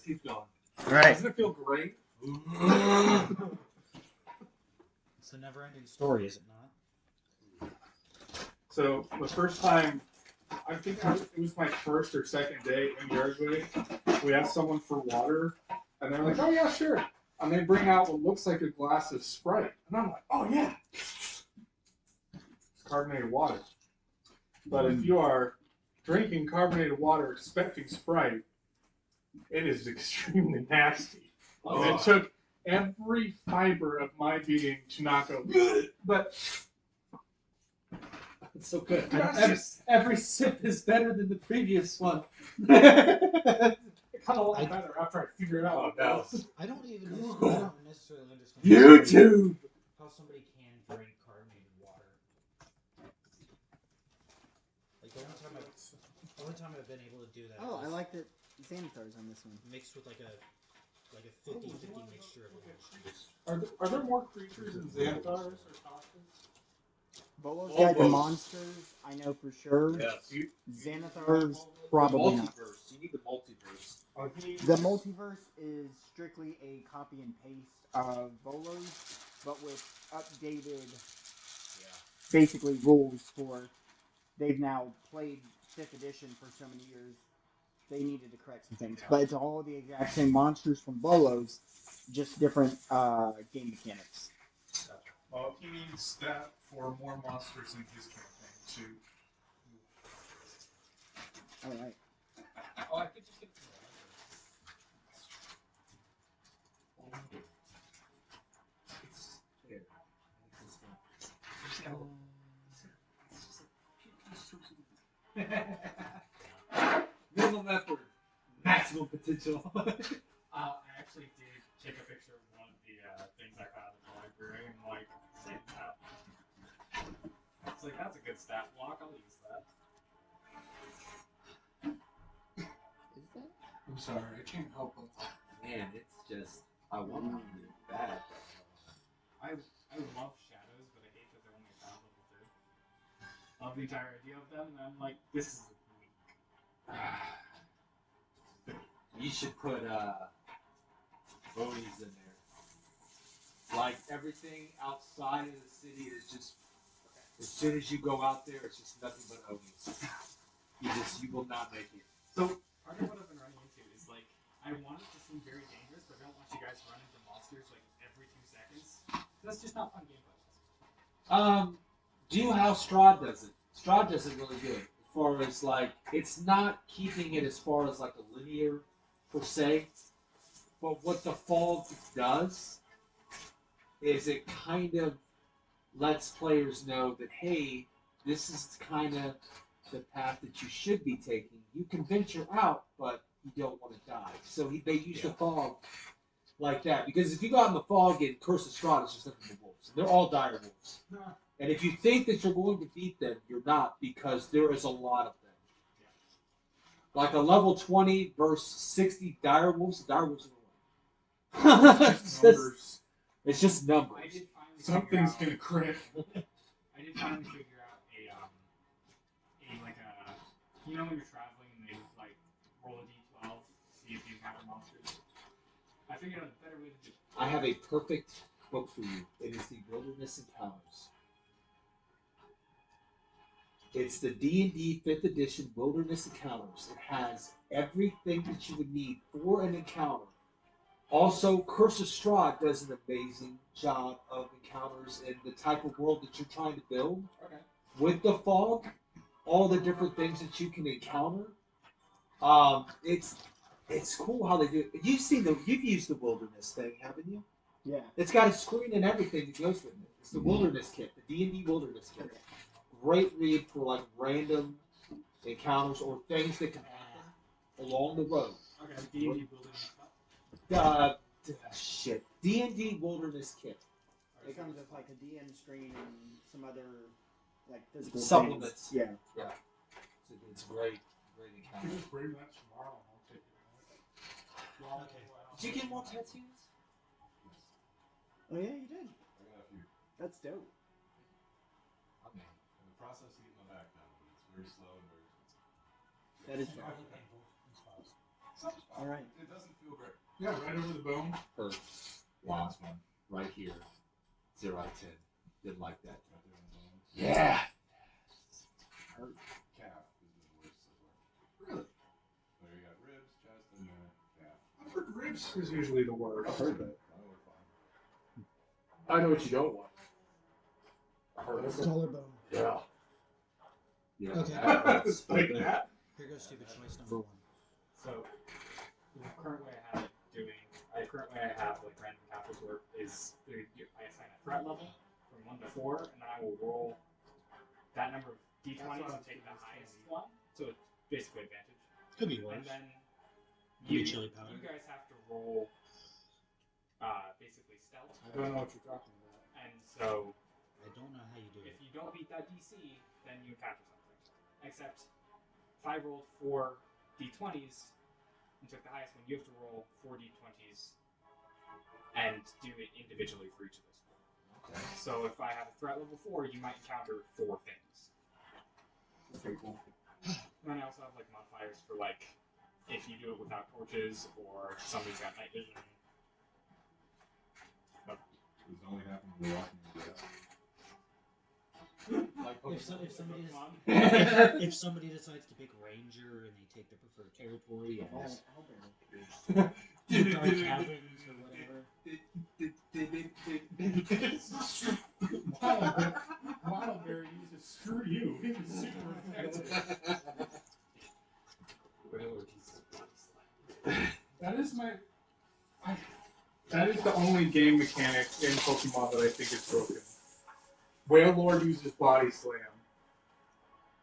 keep going. All right. Doesn't it feel great? It's a never-ending story, is it not? So the first time, I think it was my first or second day in Uruguay, we asked someone for water, and they're like, "Oh yeah, sure." And they bring out what looks like a glass of Sprite, and I'm like, "Oh yeah, it's carbonated water." But if you are drinking carbonated water expecting Sprite, it is extremely nasty. And it took every fiber of my being to not go, but It's so good. Every sip is better than the previous one. it got a lot better after I figured out what that was. I don't necessarily understand YouTube! how somebody can drink carbonated water. Like the only time I've been able to do that. Oh, I like the Xanathar's on this one. Mixed with like a 50-50 mixture of Are there more creatures in Xanthars or Toxins? Bolos got the monsters, I know for sure. Yes. Xanathar's probably not. Multiverse. You need the multiverse. The multiverse is strictly a copy and paste of Bolos, but with updated, basically rules for. They've now played 5th edition for so many years. They needed to correct some things, but it's all the exact same monsters from Bolos, just different game mechanics. Well, he needs that for more monsters in his campaign too. All right. Oh, I could just get Minimum effort. Maximum potential. I actually did take a picture of one of the things I found in the library and like saved that. It's like that's a good stat block. I'll use that. Is that? I'm sorry, I can't help it. Man, it's just I want to do bad. I love shadows, but I hate that they're only found level 2. Love the entire idea of them, and I'm like, this is weak. You should put Bonies in there. Like everything outside of the city is just as soon as you go out there, it's just nothing but Onies. You will not make it. So part of what I've been running into is like I want it to seem very dangerous, but I don't want you guys to run into monsters like every 2 seconds. That's just not fun gameplay. Do how Strahd does it. Strahd does it really good. As far as like, it's not keeping it as far as like a linear per se, but what the fog does is it kind of lets players know that hey, this is kind of the path that you should be taking. You can venture out, but you don't want to die. So they use the fog like that. Because if you go out in the fog and Curse of Strahd, it's just nothing but wolves. They're all dire wolves. And if you think that you're going to beat them, you're not, because there is a lot of them. Like a level 20 versus 60 dire wolves are the it's just numbers. I did finally Something's gonna crit. I did finally figure out you know when you're traveling and they like roll a d12 to see if you encounter monsters. I figured out a better way to do it. I have a perfect book for you. It is the Wilderness Encounters. It's the D&D 5th edition Wilderness Encounters. It has everything that you would need for an encounter. Also, Curse of Strahd does an amazing job of encounters and the type of world that you're trying to build. Okay. With the fog, all the different things that you can encounter. It's cool how they do it. You've used the Wilderness thing, haven't you? Yeah. It's got a screen and everything that goes with it. It's the Wilderness Kit, the D&D Wilderness Kit. Okay. Great read for like random encounters or things that can happen along the road. Okay, D&D wilderness stuff. D&D Wilderness Kit. It comes with like a DM screen and some other like physical supplements. things. Yeah. It's great encounter. You just bring that tomorrow and I'll take it. Okay. Did you get more tattoos? Oh yeah, you did. I got a few. That's dope. In the process of getting my back done, but it's very slow and very expensive. That is Painful. All right. It doesn't feel great. Yeah, right over the bone. Hurt. Last one. Right here. 0 out of 10. Didn't like that. Right there on the bone. Yeah. Hurt calf has been the worst so far. Really? So you got ribs, chest, and then calf. I've heard ribs is usually the worst. I've heard that. Oh, we're fine. I know what you don't want. Collarbone. Yeah. Yeah. Okay. It's like that. Here goes stupid choice number 1. So, currently I have like random encounters where I assign a threat level from 1 to 4, and then I will roll that number of d20s and take the highest one. So it's basically advantage. Could be worse. And then Could be you chili powder. guys have to roll basically stealth. I don't know what you're talking about. And so I don't know how you do if it. you don't beat that DC, then you encounter something. Except if I rolled 4 d20s and took the highest one, you have to roll 4 d20s and do it individually for each of those 4. Okay. So if I have a threat level 4, you might encounter 4 things. Okay, cool. And then I also have like modifiers for like if you do it without torches or somebody's got night vision. This only happened when we're walking into that. Like If somebody decides to pick ranger and they take the preferred territory as dark caverns or whatever. Wildberry uses screw you. He was super effective. That is my. That is the only game mechanic in Pokemon that I think is broken. Whale Lord uses Body Slam.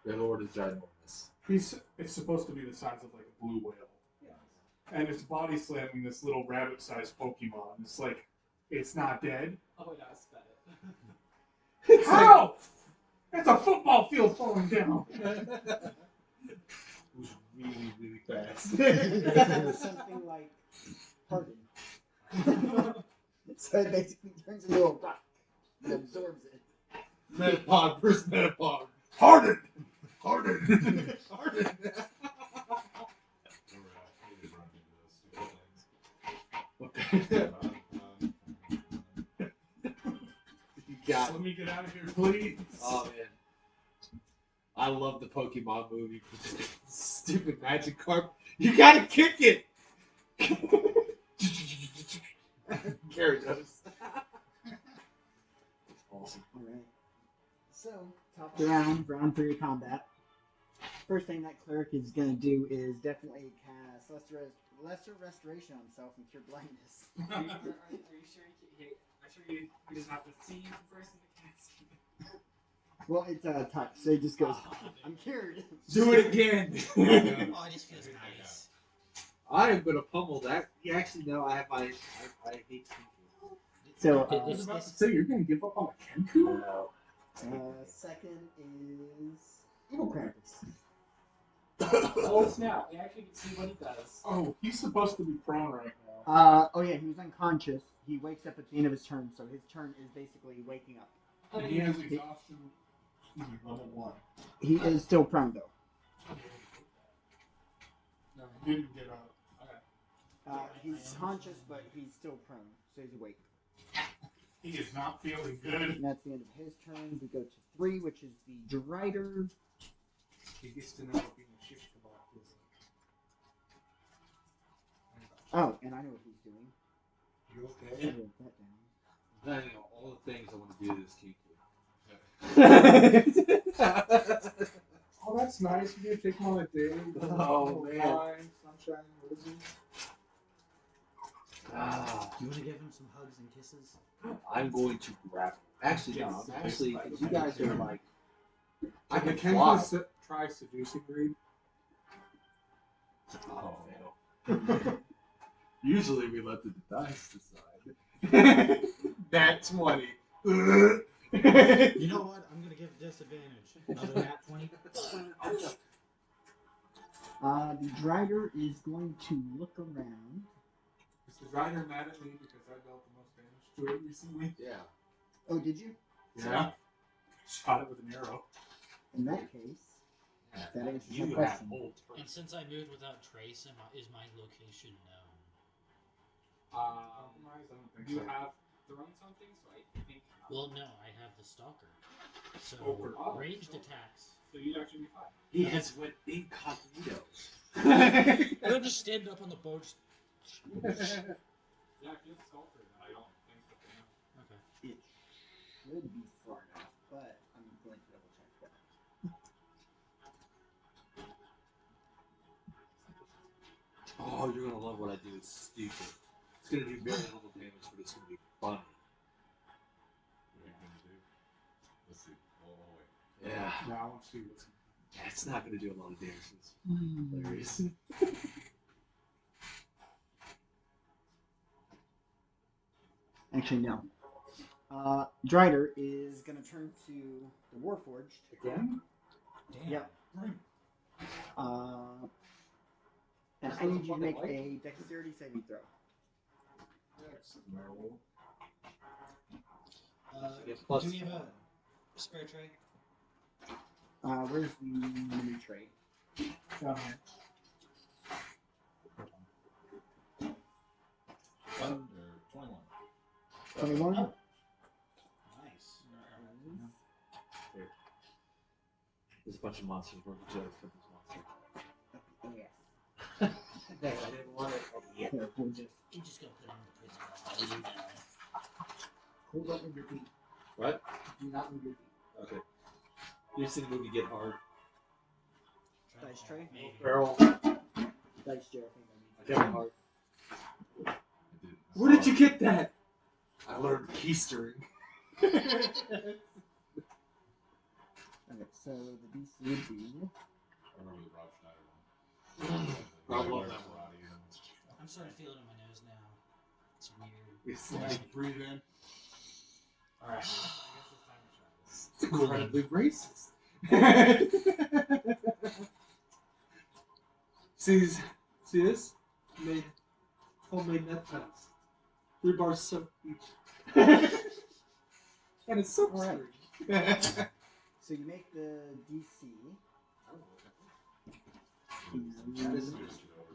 The Lord is ginormous. It's supposed to be the size of like a blue whale. And it's body slamming this little rabbit-sized Pokemon. It's like, it's not dead. Oh wait, I sped it. How? It's a football field falling down. It was really, really fast. Something like harden. So it basically turns into a rock and absorbs it. Metapod versus Metapod. Hardened! Harden! Harden! Hated running into those stupid things. What the You got Let me get out of here, please. Oh man. I love the Pokemon movie. Stupid magic carp. You gotta kick it! Gary does. Awesome. Alright. So, top of the round 3 of combat. First thing that cleric is going to do is definitely cast Lesser Restoration on himself and Cure Blindness. Are you sure he doesn't have to see you first in the cast? Well, it's a touch, so he just goes, I'm cured. Do it again! Oh, it just feels nice. I am gonna pummel that. You actually know I have my. I hate Kenku. So, I was about to say, you're going to give up on a Kenku? No. second is Evil Krampus. Oh snap! I actually can see what he does. Oh, he's supposed to be prone right now. Oh yeah, he was unconscious. He wakes up at the end of his turn, so his turn is basically waking up. And he has exhaustion. Level 1. He is still prone though. No, he didn't get up. He's conscious, but he's still prone, so he's awake. He is not feeling good. And that's the end of his turn. We go to 3, which is the Drider. He gets to know what being a shish kebab feels like. Oh, and I know what he's doing. You I okay? wrote that down. Planning on all the things I want to do to this Kenku. Oh, that's nice. You're going to take him on a date. Oh, man. Fine, sunshine, roses. You want to give him some hugs and kisses? I'm going to grab. Actually, no. I'm actually, you guys are like. I can Can fly. you try seducing Reed? Oh, no. Usually we let the dice decide. Nat 20. You know what? I'm going to give it disadvantage. Another nat 20. The Drider is going to look around. Is the rider mad at me because I dealt the most damage to it recently? Yeah. Oh, did you? Yeah. Shot it with an arrow. In that case, That answers You my have question. old And turkey. since I moved without Trace, is my location known? Compromise? I don't think You so. have thrown something, so I think. Well, no, I have the Stalker. So, Oh, ranged attacks. So you'd actually be fine. He has went incognito. And then just stand up on the boat. Yeah, if you have Sculptor, then I don't think that they know. Okay. It should be far enough, but I'm going to double check that. Oh, you're gonna love what I do. It's stupid. It's gonna do very little damage, but it's gonna be funny. What are you gonna do? Let's see. Oh, wait. Yeah. No, I want to see what's. Yeah, it's not gonna do a lot of damage. It's hilarious. Actually, no. Drider is going to turn to the Warforged. Again? Damn. Yep. And I need you to make a dexterity saving throw. No. Yeah, plus Do we have a spare tray? Where's the mini tray? Down here. 21? Nice. There's a bunch of monsters working together for this monster. Yes. I didn't want it. Oh, yeah. Here, we'll just You just go put him in the prison. hold up with your feet. What? Do not move your feet. Okay. You see the movie Get Hard? Dice tray? Maybe. Barrel. Dice J, I think I need. Get Hard. I didn't. Where did you get that? I learned keystering. Okay, so the DC would be. I remember the Rob Schneider one. I love Like, that karate and- I'm starting to feel it in my nose now. It's weird. It's like breathe in. Alright, I guess it's time to try this. It's incredibly racist. see this? Made homemade meth pens. 3 bars soap each. And it's so Alright. right. So you make the DC. That is switched it over.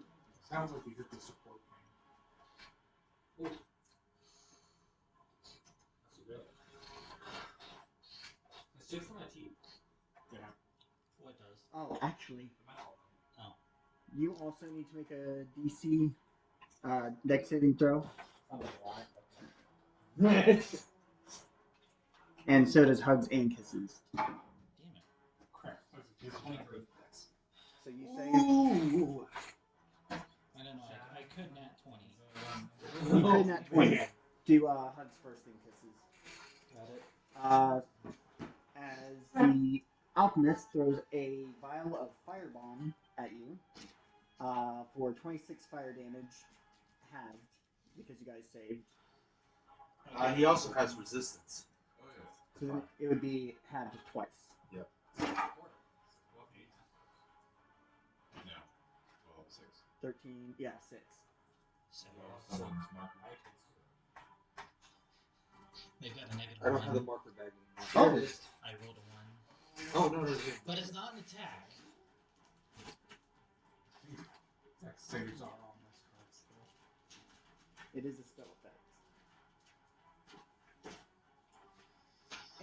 Sounds like you hit the support thing. That's good. It's just for my teeth. Yeah. What does? Oh, actually, The metal. you also need to make a DC dex saving throw. Oh, why? And so does Hugs and Kisses. Damn it. Crap. It's 23. So you say. Ooh. I don't know. I could nat 20. You could not 20. Do Hugs first and Kisses. Got it. As the alchemist throws a vial of firebomb at you for 26 fire damage, halved because you guys saved. He also has resistance. Oh, yeah. So then it would be halved twice. No. 12, 6. 13, yeah, 6. So, Someone's marker. they've got a negative I don't have the 1. marker bag Oh. anymore. There it is. I rolled a 1. Oh, no. But it's not an attack. Dex saves are on this card still. It is a spell effect.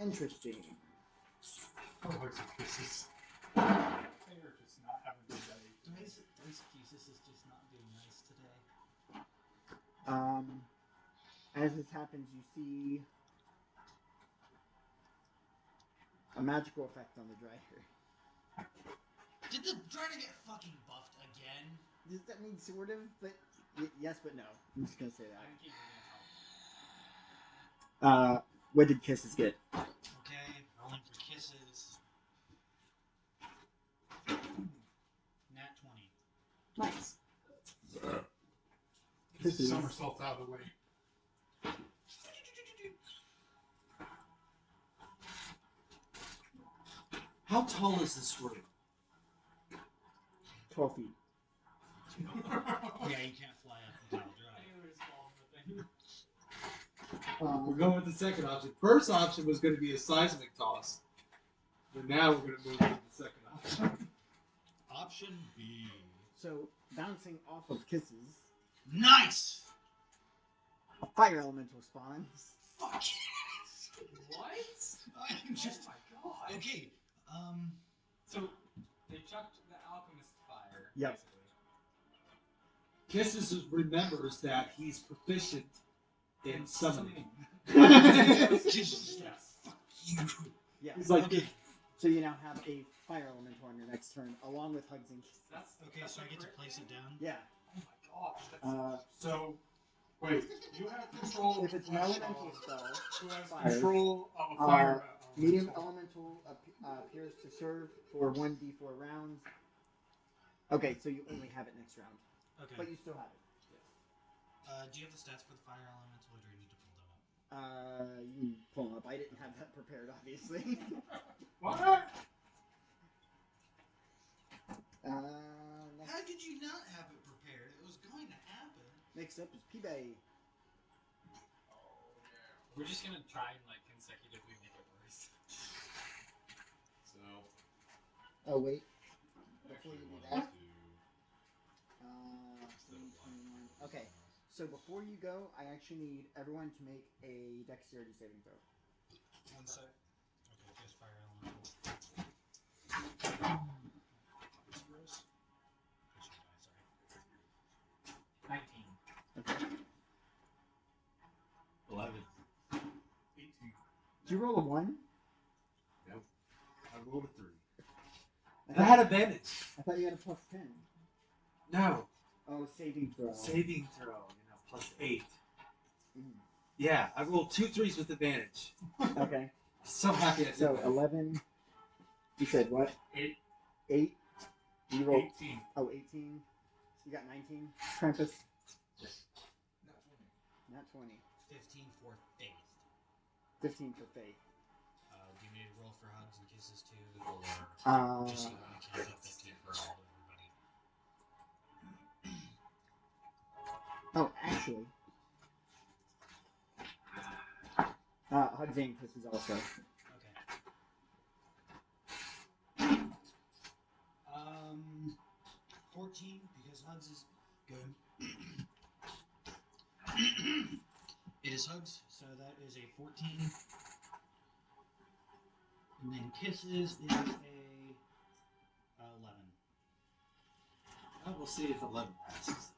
Interesting. Oh, hugs and kisses. They are just not having a good day. Dice Jesus is just not being nice today. As this happens, you see a magical effect on the Drider. Did the Drider get fucking buffed again? Does that mean sort of? But yes, but no. I'm just gonna say I that. can keep reading it. What did Kisses get? Okay, rolling for kisses. Nat 20. Nice. Kisses somersaults out of the way. How tall is this room? 12 feet. Yeah, you can't fly up and down drive. We're going with the second option. First option was going to be a seismic toss. But now we're going to move to the second option. Shouldn't be. So, bouncing off of kisses, Nice! a fire elemental spawns. Fuck yes! What? I'm just. Oh my god. Okay, So they chucked the alchemist fire. Yep. Basically. Kisses remembers that he's proficient in summoning. Jesus. Yes. Fuck you. Yeah. He's like, Okay. So you now have a fire elemental on your next turn, along with hugs and kisses. Okay, so I get to place it down? Yeah. Oh my gosh. That's So, wait, you have control. If it's an elemental spell, Who has fire. control of a fire? medium elemental appears to serve for 1d4 rounds. Okay, so you only have it next round, Okay. but you still have it. Do you have the stats for the fire elemental, or do I need to pull them up? You can pull them up. I didn't have that prepared, obviously. What? How did you not have it prepared? It was going to happen. Next up is P-Bay. We're just gonna try and like consecutively make it worse. So, Oh, wait. Before actually you do wanted that, to. 21. Okay, so before you go, I actually need everyone to make a dexterity saving throw. 1 sec. Okay, just fire elemental. 19. Okay. 11. 18. Did you roll a 1? I rolled a 3. I had advantage. I thought you had a plus 10. No. Oh, saving throw. Saving throw, plus 8. Mm. Yeah, I rolled 2 3s with advantage. Okay. So happy I did So that. 11. You said what? 8. 8. You rolled. 18. Oh, 18. So you got 19. Krampus. Not 20. 15 for faith. 15 for faith. Do you need to roll for hugs and kisses too, or just you want to count up 15 for all everybody? Oh, actually. Hugs and kisses also. Okay. 14 because hugs is good. It is hugs, so that is a 14. And then kisses is a 11. Oh, we'll see if 11 passes.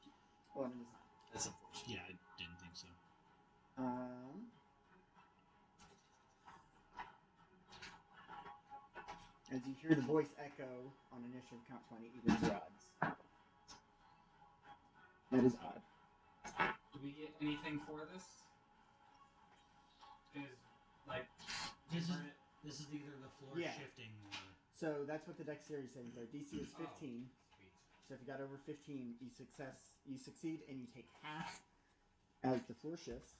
11 is not. That's unfortunate. Yeah, I didn't think so. As you hear the voice echo on initiative count 20, even your odds. That is odd. Do we get anything for this? Is like This is either the floor Yeah. shifting or... So that's what the dexterity saving throw. DC is 15. Oh, sweet. So if you got over 15, you succeed, and you take half as the floor shifts.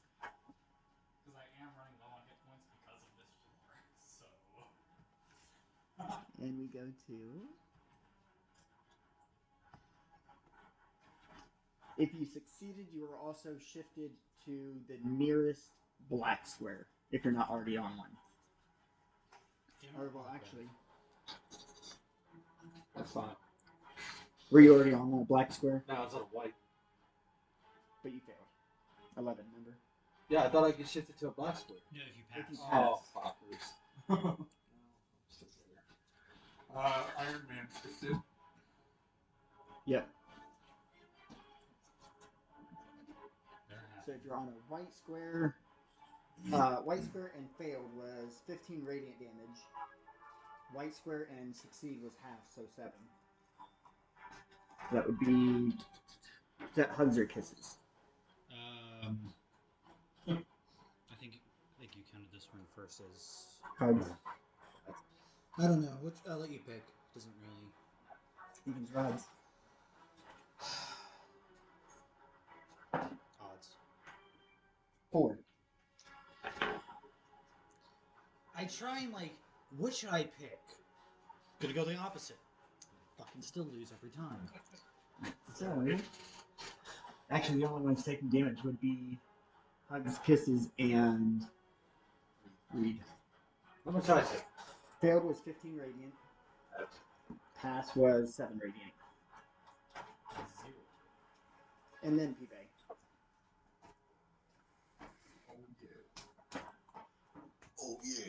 Because I am running low on hit points because of this floor. So. And we go to... If you succeeded, you are also shifted to the nearest black square, if you're not already on one. Or, well, actually... That's fine. Were you already on the black square? No, it's on a white. But you failed. 11, remember? Yeah, I thought I could shift it to a black square. No, if you If you pass. pass. Oh, fuckers. Iron Man shifted. Yep. They're So happy. if you're on a white square and failed was 15 radiant damage. White square and succeed was half, so 7. That would be... Is that hugs or kisses? I think you counted this one first as... Hugs. I don't know. Which I'll let you pick. Doesn't really... Evens or odds? Odds. 4. I try and like, what should I pick? Gonna go the opposite. Fucking still lose every time. So... Actually, the only ones taking damage would be hugs, kisses, and... Reed. How much did I take? Failed was 15 radiant. Pass was 7 radiant. 0. And then Pipe. Oh yeah.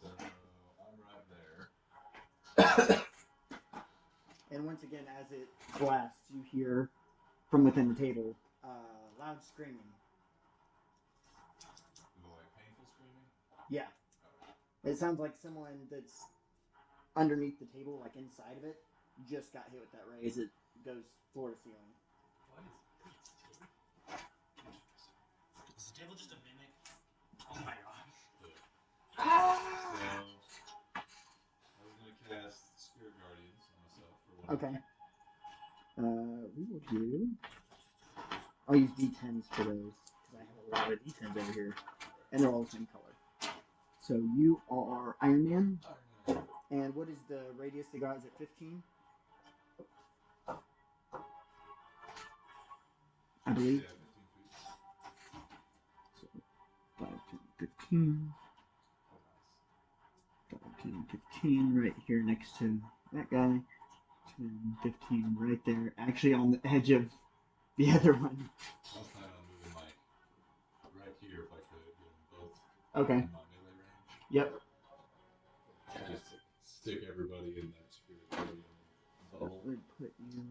So I'm right there. And once again, as it blasts, you hear from within the table loud screaming. Like painful screaming? Yeah. It sounds like someone that's underneath the table, like inside of it, just got hit with that ray as it goes floor to ceiling. What is Is the table just a mimic? Oh my gosh. So I was gonna cast Spirit Guardians on myself for 1. Okay. We will do. I'll use D10s for those because I have a lot of D10s over here, and they're all the same color. So you are Iron Man, and what is the radius they got? Is it 15? I believe. Yeah, 15 feet. So 5, 10, 15. 5, 10, 15 right here next to that guy. 10, 15 right there. Actually on the edge of the other one. I was planning on moving like right here if I could, get them both Okay. in my melee range. Yep. Just stick everybody in that Spirit Guardian bubble. Would put you.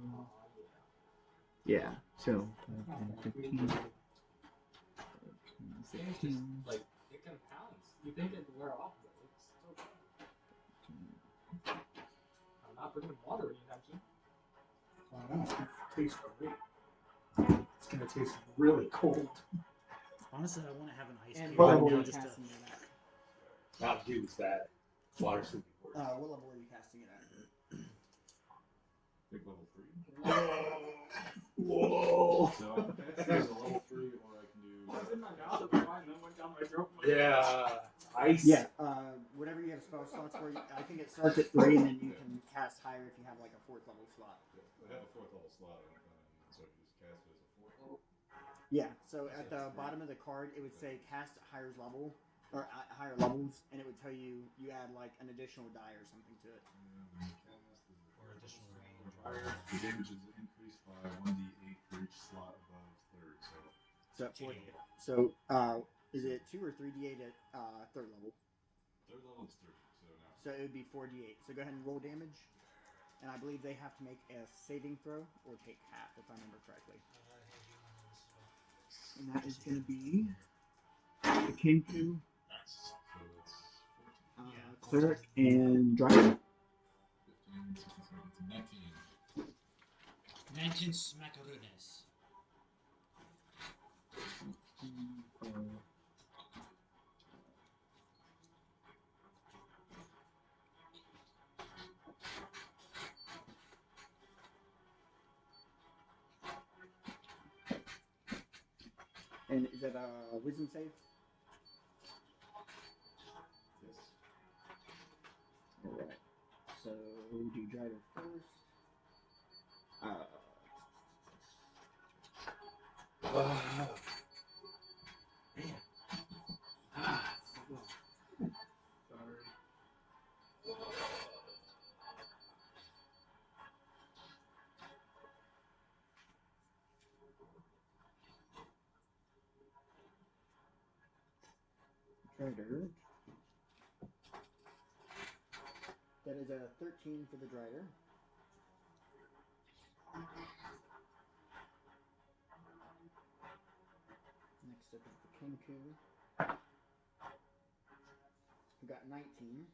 Yeah. So 5, 10, 15. 16. Like, it compounds. You think it'd wear off, but it's still fun. I'm not putting water anytime soon. I don't know. It tastes great. It's gonna taste really cold. Honestly, I want to have an ice And cube what right level now are you just to. casting it at? Not use that. Water super works. What level are you casting it at? Pick level 3. Whoa! So I can cast it as a level 3 or I can do. It's in my mouth at the time, then went down my throat. Yeah. Ice. Yeah. Whatever you have spell slots for, I think it starts at 3, and then you can cast higher if you have like a 4th level slot. I have a 4th level slot I don't plan on using, so I can just cast it as a 4th level. Yeah. So at the bottom of the card, it would say cast at higher level or higher levels, and it would tell you add like an additional die or something to it. Or additional range. The damage is increased by 1d8 for each slot above 3rd. So at 4th. So is it 2 or 3d8 at 3rd level? 3rd level is 3. So now. So it would be 4d8. So go ahead and roll damage. And I believe they have to make a saving throw or take half, if I remember correctly. And that is going to be the Kenku, Nice. So that's 14. Cleric, and Driver. 15, 16, 17, 19. 19 smackaroonies. And is that a wisdom save? Yes. Alright. So do Driver first. Drider. That is a 13 for the Drider. Next up is the Kenku. We got 19.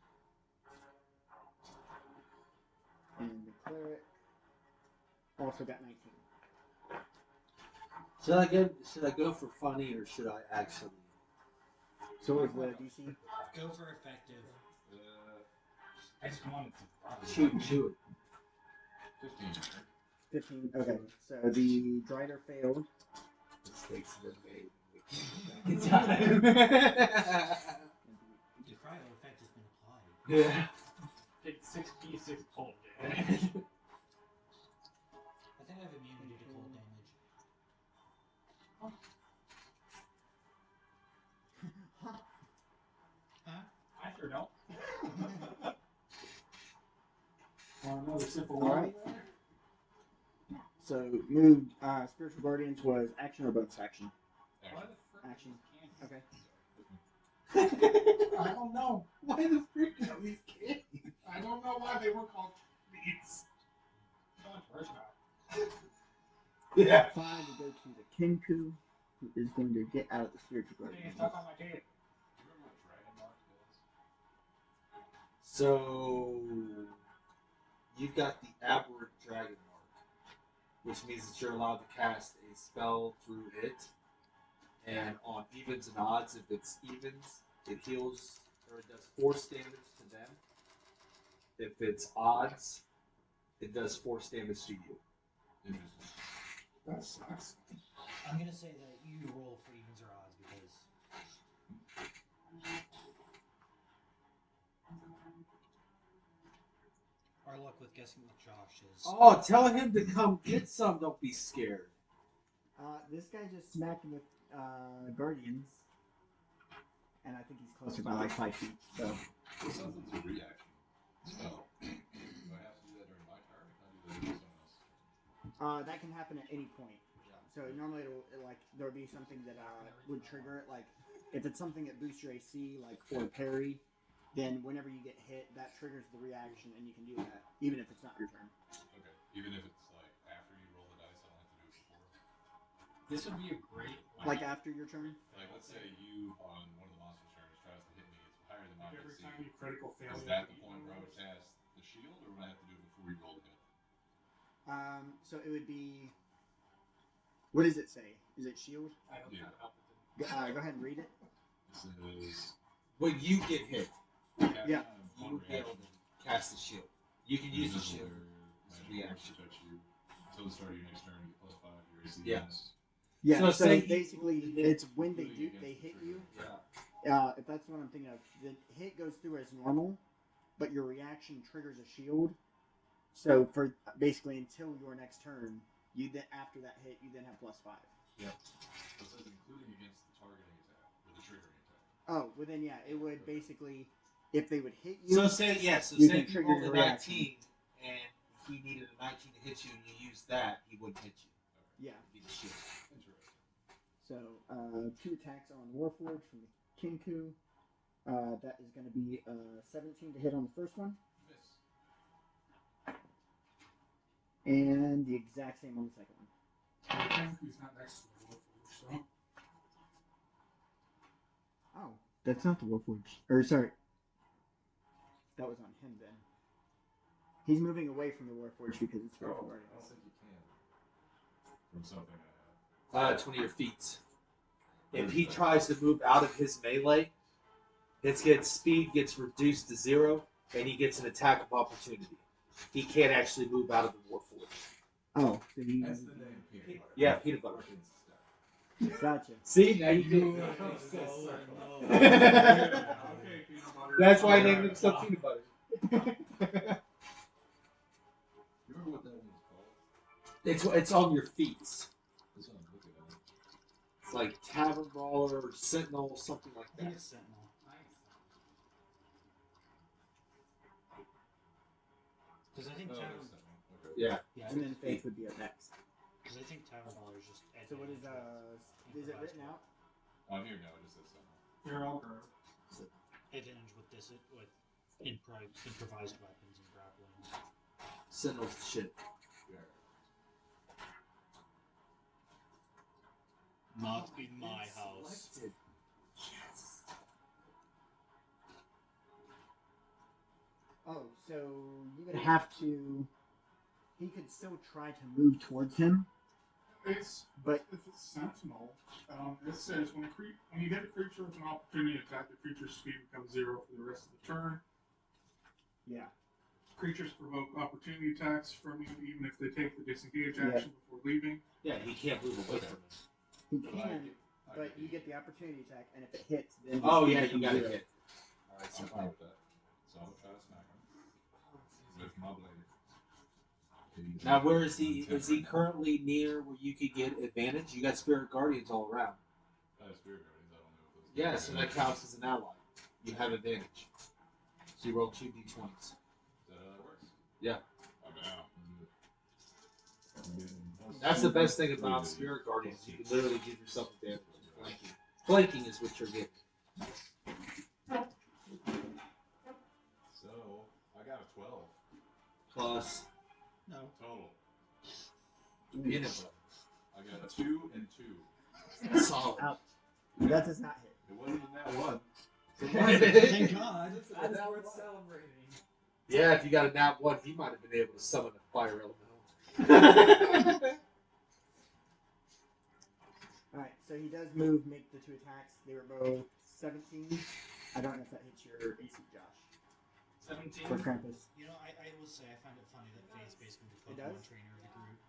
And the Cleric also got 19. Should I go for funny or should I actually? So what was the DC? Go for effective. I just wanted to. Shoot it. 15. 15. Okay. So the Drider failed. Mistakes were made. The cryo effect has been applied. Yeah. Take 6d6 cold damage. I think I have immunity to cold damage. Huh? Huh? I sure don't. simple All right. So move spiritual guardians was action or bonus action? Action. Okay. I don't know. Why the freak are these kids? I don't know why they were called these. So much worse now. Yeah. 5 will go to the Kinku, who is going to get out the spiritual Getting guardian. stuck on my tape. Do you remember what Dragon Mark does? So you've got the aberrant dragon mark, which means that you're allowed to cast a spell through it. And on evens and odds, if it's evens, it heals or it does force damage to them. If it's odds, it does force damage to you. Interesting. That sucks. I'm gonna say that you roll for evens or odds because our luck with guessing what Josh is. Oh, tell him to come get some. Don't be scared. This guy just smacked him with guardians, and I think he's closer by like 5 feet. So What's something's a reaction spell? Do I have to do that during my turn? Or can I do that during someone else's turn? that can happen at any point. So normally there'll be something that would trigger it. Like if it's something that boosts your AC, like or parry, then whenever you get hit, that triggers the reaction, and you can do that even if it's not your turn. Okay. Even if it's like after you roll the dice, I don't have to do it before. This would be a great Like after your turn. Like let's say you on one of the monster's turns tries to hit me, it's higher than my Every AC. time you critical fail, Is that the point where I would cast the shield, or would I have to do it before you roll the hit? So it would be. What does it say? Is it shield? I don't Yeah. know how Go ahead and read it. This is When you get hit, Yeah. you will be able to cast the shield. You can use the shield. reaction. Protect you until the start of your next turn. You get +5 to your AC. Yeah. Yeah. So So, say you- basically, it's when they hit you. Yeah. If that's what I'm thinking of, the hit goes through as normal, but your reaction triggers a shield. So for basically until your next turn, you then after that hit, you then have +5. Yep. So it says including against the targeting attack or the triggering attack. Oh, well then yeah, it would basically if they would hit you. So say yes. So you say can you trigger rolled a your reaction. 19, and he needed a 19 to hit you, and you used that, he wouldn't hit you. Yeah. It'd be the shield. Interesting. So 2 attacks on Warforged from the Kinku. That is going to be 17 to hit on the first one, Miss. and the exact same on the second one. He's not next to the Warforged, so. Oh, that's not the Warforged. Or sorry, that was on him then. He's moving away from the Warforged because it's Oh, Warforged. I don't think you can. From something I have. It's one of your feats. If he tries to move out of his melee, his speed gets reduced to 0, and he gets an attack of opportunity. He can't actually move out of the Warforged. Oh, so he. That's the name peanut butter. Yeah, peanut butter. Gotcha. See, now you do. Okay, peanut butter. That's why I named himself peanut butter. You remember what that one was called? It's on your feats. That's what I'm looking at. It's like Tavern Brawler or Sentinel, something like I think that. it's Sentinel. Because I think Oh, Tavern. that's that one. Okay. Yeah. Yeah, And then Faith would be up next. because I think Tavern Brawler is just. So what is it written out? On here, no, it just says something. Here, I'll go. Advantage with this with improvised weapons and grappling. Sentinel's the shit. Yeah. Not in my house. Selected. Oh, so you would have to. He could still try to move towards him. But if it's Sentinel, it says when you hit a creature with an opportunity attack, the creature's speed becomes 0 for the rest of the turn. Yeah. Creatures provoke opportunity attacks from you, even if they take the disengage action before leaving. Yeah, he can't move away from it. He can, but you get the opportunity attack, and if it hits, then. Oh his yeah, speed you gotta becomes 0. hit. Alright, so I'm fine with that. So I'm gonna try to smack him with my blade. now where is he? Is he currently near where you could get advantage? You got Spirit Guardians all around. I have Spirit Guardians. I don't know if those. Yeah, so that counts as an ally. You have advantage. So you roll 2 d20s. Is that how that works? Yeah. I mean, I That's the best thing about Spirit Guardians. You can literally give yourself a damage. Flanking. Flanking is what you're getting. So, I got a 12 Plus. No. total. Peanut butter. I got a 2 and 2. Solid. Ouch. That does not hit. It wasn't in that one. Thank God. That is worth celebrating. Yeah, if you got a nat 1, he might have been able to summon a fire elemental. Alright, so he does move, make the 2 attacks. They were both 17. I don't know if that hits your AC, Josh. 17. For Krampus. You know, I will say I find it funny that Faye's basically the It Pokemon does? trainer of the group.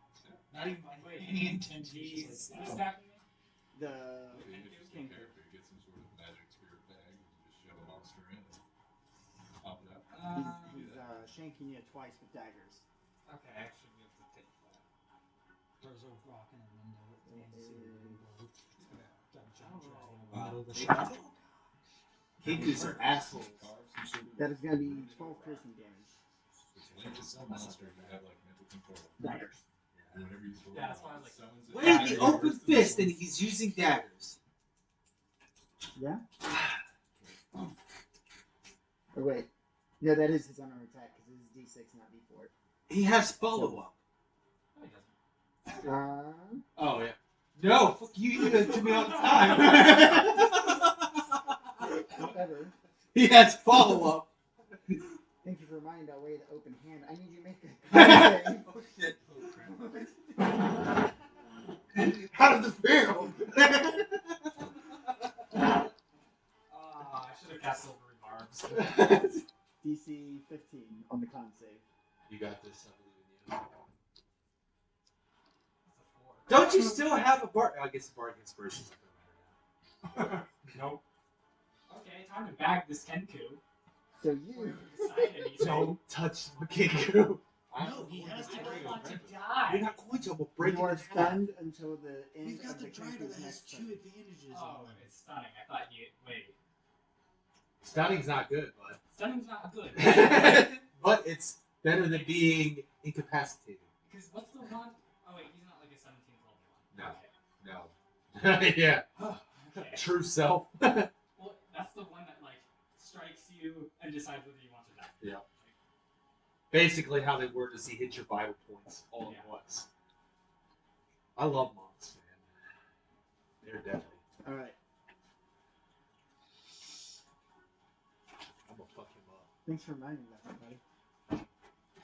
Not even by any intention. He's Just like, stacking me. The Maybe it's just King. a character. You get some sort of magic spirit bag. You can just shove a monster in and pop it out. He's shanking you twice with daggers. Okay, I should be able to take that. throws a rock in a window. It Kinkus are assholes. That is going to be 12 piercing damage. It's linked to some monster you have like mental control. Daggers. And whenever you throw Yeah, it that's why I out, was like, summons it. Wait, the open fist and he's using daggers. Yeah? Or wait. No, that is his unarmed attack because it is D6, not D4. He has follow up. no, he doesn't. Oh, yeah. No, fuck you, you do that to me all the time. However, He has follow up. thank you for reminding that way of the open hand. I need you to make a Oh, shit. How does it feel? I should have cast Silvery Barbs. DC 15 on the con save. You got this, I believe in you. That's a 4. Don't you still have a bar? I guess the bardic inspiration is not gonna matter Nope. Okay, time to bag this Kenku. So Before you, you decide anything. now. Don't touch the Kingu. No, he has to I go don't want to on. die. You're not going to. I'm gonna break you it are in half. stunned until the end We've got of the the driver character's that has next 2 turn. advantages Oh, on him. it's stunning. I thought he. Wait. Stunning's not good, bud. Stunning's not good. But it's better than being incapacitated. Because what's the one? Oh, wait, he's not like a 17th level No. one. Okay. No. Yeah. Okay. True self. Well, that's the one that, like, strikes you and decides whether you want to die. Yeah. Basically, how they word is he hits your vital points all Yeah. at once. I love mons, man. They're deadly. Alright, I'm gonna fuck him up. thanks for reminding me of that, buddy.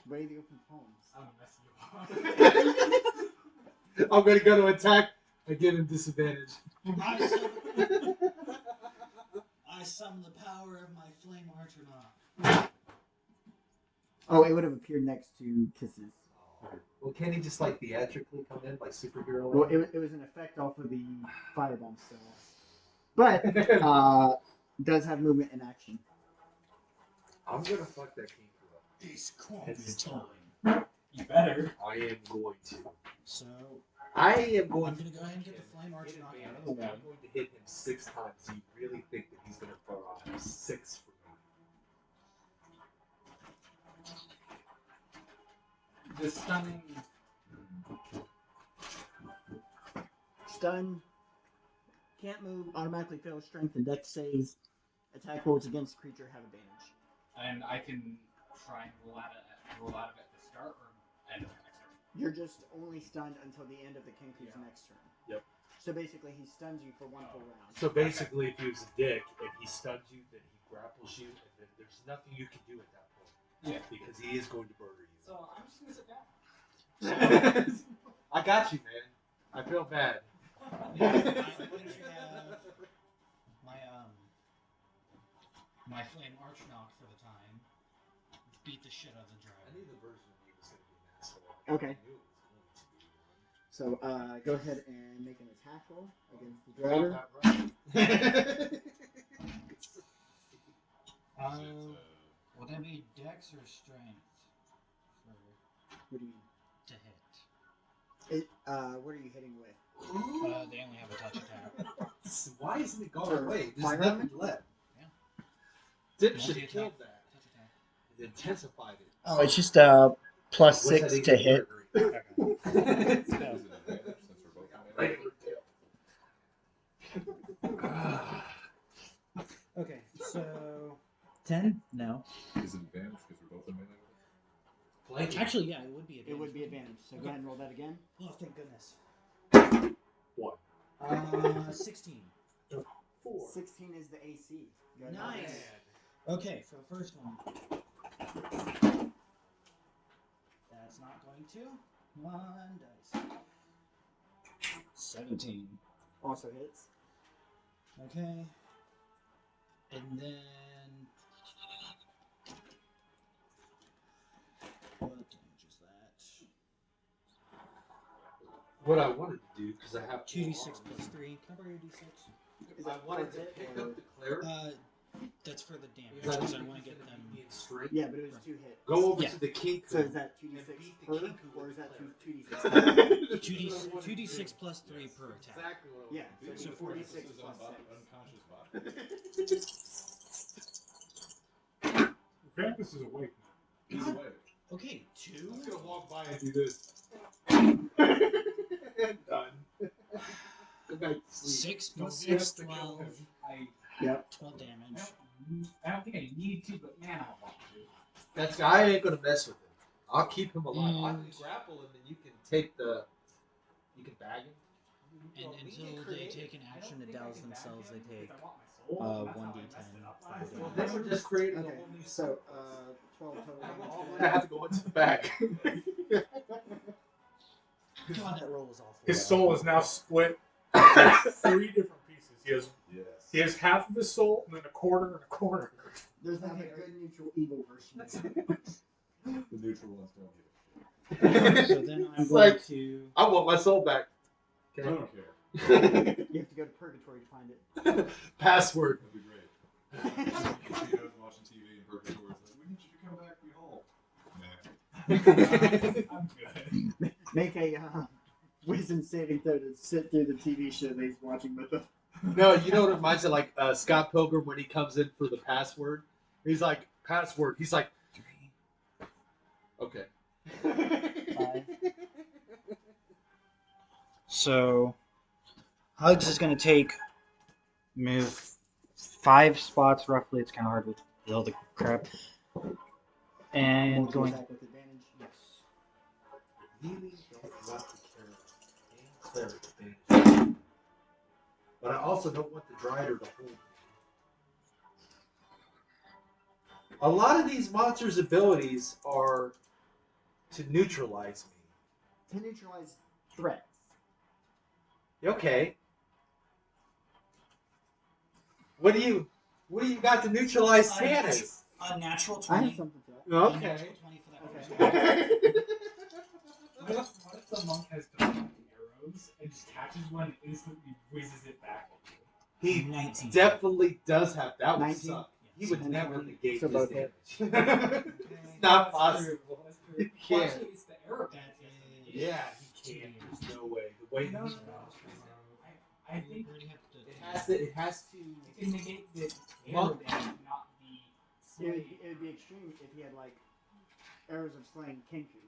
Way the open palms. I'm gonna mess you up. I'm gonna go to attack. I give him disadvantage. I summon the power of my flame Archernot. Oh, it would have appeared next to Kisses. Well, can he just like theatrically come in like superhero? Well, it was an effect off of the firebomb still. But, does have movement and action. I'm gonna fuck that king up. It's It's time. You better. I am going to. So, I am I'm going gonna go ahead and get the flame Archernot out of the I'm way. going to hit him 6 times. Do you really think that he's gonna throw out 6 for me? The stunning. Stun. Can't move, automatically fails strength and dex saves. Attack rolls against creature have advantage. And I can try and roll out of it at the start or end of the next turn. You're just only stunned until the end of the Kenku's next turn. Yep. So basically, he stuns you for 1 full round. So basically, if he was a dick and he stuns you, then he grapples you, and then there's nothing you can do at that point. Yeah. Because he is going to murder you. So I'm just gonna sit down. I got you, man. I feel bad. Why don't you have my flame Archernot for the time beat the shit out of the I driver. knew the version of me was going to be an asshole. Okay. I knew it was going to be one. So, go ahead and make an attack roll against the driver. Would that be Dex or Strength for What do you mean? to hit? What are you hitting with? They only have a touch attack. Why isn't it going For away? There's fire nothing left. Yeah. Dip should have Multi-attack. killed that. Touch attack. It intensified it. Oh, it's just +6 What's that to hit. burger? Okay. Is it advantage since we're both in melee? Okay, so 10? No. Is it advantage because we're both in melee? Flanking. Actually, yeah, it would be It would be advantage. So go ahead and roll that again. Oh, thank goodness. What? 16. 16 is the AC. Go ahead and roll Nice. that. Okay, for the first one. That's not going to. One dice. 17. Also hits. Okay. And then. What damage is that? What I wanted to do, because I have 2d6 plus 3. Can I borrow your d6? Is I that wanted for to hit pick or- up the cleric. That's for the damage. Because Because I think want to he's get gonna them. beat me in strength. Yeah, but it was 2 hits. Go over Yeah. to the king. So is that 2d6 beat the per, king or is that cleric. 2d6? 2d6 plus 3 per attack. Exactly what I Yeah, wanted to so do. 46 This is plus unconscious body. Krampus is awake He's away. Okay, 2. I'm just gonna walk by and do this. Done. Go back to sleep. 6 plus Don't 6, be asked to kill 12. him. Yep. 12 damage. I don't think I need to, but man, I want to. That guy ain't gonna mess with him. I'll keep him alive. I can And- grapple him, and you can take the. You can bag him. And until they take an action to douse themselves, they take Well, 1d10. Well, then we're just creating a Okay, whole new so 12 circle. total And we're damage. all for gonna that. have to go into the bag. God, that roll was awful. His soul is now split into 3 different pieces. He Yes. has half of his soul, and then a quarter and a quarter. There's not a good neutral evil version of it. The neutral ones don't give a shit. So then I'm It's going like- to. I want my soul back. I Okay. don't care. You have to go to purgatory to find it. Password. That'd be great. She knows watching TV in purgatory. It's like, we need you to come back. We whole. Nah. I'm good. Make a wisdom saving throw to sit through the TV show that he's watching with them. No, you know what it reminds me of, like Scott Pilgrim when he comes in for the password. He's like, password. He's like, okay. 5. So, Hugs is going to move 5 spots roughly. It's kind of hard with all the crap. And Multi going. attack with advantage. Yes. Really don't want the cleric advantage. But I also don't want the Drider to hold me. A lot of these monsters' abilities are to neutralize me. To neutralize threats. Okay. What do you got to neutralize Santa's? A natural I 20. have something for that. A Okay. natural 20 for that first Okay. one. What if the monk has deflecting arrows and just catches one and instantly whizzes it back at you? He 19. definitely does have that would 19? suck. He would And never 20. negate So his both damage. Okay. It's not possible. That's true. You Well, can't. actually, it's the arrow That damage. is. Yeah, he can't. There's no way. The way No, he's no, no. I think We already have to. it has to. it can negate the Monk. arrow damage, not the It would, slay. it would be extreme if he had like arrows of slaying Kenku.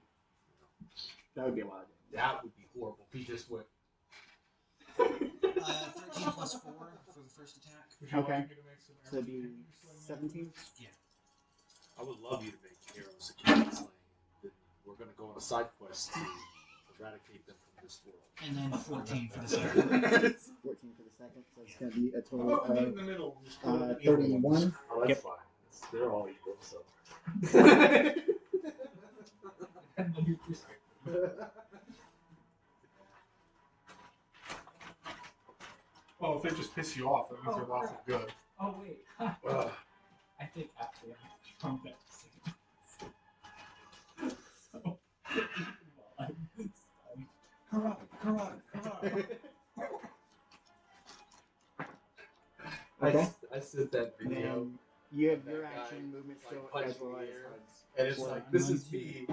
That would be a lot of damage. That would be horrible. If he just went. 13 plus 4 for the first attack. Would you Okay. like me to make some So it'd be arrows? 17. I would love you to make arrows of King Slaying. Then we're gonna go on a side quest to eradicate them from this world. And then 14 for the second. 14 for the second, so it's going to be a How total about me in of the middle? Just put it in the 31. Oh, that's Yep. fine. They're all evil, so. And then you just Well, if they just piss you off, that means they're lots of good. oh wait. Ugh. I think actually I have to trump that. So, well, I'm stunned. Karate. Okay. I sent that And video, then you have That your guy, action movement like, still punching as well the as air. hugs. and it's Well, like, I'm this going is to me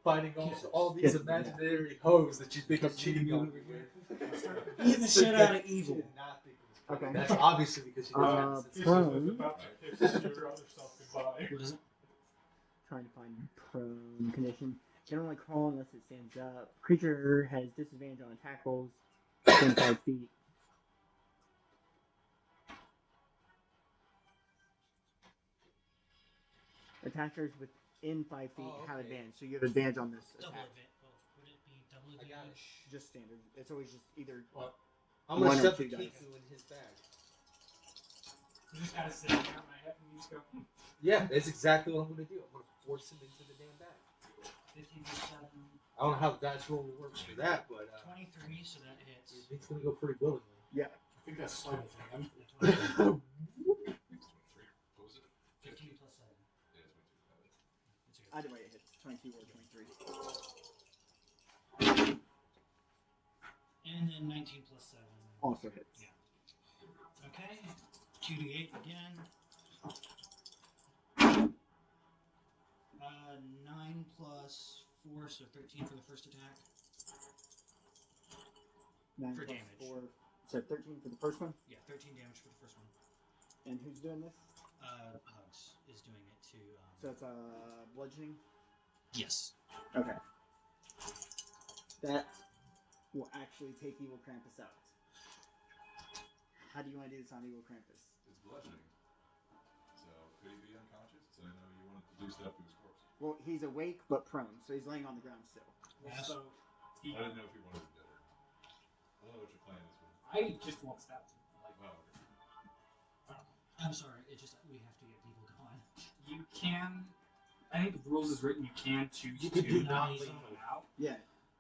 finding kisses. all these Kisses, imaginary hoes that you think I'm cheating on you with. Beating the shit out of evil. She did not think it was funny. Okay. That's obviously because she doesn't have a sense of Kisses prone. with about to kiss your other self goodbye. What is it? Trying to find prone condition. Can only crawl unless it stands up. Creature has disadvantage on attack rolls within 5 feet. Attackers within 5 feet have okay. advantage, so you have advantage on this Double attack. advantage. Well, would it be double I got it. advantage? Just standard. It's always just either. I'm One gonna or shove two the dice. Kiku in his bag. You just gotta sit there on my head and you just go, Yeah, that's exactly what I'm gonna do. I'm gonna force him into the damn bag. 15 to 7. I don't know how the dice roll works for that, but 23, so that hits. it's gonna go pretty willingly. I think that's sleight of hand. 23. What was it? 15 plus 7. Yeah, 22. It's Either way, it hits 22 or 23. And then 19 plus 7. Also hits. Yeah. Okay. 2d8 again. 9 plus 4, so 13 for the first attack. 9 For plus damage. 4. So 13 for the first one. Yeah, 13 damage for the first one. And who's doing this? Hugs is doing it to. So it's bludgeoning. Yes. Okay. That will actually take Evil Krampus out. How do you want to do this on Evil Krampus? It's bludgeoning. So could he be unconscious? So I know you wanted to do stuff to his corpse. Well, he's awake but prone, so he's laying on the ground still. Yeah. So I didn't know if you wanted him dead or not. I don't know what your plan is with him. I just want stab. Like, Oh, okay. I'm sorry. It just we have to get people going. You can. I think the rules is written. You can choose You to could do not non-lethal. leave them out. Yeah.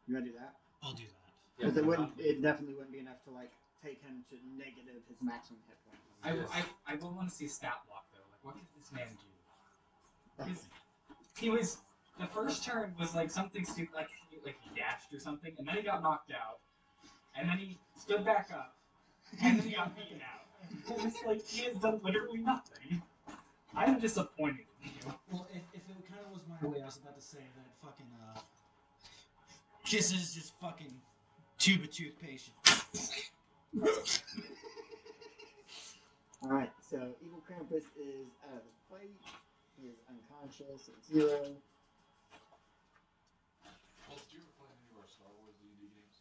You want to do that? I'll do that. Because it definitely wouldn't be enough to like take him to negative his maximum hit point. I will want to see stat block though. Like, what did this man do? He was the first turn was like something stupid, like he dashed or something, and then he got knocked out, and then he stood back up, and then he got beaten out. And it's like he has done literally nothing. I'm disappointed in you. Well, if it kind of was my way, I was about to say that fucking Kiss is just fucking tube of toothpaste. Alright, so Evil Krampus is out of the fight. He is unconscious at 0. Well, did you ever play any of our Star Wars D&D games?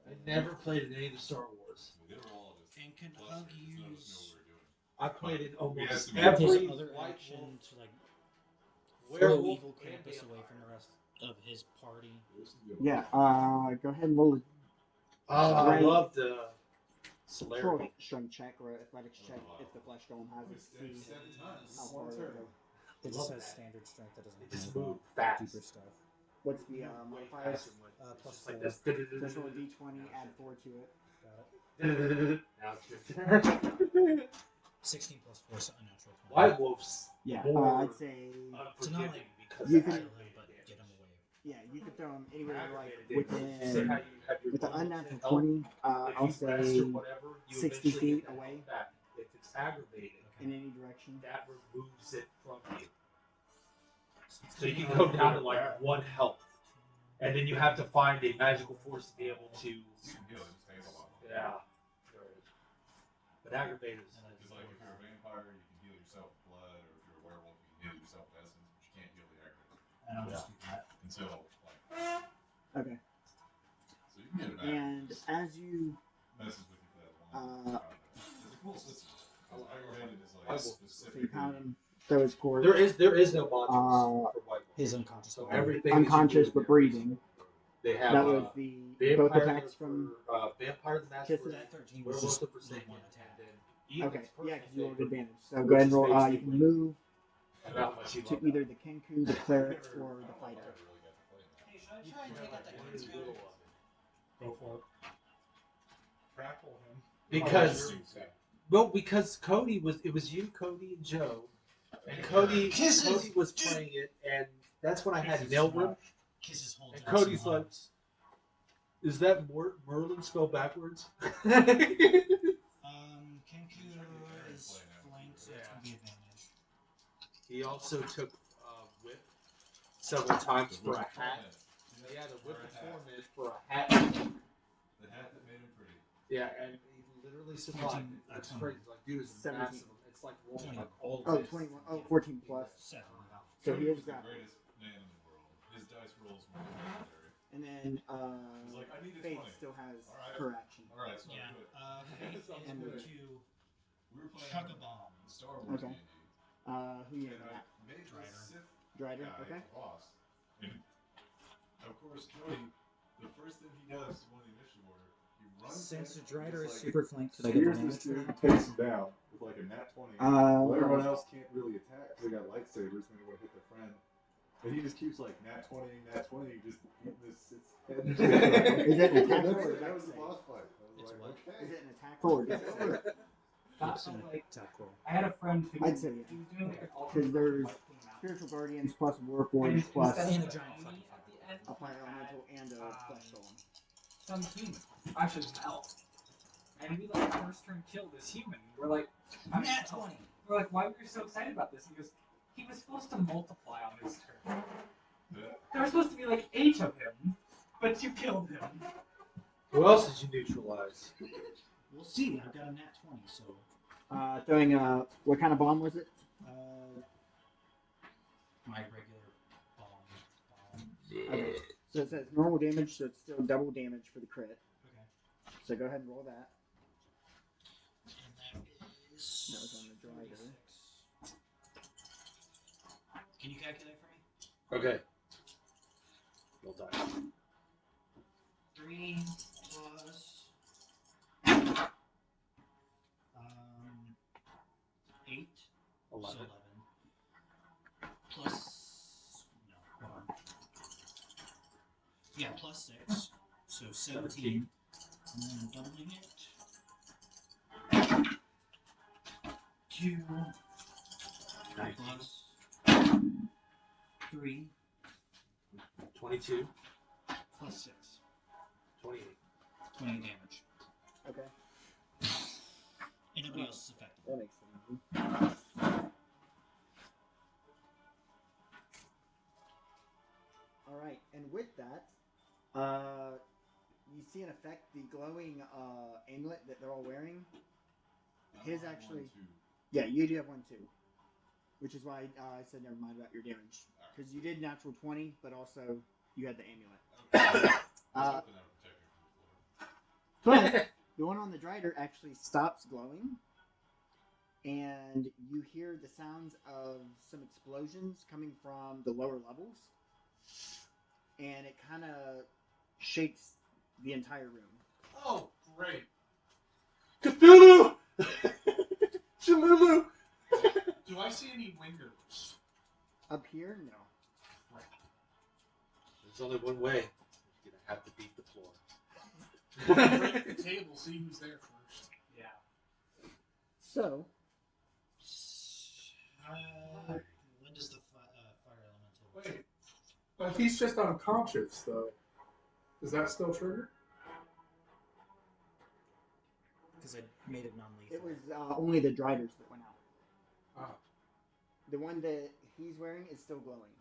I never played in any of the Star Wars. I mean, they were all just And can bludgeoning, Hug because none of us know use what we were doing. I played in We almost had some every his other White action Wolf, to like throw Werewolf, evil and Krampus away Vampire. from the rest of his party? There was some good Yeah, ones. go ahead and roll a Oh, I Right. love the control celerity. strength check or athletics check if the flesh golem has it. That's See 7 times. how One far turn. it'll go. It Love just says that. standard strength. That doesn't They just have move deeper fast. stuff. What's the Way modifiers? faster when it's Plus just like 4. this. Just roll a d20, add 4 to it. Got it. Now it's your 16 plus 4, so unnatural 20. White Wolf's Yeah, more I'd say So not unforgiving like because you of can- kill aggravated him, but damage. get him away. yeah, you could throw him anywhere like Aggravated damage. You say within how you have your with the normal unnatural health, 20. if I'll you rest or say whatever, you 60 eventually feet get that away. health back. If it's aggravated, in any direction. that removes it from you. So you can go down to like 1 health, and then you have to find a magical force to be able to. You can heal, it just takes a while. Yeah. But aggravated is Because like if you're a vampire, you can heal yourself with blood, or if you're a werewolf, you can heal yourself with essence, but you can't heal the aggravated And I'll just do that. until like. Okay. So you can get it back. And as you Messes with you for that long. It's a cool system. Aggravated is like so you specifically. pound him, throw his cord, there is no modules for White Wolf. He's unconscious. So everything that you unconscious do, but breathing. They have That was the both attacks from. Vampire the Master Kisses. That 13 was Werewolf just the the Forsaken, one and attack. then Evil's Okay, yeah, personal because you rolled favorite, advantage. So go ahead and roll. You can move and how much you to love either that. the Kenku, the cleric, or the fighter. Hey, should I try and take out that One kid's little guy? one. Go for it. Grapple him. Because Cody was you, Cody, and Joe, and Cody was playing it, and that's when I had Nelrim, Kisses whole and Johnson Cody's like, hugs. "Is that Merlin spelled backwards?" Kenku is flanked, so it's gonna be advantage. He also took whip several times for a hat. Yeah, the whip of torment for a hat. The hat that made him pretty. Yeah, and he literally survived. It's crazy. Like, dude, it's 17. massive. It's like rolling like all Oh, this. 21. Oh, 14 plus. 7. So Cody he is was the grappled. greatest man in the world. His dice dice rolls more legendary. And then He's like, I need a Faith 20. still has Alright. her action. Alright, so Yeah. I'll do it. Faith is And going the- to We were playing chuck a bomb. Star Wars Okay. D&D. Who you And name I that? made the Drider. Sith Drider. guy Okay. a boss. And of course, Cody, the first thing he does when the initiative order, he runs Since in, the Drider is just, super flanked, did I get spears the this damage? dude, takes him down with like a nat 20. Well, everyone else can't really attack because they got lightsabers and they want to hit their friend. And he just keeps like nat 20, just beating this Sith's head. Is it an attack That's roll or it. That was dex the save? boss fight. I was It's like, what? okay. Is it an attack roll or dex save? That It's felt an like attack roll. I had a friend who I'd say he was doing like an because alternate there's like clean out. spiritual guardians plus And warforged instead plus of And a the giant Oni fucking at the end, a fire he had, elemental and a flesh golem. some human. Actually, it's an elf. And we like first turn killed this human. We're like, I mean, Nat elf. 20. We're like, why were you so excited about this? He goes, he was supposed to multiply on his turn. There were supposed to be like 8 of him, but you killed him. Who else did you neutralize? We'll see. I've got a nat 20, so. Throwing what kind of bomb was it? My regular bomb. Okay. So it says normal damage, so it's still double damage for the crit. Okay. So go ahead and roll that. And that is. That was on the Drider. 46. Can you calculate for me? Okay. Roll die. 3 plus. 8. 11. So 11. Plus. No, hold on. Yeah, plus 6. So 17. And then I'm doubling it. 2. 19. Plus 3. 22. Plus 6. 28. 20 damage. Okay. And nobody else is affected. That makes sense. Alright, and with that, you see an effect, the glowing amulet that they're all wearing. His actually. Yeah, you do have one too. Which is why I said never mind about your damage. Because you did natural 20, but also you had the amulet. Okay. Uh, I was hoping that would protect me from the floor. But the one on the Drider actually stops glowing, and you hear the sounds of some explosions coming from the lower levels, and it kind of shakes the entire room. Oh, great. Cthulhu! Cthulhu! Do I see any windows? Up here, no. There's only one way. You're gonna have to beat the floor. Break the table, see who's there first. Yeah. So, When does the fire elemental? Wait, but he's just unconscious though. Is that still triggered? Because I made it non-lethal. it was only the Driders that went out. Ah. The one that he's wearing is still glowing.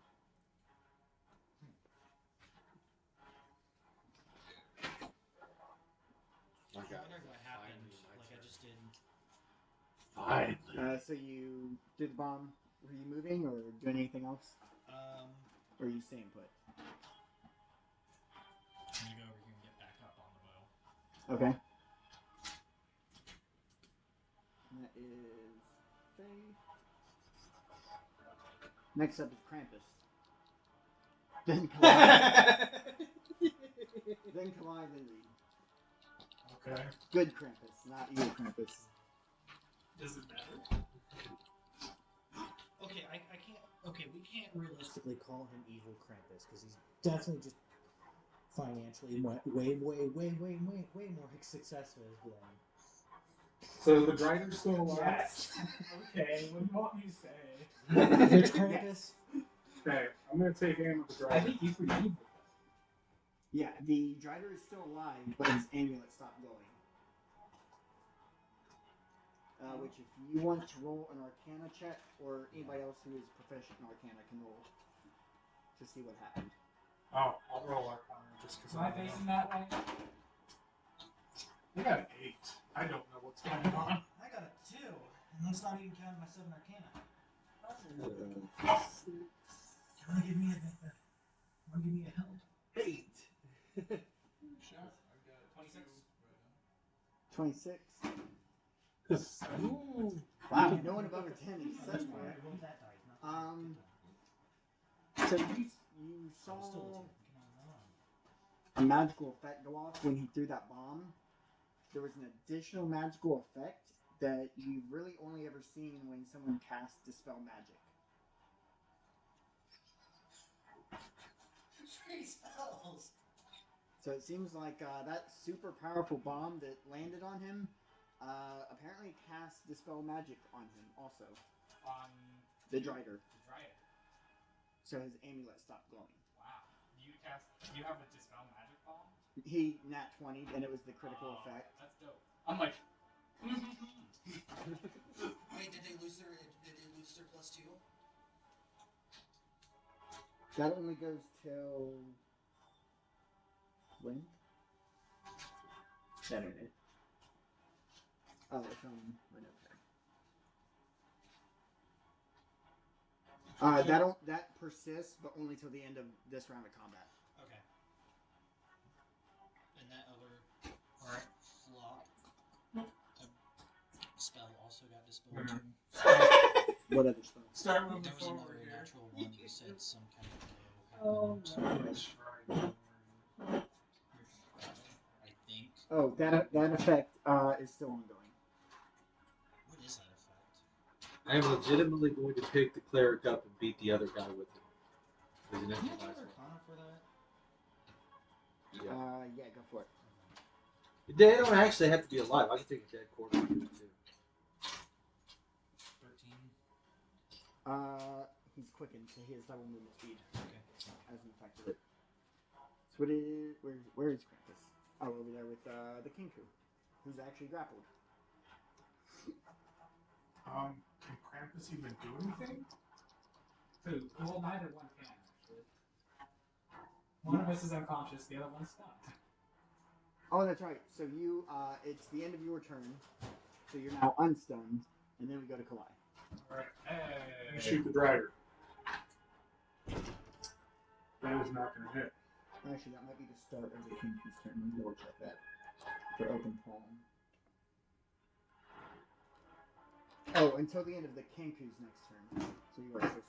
I wonder what happened. Like I just did. Finally. So you did the bomb. Were you moving or doing anything else? Or are you staying put? I'm gonna go over here and get back up on the bow. Okay. That is Faye. Next up is Krampus. Then Kalai. Then Kalai, then Reed. Okay. Good Krampus, not evil Krampus. Does it matter? Okay, I can't. Okay, we can't realistically call him evil Krampus because he's definitely just financially way more successful than. So the Drider's still alive? Yes. Okay, what do you want me to say? Rich Krampus? Okay, I'm gonna take aim with the I Drider. think you pretty evil. Yeah, the Drider is still alive, but his amulet stopped glowing. Which, if you want to roll an Arcana check, or anybody else who is proficient in Arcana can roll to see what happened. Oh, I'll roll Arcana just because Am I facing that way? I got an 8. I don't know what's going on. I got a 2, and that's not even counting my 7 Arcana. You want to give me a give me a help. 8. Chef, I've got 26. 26. Wow, no one above a 10 is such fire. So you saw a magical effect go off when he threw that bomb. There was an additional magical effect that you've really only ever seen when someone casts Dispel Magic. Three spells. So it seems like that super powerful bomb that landed on him apparently cast Dispel Magic on him also. On the Drider. The Drider. So his amulet stopped glowing. Wow. Do you have a Dispel Magic bomb? He nat 20'd and it was the critical effect. That's dope. I'm like. Wait, did they lose their +2? That only goes till when? Saturday. Oh, it's on whatever. That persists, but only till the end of this round of combat. Okay. And that other flop spell also got dispelled too. What other spell? Start There moving was forward another here. natural one that said some kind of I think. Oh, that effect is still ongoing. What is that effect? I am legitimately going to pick the cleric up and beat the other guy with it. Do you have Arcana for that? Yeah, go for it. They don't actually have to be alive. I can take a dead quarter and do it too. 13. He's quickened, so he has double movement speed. Okay. As an effect of it. So what is where is Krampus? Oh, over there with the Kinku, who's actually grappled. Can Krampus even do anything? Who? Well, neither one can actually. One of us is unconscious, the other one's stunned. Oh, that's right. So you, it's the end of your turn, so you're now unstunned, and then we go to Kalai. Alright. And shoot the Drider. That is not going to hit. Actually, that might be the start of the Kinku's turn. Let me double check that. For open palm. Oh, until the end of the Kinku's next turn. So you are so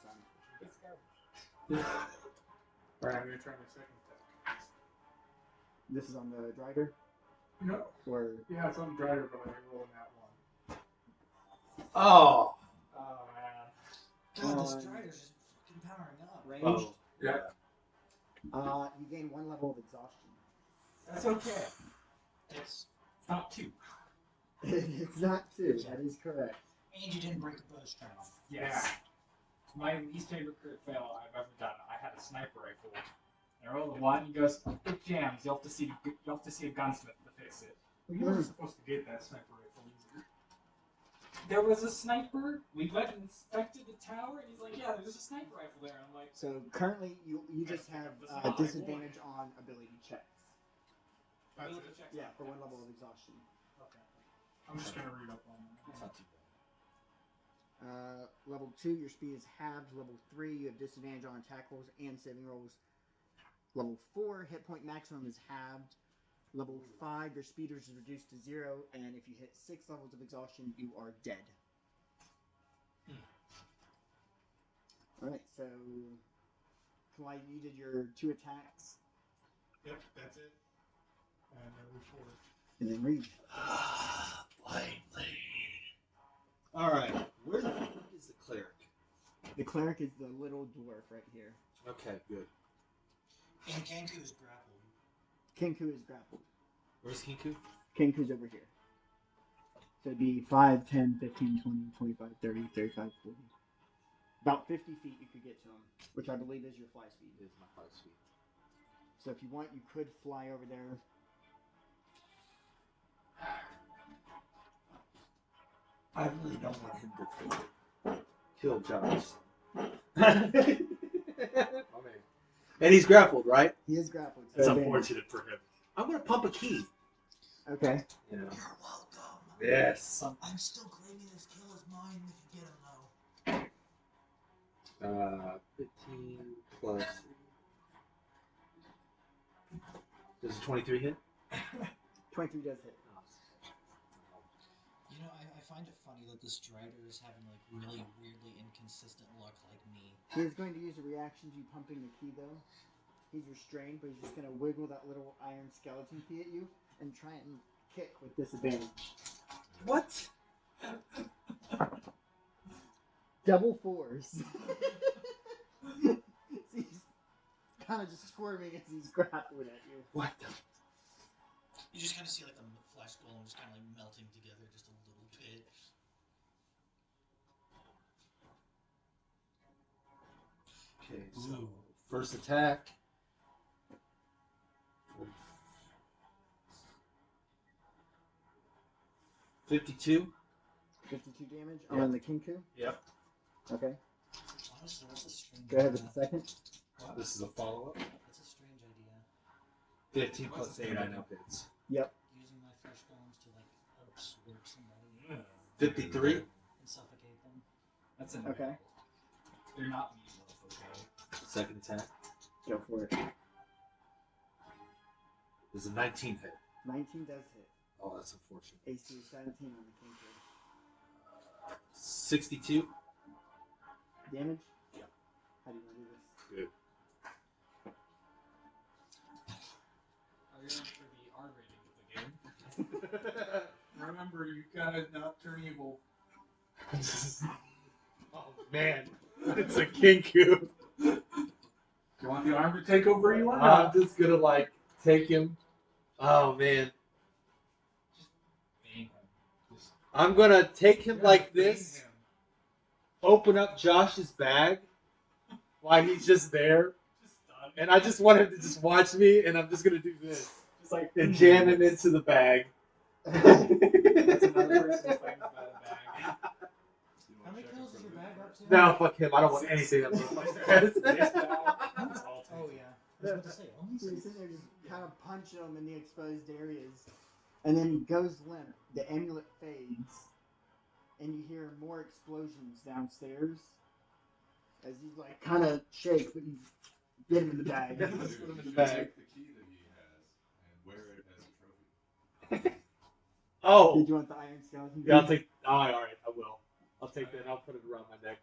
stunned. Alright, I'm going to try my second attack. This is on the Drider? No. Or... Yeah, it's on the Drider, but I'm rolling that one. Oh! Oh, man. God, this Strider's just fucking powering up. Ranged? Oh. Yeah. You gain 1 level of exhaustion. That's okay. It's not 2. It's not 2, that is correct. And you didn't break the bowstring. Yes. My least favorite crit fail I've ever done. I had a sniper rifle. And I rolled a 1, he goes, it jams. You'll have to see a gunsmith to fix it. Well, you weren't supposed to get that sniper rifle easy. There was a sniper. We went and inspected the tower, and he's like, "Yeah, there's a sniper rifle there." And I'm like, So currently, you just have disadvantage on ability checks. That's ability it? checks Yeah, on for 1 attacks. level of exhaustion. Okay. I'm just going to read up on that. That's not too bad. Level 2, your speed is halved. Level 3, you have disadvantage on attack rolls and saving rolls. Level 4, hit point maximum is halved. Level 5, your speed is reduced to 0, and if you hit 6 levels of exhaustion, you are dead. Alright, so Kalai, you did your 2 attacks. Yep, that's it. And then move forward. And then Reed. Lightly. Alright, where the fuck is the cleric? The cleric is the little dwarf right here. Okay, good. And Kenku is grappled. Kinku is grappled. Where's Kinku? Kinku's over here. So it'd be 5, 10, 15, 20, 25, 30, 35, 40. About 50 feet you could get to him, which I believe is your fly speed. It is my fly speed. So if you want, you could fly over there. I really don't want him to kill Josh. And he's grappled, right? He is grappled. So That's advantage. unfortunate for him. I'm gonna pump a key. Okay. You know. You're welcome. Yes. I'm still claiming this kill as mine if you get him though. 15 plus Does a 23 hit? 23 does hit. You know, I find it funny that this Strider is having like really weirdly inconsistent luck like me. He is going to use a reaction to pumping the key though. He's restrained, but he's just going to wiggle that little iron skeleton key at you and try and kick with disadvantage. What? Double fours. He's kind of just squirming as he's grappling at you. What the? You just kind of see like the flesh golem just kind of like melting together just a little bit. Okay, so first attack. 52. 52 damage on the Kinku? Yep. Okay. Honestly, that's a strange Go ahead with idea. the second. This is a follow-up. That's a strange idea. 15 plus 8, I know hits. Yep. Using my flesh golems to like absorb somebody 53. and suffocate them. That's an Okay. They're not meatloaf, okay? Second attack. Go for it. This is a 19 hit. 19 does hit. Oh, that's unfortunate. AC is 17 on the Kinku. 62. Damage? Yeah. How do you want to do this? Good. Are you ready for the R rating of the game? Remember, you gotta not turn evil. Oh, man. It's a Kinku. Do you want the arm to take over you or I'm not? just gonna, like, take him. Oh, man. Bang him. Just I'm gonna take him like Bang this, him. open up Josh's bag while he's just there, Just stun. and I just want him to just watch me, and I'm just gonna do this. Just like And jam him into the bag. That's another person's thing about a bag. How many kills is your bag up to? No, fuck him. I don't want anything that motherfucker This has. bag, it's all Oh taken. yeah. I was about to say only So he's 6. sitting there just kind of punching him in the exposed areas. And then he goes limp. The amulet fades. And you hear more explosions downstairs. As you like kind of shake, but you get him in the bag. Let's Dude, put him in you the should bag. take the key that he has and wear it as a trophy. Oh, Did you want the iron skeleton? yeah, I'll take. Oh, all right, I will. I'll take that. And I'll put it around my neck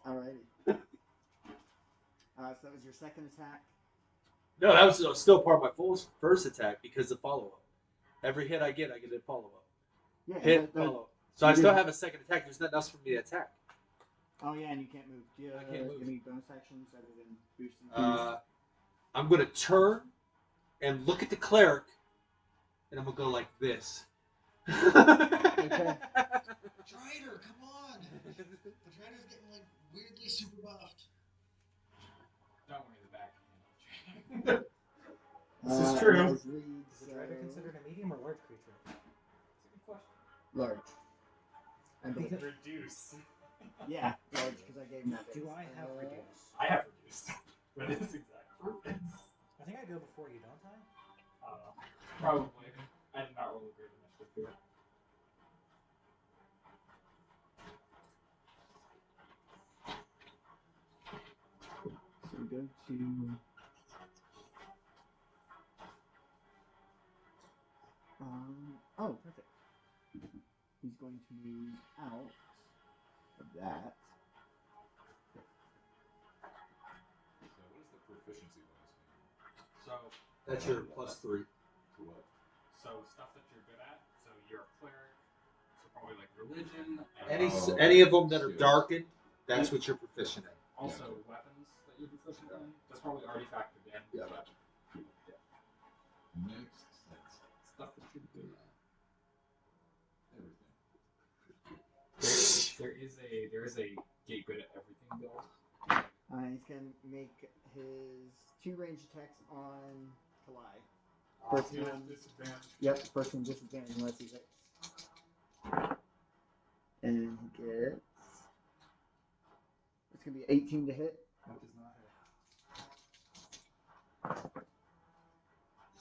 like. Alrighty. So that was your second attack. No, that was still part of my first attack because of follow-up. Every hit I get a follow-up. Yeah. Hit, that- follow-up. So I still have a second attack. There's nothing else for me to attack. Oh yeah, and you can't move. Do you I can't move. any bonus actions other than boosting? I'm gonna turn and look at the cleric, and I'm gonna go like this. Okay. Strider, come on! The Strider's getting like weirdly super buffed. Don't worry, the bag can handle it. This is true. that was Reed, Is the Strider so- considered a medium or large creature? That's a good question. large? I believe. Reduce. Yeah, large because I gave him that. Do base. I have reduce? I have reduced. But it's exact purpose. I think I go before you, don't I? I don't know. Probably. I did not roll a great initiative here. So we go to. Oh, perfect. He's going to move out of that. So what is the proficiency bonus mean? So, That's your +3. To what? so stuff that you're good at. So you're a cleric. So probably like religion. And Any of them that are darkened, that's what you're proficient in. also weapons that you're proficient in. That's probably already factored in. Yeah. But Makes sense. stuff that you're good at. Everything. There is a get good at everything build. He's going to make his 2 ranged attacks on Kalai. First Dude, one. disadvantage. Yep, first one disadvantage unless he hits. And he gets. It's going to be 18 to hit. That does not hit.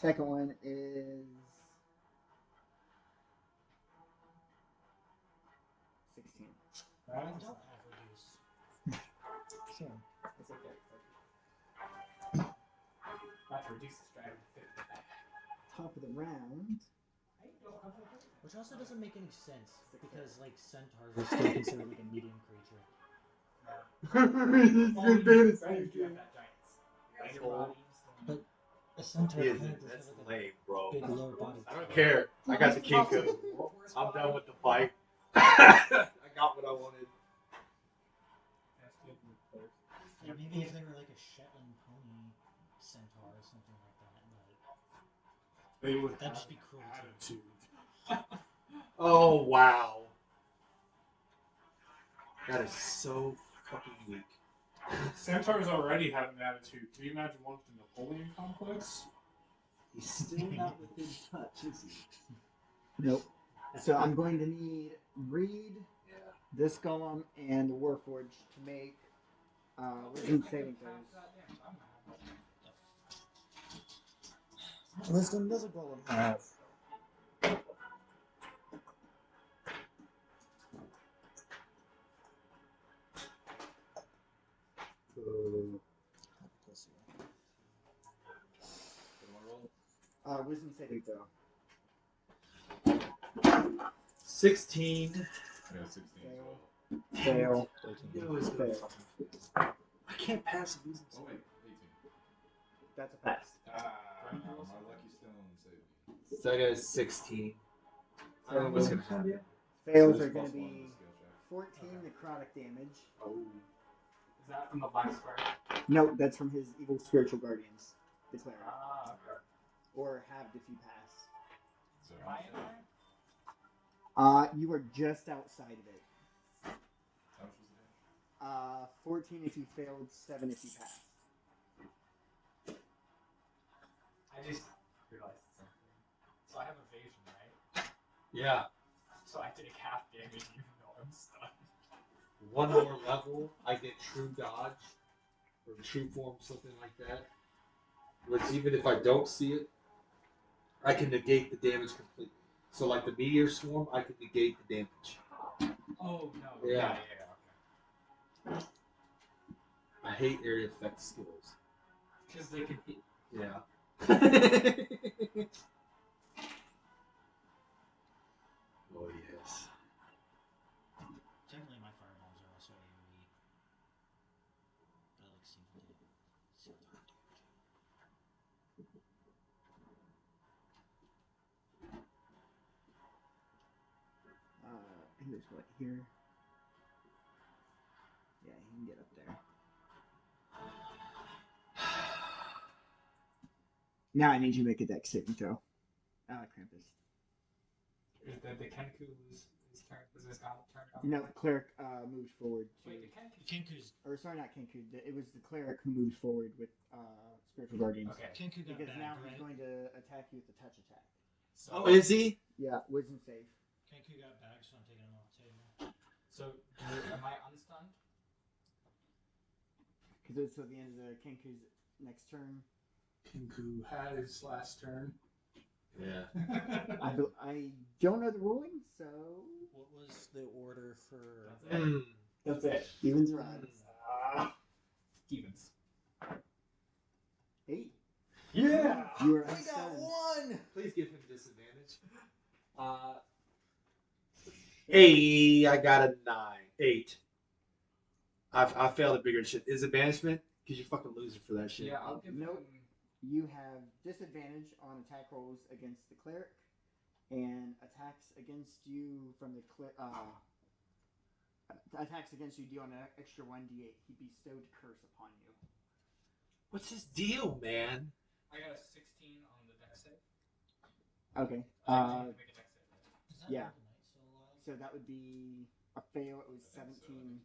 Second one is 16. I don't have reduce. It's okay. About to reduce this dragon to 50. Top of the round. Which also doesn't make any sense because like centaurs are still considered like a medium creature. Only because you have that giant's bigger body. But a centaur He kind isn't. of just That's have like lame, bro. a big lower body. I don't care. I got the Kinko. I'm done with the fight. I got what I wanted. Yeah, maybe if they were like a Shetland pony centaur or something like that, but They would that'd have just be cruelty. attitude. Oh wow. That is so fucking weak. Centaurs already have an attitude. Can you imagine one with the Napoleon complex? He's still not within touch, is he? Nope. So I'm going to need Reed, this golem, and the Warforged to make wisdom saving throws. Wisdom does a golem have? Wisdom saving throw. 16. I got 16 as well. Fail. No, it's Fail. I can't pass a wisdom. Oh wait, 18. That's a pass. My lucky stone saved me. So I got a 16. I don't know what's gonna happen. Fails So are there's going to +1 be to the skill check. 14 necrotic damage. Oh. Is that from the black square? No, that's from his evil spiritual guardians. Declare. Ah, okay. Or halved if you pass. So Am I in there? You are just outside of it. how much was the damage? 14 if you failed, 7 if you passed. I just realized something. So I have evasion, right? Yeah. So I take half damage even though I'm stunned. One more level, I get true dodge. Or true form, something like that. Which even if I don't see it, I can negate the damage completely. So like the meteor swarm, I can negate the damage. Oh no. Yeah. Okay. I hate area effect skills. Because they can hit. Yeah. Oh yes. Technically, my fireballs are also AoE. But I like single target damage. Here's what here. Yeah, he can get up there. Now I need you to make a dex saving throw. Krampus. Is the Kenku lose his turn? Is his turn? No, cleric moved forward. Wait, the Kenku. Kenku's Or sorry, not Kenku. It was the cleric who moved forward with spiritual guardians. Okay. Kenku got Because now bagged, he's right? going to attack you with a touch attack. So, Oh, is he? Yeah, wisdom save. Kenku got bagged, so I'm taking him off the table. So am I unstunned? Because it's at the end of the Kenku's next turn. Kinku had his last turn. Yeah. I don't know the ruling, so What was the order for? That's it. evens or odds. Evens. 8. Yeah. You are unstunned. one. Please give him disadvantage. Hey, I got a 9. 8. I failed a bigger shit. Is it banishment? Because you fucking loser for that shit. Yeah, I'll give Nope. him. You have disadvantage on attack rolls against the cleric, and attacks against you from the attacks against you deal an extra 1d8. He bestowed curse upon you. What's his deal, man? I got a 16 on the dex save. Okay. 16 to make a dex save. Is that Yeah. Knight still alive? So that would be a fail. It was 17,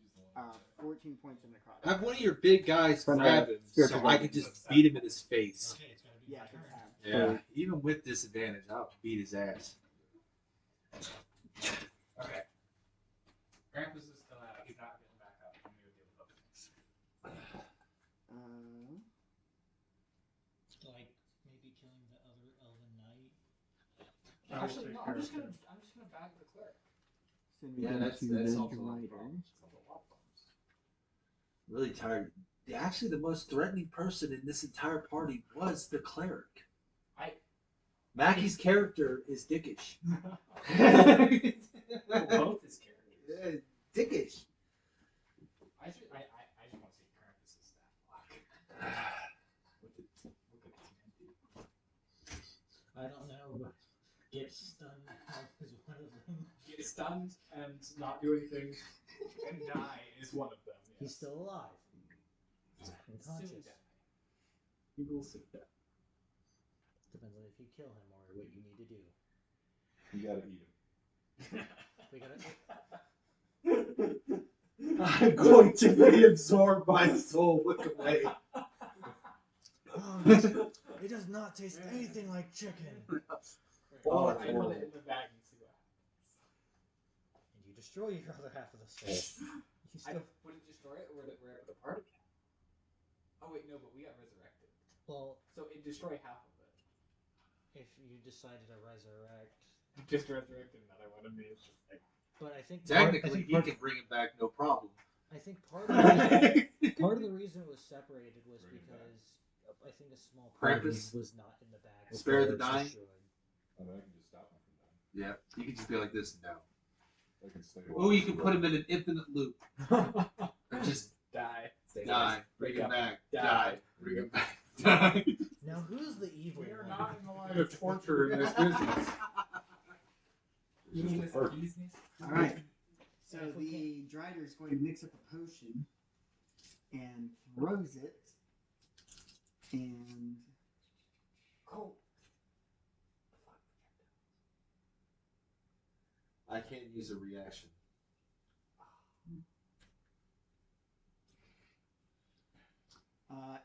14 points of necrotic. Have one of your big guys From grab the him spiritual so I can just beat him in his face. Okay, it's gonna be Yeah, my it's turn. halved. Yeah, even with disadvantage, I'll beat his ass. Okay. Krampus is still out. He's not getting back up. I'm gonna deal with other things. Like maybe killing the other elven knight. Actually, no. I'm just gonna bag the cleric. Send me Yeah, down that's to also the a Drider. problem. Really tired of Actually, the most threatening person in this entire party was the cleric. Mackie's character is dickish. Both his characters. Yeah, dickish. I just want to see Krampus' stat block. What could this man do? I don't know, but get stunned is one of them. Get stunned and not do anything and die is one of them. Yes. He's still alive. Soon Unconscious. die. He will soon die. Depends on if you kill him or what you need to do. You gotta eat him. We gotta. I'm going to be absorbed by the soul. Look away. It does not taste anything like chicken. Oh, I put it in the bag and see what happens. And you destroy your other half of the soul. You still, Would it destroy it, or would it the party? Oh wait, no, but we got resurrected. well, So it destroyed half of it. if you decided to resurrect, Just resurrected another one of me. It's just like but I think Technically, he can bring it back, no problem. I think part of the reason it was separated was Bring it back. because I think a small part of Krampus? it was not in the bag. Spare the before it was dying? destroyed. I mean, I can just stop him from that. Yeah, you can just be like this now. I can stay. Oh, you can put him in an infinite loop. Or just die. die, bring him back, die, bring him back, Now, die. now who's the evil We are one? not in the line of torture in this business. It's just a perk. All right. So the Drider is going to mix up a potion and throws it, and I can't use a reaction.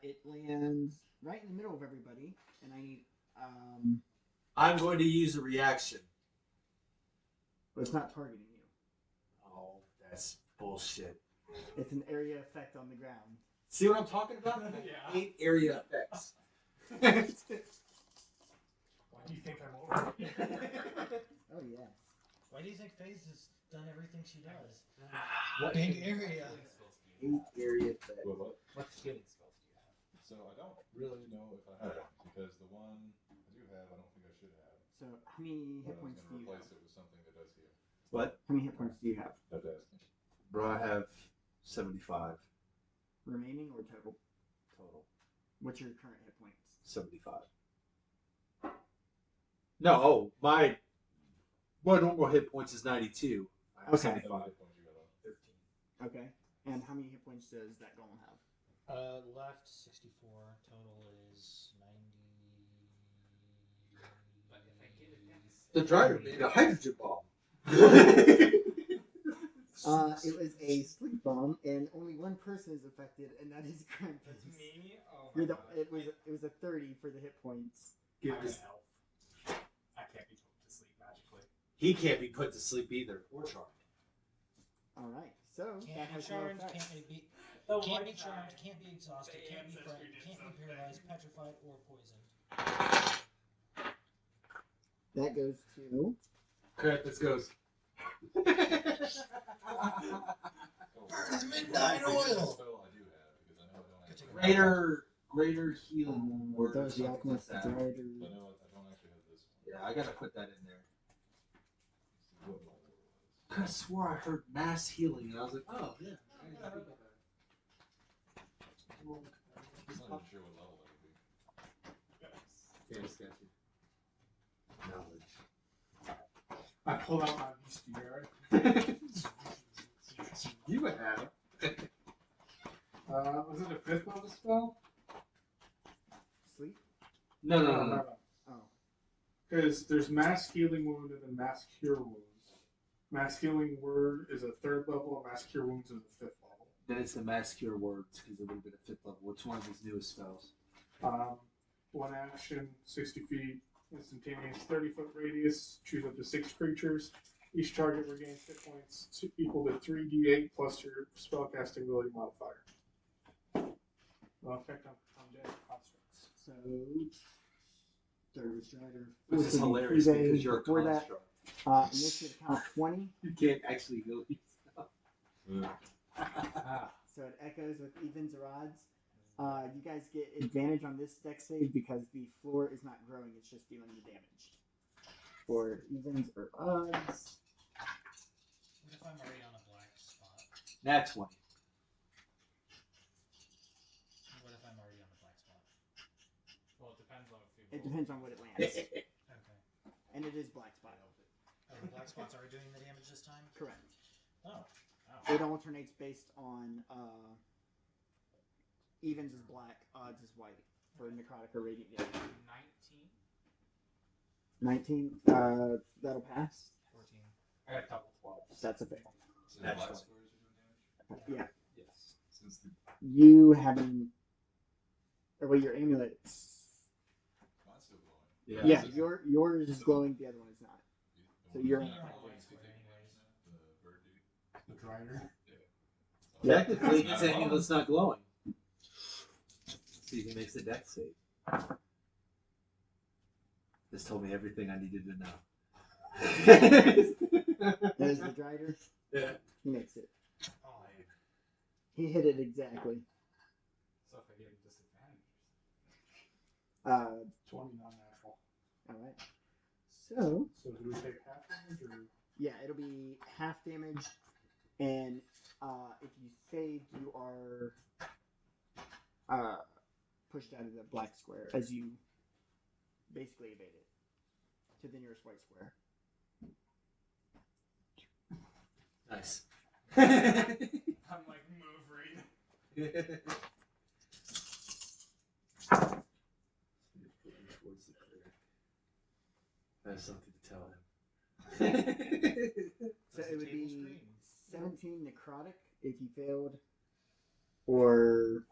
it lands right in the middle of everybody, and I need I'm going to use a reaction. but it's not targeting you. Oh, that's bullshit. It's an area effect on the ground. See what I'm talking about? Yeah. 8 area effects. Why do you think I'm over? Oh yes. Why do you think FaZe has done everything she does? What Big healing area. spells do you 8 area effects. Well, what? have? What healing spells do you have? So I don't really know if I have one because the one I do have, I don't think I should have. So how many hit But I was points do gonna you replace have? it with something that does heal. What? How many hit points do you have? Have to ask him. Bro, I have 75 Remaining or total? total. What's your current hit points? 75. No, oh, my normal hit points is 92. I have Okay. 75. How many hit points you got on? 13. Okay. And how many hit points does that golem have? Left 64. Total is 90. But if I get it next, The driver made a hydrogen bomb. It was a sleep bomb, and only one person is affected, and that is Krampus. that's me. Oh my You're the, god. it was a 30 for the hit points. Give I'm this- an elf. I can't be put to sleep magically. He can't be put to sleep either. Or charmed. All right. So that Can't be has no charmed, effect. can't be The can't white be charmed, side. can't be exhausted, The can't be ancestry frightened, did can't be something. paralyzed, petrified, or poisoned. That goes to Krampus goes. Burn midnight oil! Spell I do have because I know I don't have. Greater healing word. that or was the something like alchemist that. Drider. I know I don't actually have this one. Yeah, I gotta put that in there. Let's see what my word was. I swore I heard mass healing, and I was like, oh yeah. I'm not even sure what level that would be. Damn sketchy. Knowledge. I pulled out my bestiary. You have. Was it a 5th level spell? Sleep. No. Oh. Because there's mass healing wound and then mass cure wounds. Mass healing word is a 3rd level, and mass cure wounds is a 5th level. Then it's the mass cure words because it would have been a 5th level. Which one of his newest spells? One action, 60 feet, instantaneous 30-foot radius. Choose up to 6 creatures. Each target regains hit points equal to 3d8 plus your spellcasting ability modifier. Effect on dead constructs. So Third Strider. Which is 14 hilarious days because you're a before that. construct. Initiative count 20. You can't actually heal yourself. Yeah. Ah. So it echoes with even Zerod's. You guys get advantage on this deck save because the floor is not growing; it's just dealing the damage. For evens or odds. What if I'm already on a black spot? Nat 20. What if I'm already on the black spot? Well, it depends on if you. It depends on what it lands, Okay. and it is black spot. Oh, the black spot's already doing the damage this time? Correct. Oh. It alternates based on evens is black, odds is white for necrotic or radiant damage. 19. 19. That'll pass. 14. I got double 12. That's a fail. So the black squares are doing damage? Yeah. Yes. Since the You having, or well, your amulets. mine's still glowing. Yeah, yours is glowing. The other one is not. So you're in. You're on a white square anyways. The bird dude. The Drider. Yeah. Technically, his amulet's not glowing. See if he makes the deck save. This told me everything I needed to know. There's the Drider. Yeah. He makes it. Oh, He hit it exactly. So if I get a disadvantage. 20 non-natural. All right. So So do we take half damage or? yeah, it'll be half damage, and if you saved, you are pushed out of the black square as you basically evade it to the nearest white square. Nice. I'm like, move, Reed. I have something to tell him. So it would be 17 necrotic if you failed, or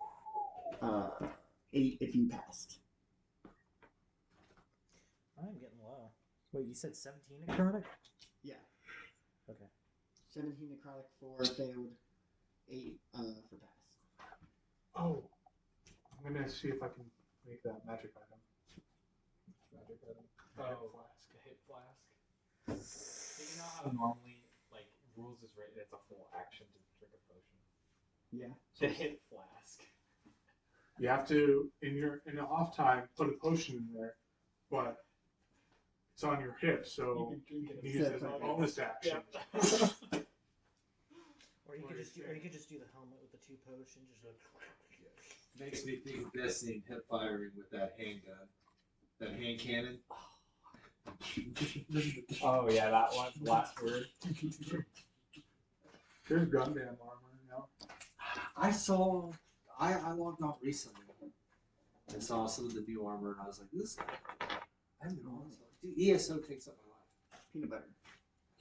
8 if you passed. I'm getting low. Wait, you said 17 necrotic? Yeah. Okay. 17 necrotic for failed, 8 for pass. Oh, I'm gonna see if I can make that magic item. Magic item. Oh, a hit flask. So you know how normally, like, rules is written, it's a full action to drink a potion. Yeah. The hit flask. You have to in the off time put a potion in there, but it's on your hip, so You can drink you it can use it as a Yep. bonus action. Or you could just do the helmet with the 2 potions, just like Makes me think of Destiny hip firing with that handgun. That hand cannon. Oh yeah, that one. Last word. There's Gundam armor, you know. I logged on recently and saw some of the new armor, and I was like, this. I haven't been on this. Dude, ESO takes up my life. Peanut butter.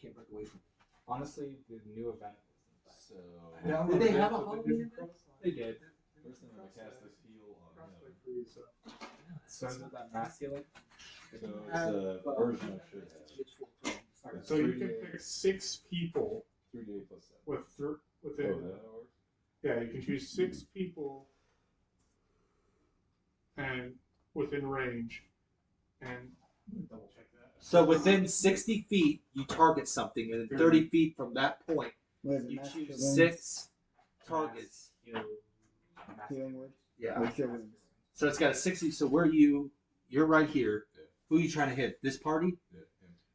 Can't break away from it. Honestly, the new event So Yeah, Did they but have a they Halloween didn't event? cross They did. first thing I'm gonna cast this heal on cross him. by free, so. So is it that masculine? So it's a version I should have. Alright, so you can pick 6 people 3d8 plus 7. within. Oh, that works. Yeah, you can choose 6 people, and within range, and double check that. So within 60 feet, you target something, and then 30 feet from that point, What is it? you Master choose wounds? 6 targets. Healing word? Yeah. Or cure wounds? So it's got a 60. So where you're right here. Yeah. Who are you trying to hit? This party? Yeah, him.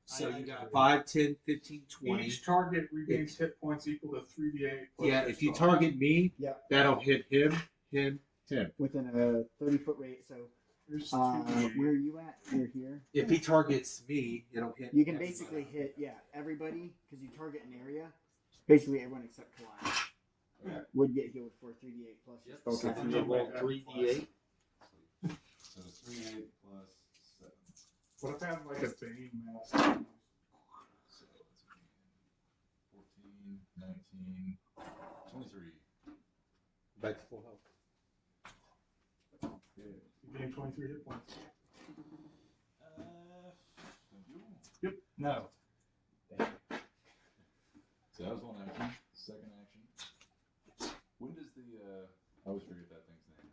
So I you got agree. 5, 10, 15, 20. Each target regains hit points equal to 3d8. plus Yeah, their if you strength. target me, Yep. that'll hit him. Within a 30-foot radius. So Here's where are you at? You're here. If he targets me, it'll hit. You can everybody. basically hit, everybody, because you target an area. Basically, everyone except Kalai would get healed for 3d8 plus your Yep. spell So casting. you roll 3d8. So it's 3d8 plus 7. What if I have like a Bane mask? So it's 14, 19, 23. Back to full health. You gain 23 hit points. Thank you. No. So that was one action. Second action. When does the I always forget that thing's name.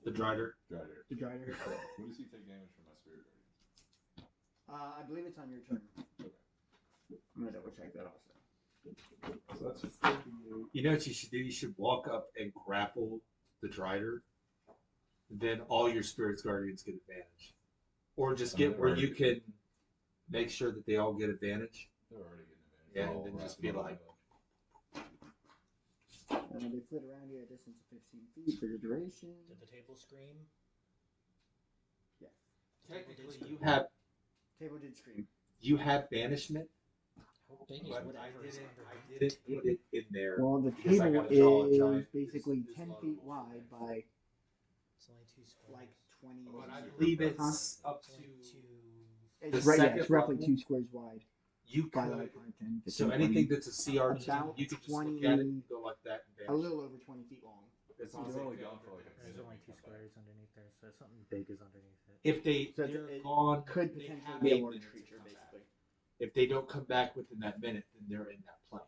The Drider. Drider. The Drider. When does he take damage from my spirit guardian? I believe it's on your turn. I'm gonna double check that also. So that's 48. You know what you should do? You should walk up and grapple the Drider then all your spirits guardians get advantage, or just I mean, get they're where already you can make sure that they all get advantage. They're already getting advantage. Yeah, Oh, and then right. just be like, They flit around you at a distance of 15 feet for your duration. Did the table scream? Yeah. technically Table did scream. you have banishment, How big is but whatever is I underneath didn't the put table? it in there. Well, the because I table gotta draw a is giant basically this 10 level feet for wide that. by It's only 2 squares. like 20. But I believe it's up It's only to 2. It's the right, yeah, second it's roughly level. 2 squares wide You by could. like 5, 10, 15, So 20. anything that's a CR2, About you can just 20 look at it and go like that and a vanish. little over 20 feet long. As long They've as they only fail gone to for like a advance. There's minute. only 2 squares underneath there, so something big is underneath it. If they So they're it gone, could they potentially have be a a large minute to creature, come back. basically. If they don't come back within that minute, then they're in that plane.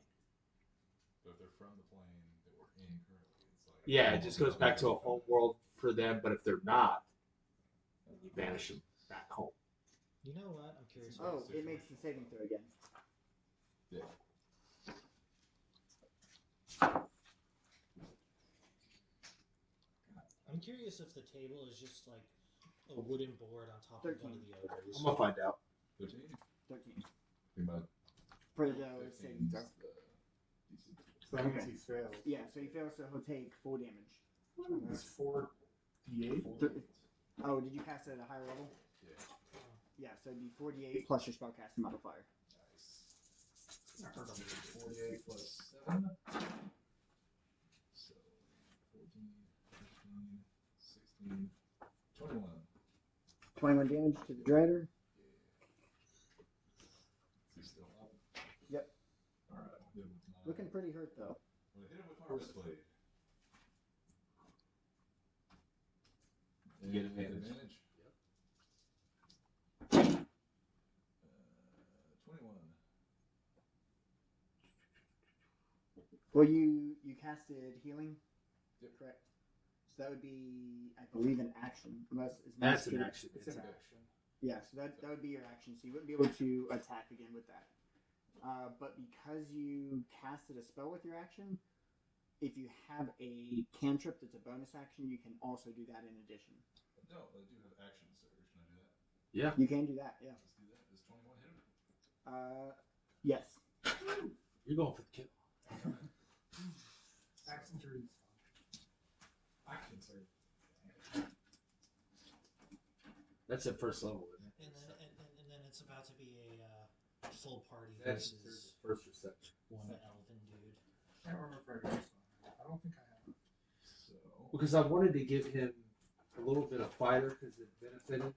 But if they're from the plane that we're in currently, it's like Yeah, it just goes back to a home world for them. But if they're not, then you banish them back home. You know what? I'm curious. Oh, it makes the saving throw again. Yeah. I'm curious if the table is just like a wooden board on top of one of the ogres. I'm gonna find out. 13. 13. Think about For the 15 saving throw. is the DC. So that means Okay. he fails. Yeah, so he fails, so he'll take 4 damage. That's 4d8. Oh, did you cast it at a higher level? Yeah. Yeah, so it'd be 4d8 plus your spellcasting modifier. Nice. 48 plus 7. So 14, 15, 16, 21. 21 damage to the Drider. Is he still up? Yep. Alright, I'll hit him with my. Looking pretty hurt, though. I'm gonna hit him with my wrist blade. You get And advantage. Yep. 21. Well, you casted healing? Yep. Correct. So that would be, I believe, an action. Unless it's That's an mastered. action. It's an action. Yeah, so that would be your action. So you wouldn't be able to attack again with that. But because you casted a spell with your action, if you have a cantrip that's a bonus action, you can also do that in addition. No, I do have action surge. Can I do that? Yeah. You can do that, yeah. Let's do that. Does 21 hit him? Yes. You're going for the kill. Action surge. Action surge. That's at first level, isn't it? And then it's about to be a full party That's versus first or second. one elven dude. I don't remember if I got this one. I don't think I have. So. Because I wanted to give him a little bit of fighter because it benefited.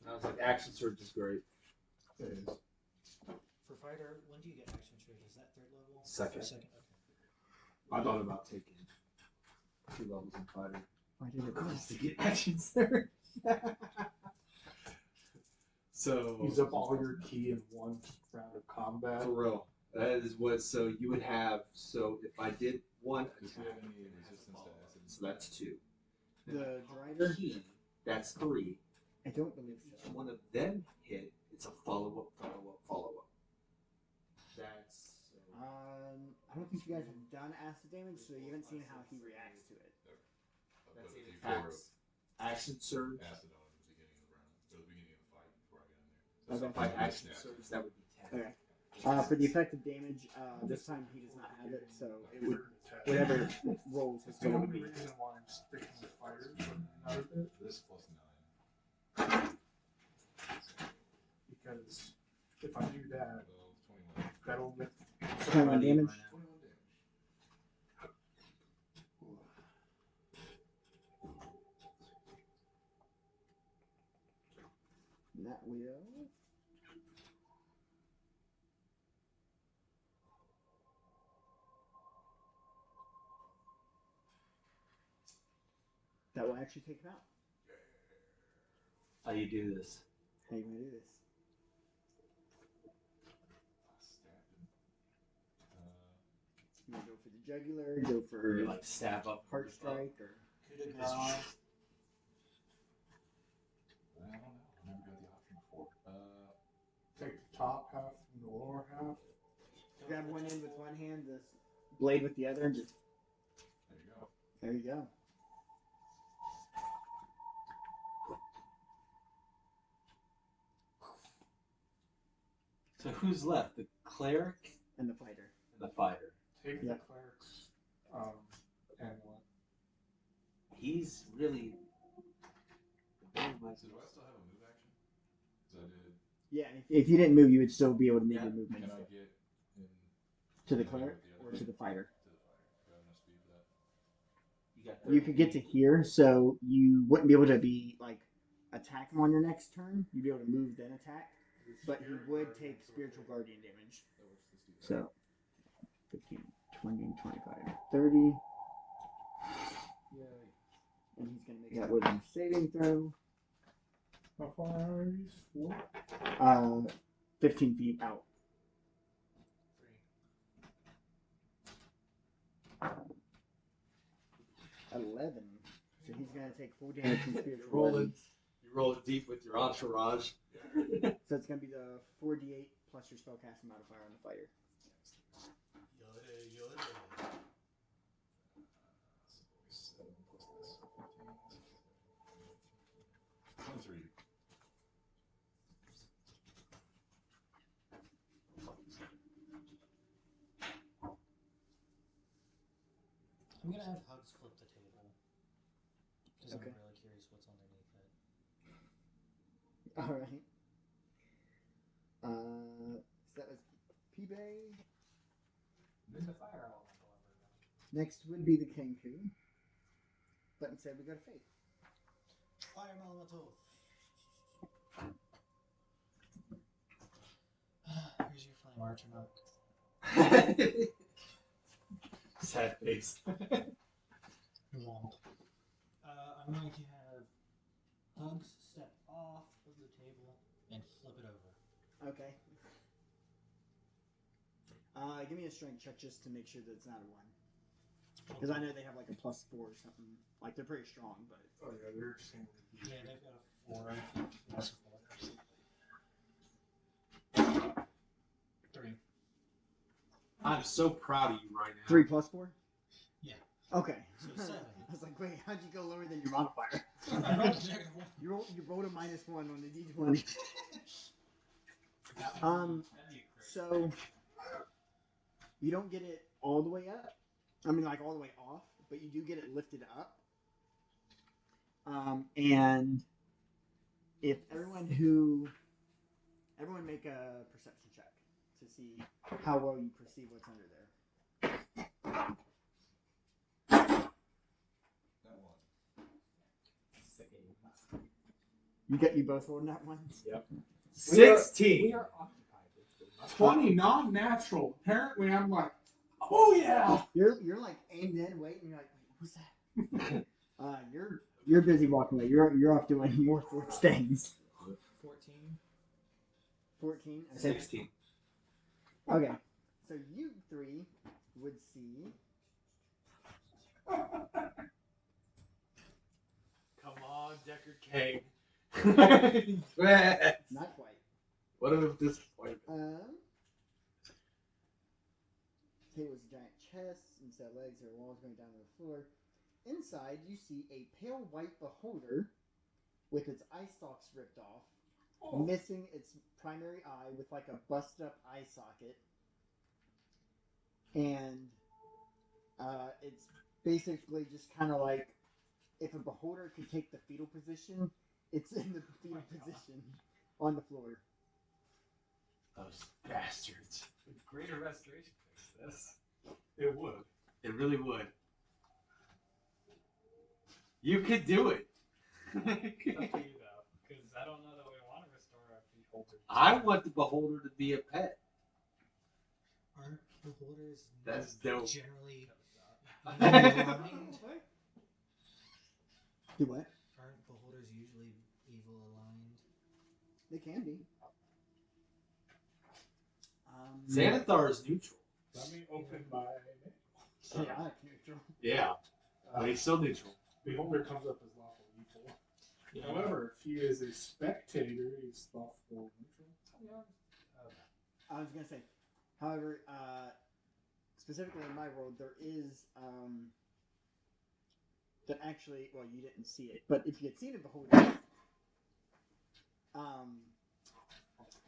And I was like, action surge is great. It is. For fighter, when do you get action surge? Is that 3rd level? Second. Second. Okay. I thought about taking 2 levels in fighter. Why did it cost to get action surge? So Use up all your key in one round of combat. for real. That is what. So you would have. So if I did one Does he attack, have any resistance to acid? so that's 2. Then The I Drider? key, that's 3. I don't believe Each so. one of them hit. It's a follow up. That's. I don't think you guys have done acid damage, so you haven't seen how he reacts to it. I'll That's put a it. D4 of Attacks. Action surge. acid on him at the beginning of the round, or the beginning of the fight before I get in there. Okay. So if I action surge, that would be 10. Okay. For the effective damage, this time he does not have it, so it would whatever rolls his It's the total only would be. reason why I'm sticking with fighters out of it, This plus 9. because if I do that, 12, 21. that'll make 21 damage. 21 damage. That will. That will actually take him out. How you do this? How you gonna do this? Stabbed him. You wanna go for the jugular, go for You like stab up heart strike, or Coup de grace. I don't know. I never got the option before. take the top half from the lower half. grab one end with one hand, the blade with the other, and just There you go. there you go. So who's left? The cleric and the fighter. and the fighter. Take Yeah. the cleric's amulet. He's really. So do I still have a move action? Because I did. Yeah, if you didn't move, you would still be able to make Yeah. your movement Can I get in to the in cleric with the or other to the fighter. to the fighter? Do I have enough speed for that? You got. You could get to here, so you wouldn't be able to be like attack him on your next turn. You'd be able to move then attack, but he would take spiritual guardian damage. That works. Let's do that. So 15, 20, 25, 30. Yay. And he's going to make that wisdom saving throw. How far are you? 15 feet out. 11. So he's going to take full damage from spiritual Rolling. guardians. You're rolling deep with your entourage. So it's going to be the 4d8 plus your spellcasting modifier on the fighter. So 7 plus this 15. 23. I'm gonna have Hugs flip the table because Okay. I'm really curious what's underneath it. All right. So that was P-Bay. Then the fire elemental ever Next would be the Kenku. But instead we go to Faith. Fire elemental. Here's your flame archer mark. Sad face. Womp. I'm going to have Hugs step off of the table and flip it over. Okay. Give me a strength check just to make sure that it's not a 1. Because I know they have like a +4 or something. Like they're pretty strong, but. Oh yeah, they're saying. Yeah, they've got a 4. Plus 4. 3. I'm so proud of you right now. 3 plus 4? Yeah. Okay. So 7. I was like, wait, how'd you go lower than your modifier? I rolled a negative 1. You rolled a -1 on the d20. So you don't get it all the way up. I mean, like all the way off, but you do get it lifted up. And if everyone make a perception check to see how well you perceive what's under there. That one. You both rolled that one. Yep. 16. We are occupied with the 20 non-natural. Apparently, I'm like, oh yeah. You're like aimed in, waiting. You're like, wait, what's that? You're busy walking away. You're off doing more forced things. 14. 14. Okay. 16. Okay. So you 3 would see. Come on, Decker King. Not quite. What a disappointment. Table's a giant chest, instead of legs, there are walls going down to the floor. Inside, you see a pale white beholder with its eye stalks ripped off, missing its primary eye with like a busted up eye socket. And it's basically just kind of like if a beholder could take the fetal position, it's in the fetal position on the floor. Those bastards. With greater restoration fix this. It would. It really would. You could do it. It's up to you though, because I don't know that we want to restore our beholder. I want the beholder to be a pet. Aren't beholders That's dope. generally aligned? Do what? Aren't beholders usually evil aligned? They can be. Xanathar is neutral. Let me open my. Chaotic neutral. Yeah, but he's still neutral. Beholder comes up as lawful evil. However, if he is a spectator, he's lawful neutral. I was gonna say, however, specifically in my world, there is that actually. Well, you didn't see it, but if you had seen a beholder,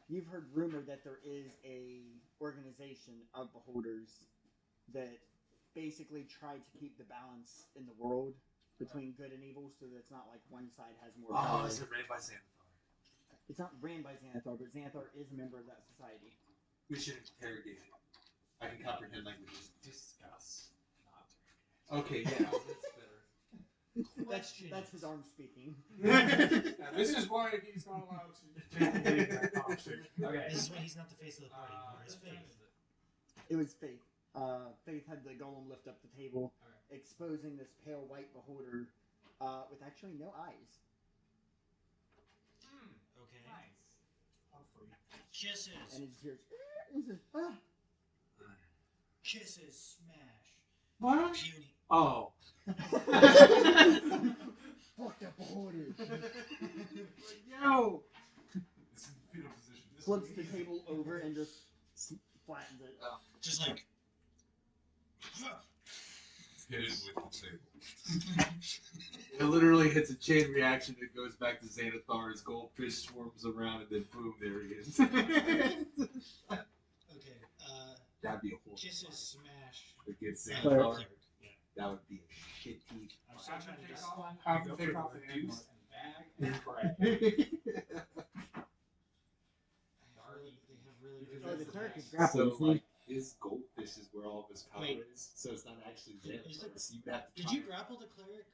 you've heard rumor that there is a organization of beholders that basically try to keep the balance in the world between good and evil, so that it's not like one side has more power. Oh, is it ran by Xanathar? It's not ran by Xanathar, but Xanathar is a member of that society. We should interrogate it. I can comprehend languages. Discuss. Not. Okay, yeah, that's better. That's his arm speaking. Now, this is why he's not allowed to take the lead in that conversation. Okay. This is why he's not the face of the party. It's Faith. It was Faith. Faith had the golem lift up the table, exposing this pale white beholder with actually no eyes. Okay. Nice. Kisses. And it just hears, it says, ah. Kisses. Smash. What? Puny. Oh. Fuck that beholder. Yo. This is the fetal position. Flips the table over and just flattens it. Just like. Hit it with the table. It literally hits a chain reaction that goes back to Xanathar. His goldfish swarms around, and then boom, there he is. Okay. That'd be a horrible Kisses. Smash. against Cleric. Xanathar. Cleric. Yeah. That would be a shitty. I'm still trying to just. Have him take off the amulet and bag and pray. They have really good. Oh, the cleric is So, grappled, isn't he? like, his goldfish is where all of his power Wait. is, so it's not actually Is Xanathar. it- So you would have to Did try you and- grapple the cleric?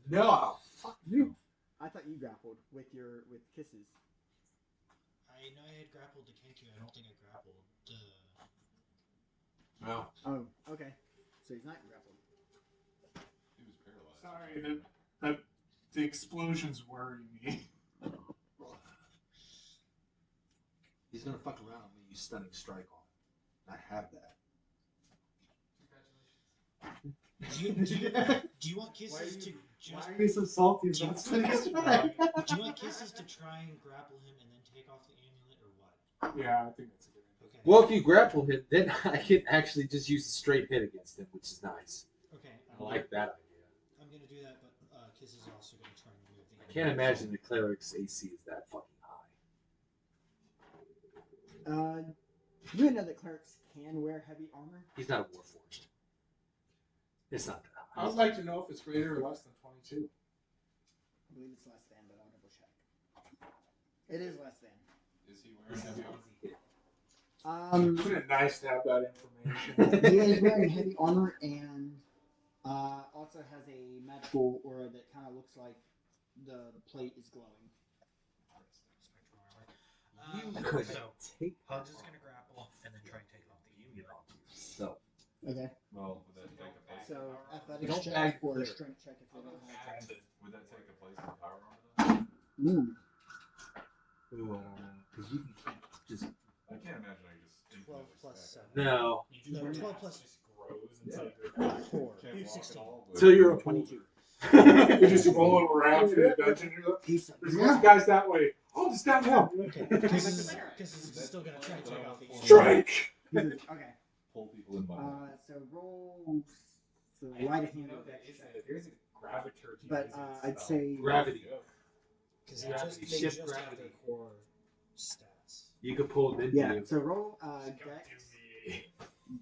No! Fuck you! I thought you grappled with kisses. I know I had grappled the Kenku. I don't think I grappled the. No. Oh, okay. So he's not grappled. He was paralyzed. Sorry, the explosions worry me. He's gonna fuck around and use stunning strike on him. I have that. Do you want kisses to just? Why are you so salty Do you, about stunning strike? do you want kisses to try and grapple him and then take off the amulet, or what? Yeah, I think that's a good idea. Okay. Well, if you grapple him, then I can actually just use a straight hit against him, which is nice. Okay. I like that idea. I'm gonna do that, but Kiss is also gonna try and remove the. I can't imagine the cleric's AC is that fucking high. You know that clerics can wear heavy armor? He's not a warforged. It's not that I high. would like to know if it's greater or less than 22. I believe it's less than, but I'll double check. It is less than. Is he wearing heavy armor? Isn't it nice to have that information? He is wearing heavy armor and also has a magical aura that kind of looks like the plate is glowing. You Um, could so take Hugs is gonna grapple and then try and take off the amulet. So Okay. Well, would that take a place? So athletics Don't check bag or a cleric. strength check if you don't have. Would that take a place in power armor then? Ooh. Ooh, I don't know. Because you can keep just. I can't imagine I just 12 infinitely plus stack 7. No. You do No, your 12 math, plus- it just grows inside Yeah. your 4. Can't walk 16. at all, but- Till you're a 22. You just roll around through the dungeon. You're like, He's there's one guy's that way. Oh, it's down now. Okay. Kiss is still gonna try and take off the amulet. Strike! Okay. Pull people in my So roll. So light of You hand know with there that is check. there's a gravature to But using I'd spell. say Gravity. Because Gravity, they shift just have gravity. their core stats. You could pull it into yeah. you. So roll Don't dex, do me.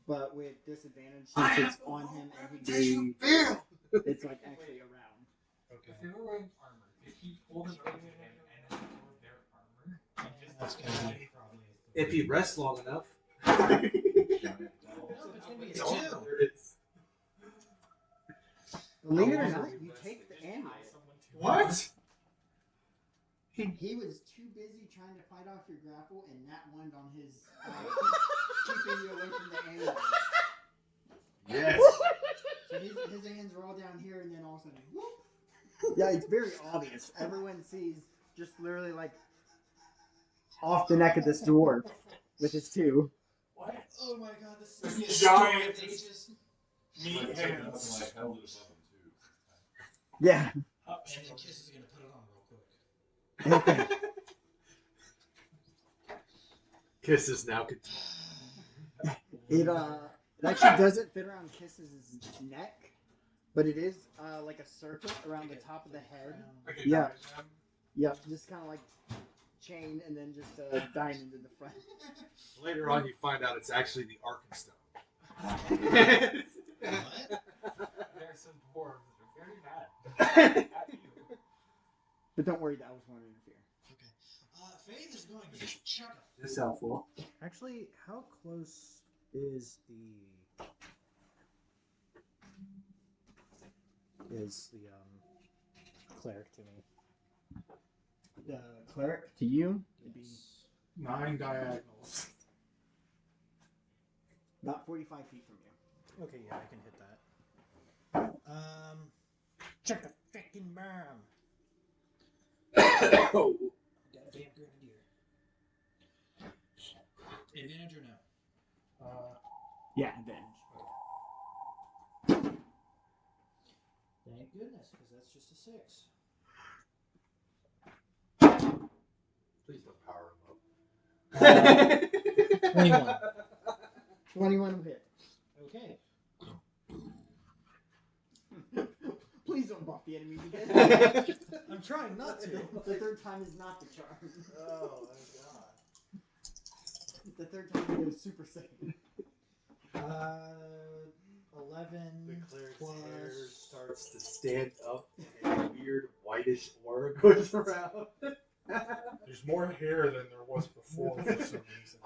but with disadvantage since it's on him and he breathes. It's like actually around. Okay. If they were wearing armor, if he pulled it onto him and then absorbed their armor, That's gonna be probably. If he rests long enough. No, it's gonna be a 2. It's Believe it or not, you take the amulet. What? He was too busy trying to fight off your grapple and not one on his keeping you away from the amulet. yes. So his hands are all down here, and then all of a sudden, whoop. Yeah, it's very obvious. Everyone sees just literally like off the neck of this dwarf with his 2. What? Oh my god, this is This gonna be a giant- story of ages. Meat Like, hands. like held it above him too. Yeah. And then Kiss is gonna put it on real quick. Okay. Kiss is now. It actually doesn't fit around Kiss's neck, but it is like a circle around the top of the head. Like a Yeah. diagram. Yep, just kind of like chain and then just dying into the front. Later on, you find out it's actually the Arkenstone. What? There's some dwarves that are very mad at you. But don't worry, the elves won't interfere. Okay. Faith is going to just chuck a This helpful. Actually, how close is the cleric to me? The cleric to you would be 9 diagonals. about 45 feet from you. Okay, yeah, I can hit that. Check the freaking bomb. Oh, Got a vamp grenadier. Advantage or no? Yeah, advantage. Thank goodness, because that's just a 6. please don't power him up. 21. 21 will hit. Okay. Please don't buff the enemies again. I'm trying not to. The third time is not the charm. Oh my god. The third time he goes Super Saiyan. 11 The cleric's plus... hair starts to stand up and a weird whitish aura goes around. There's more hair than there was before for some reason.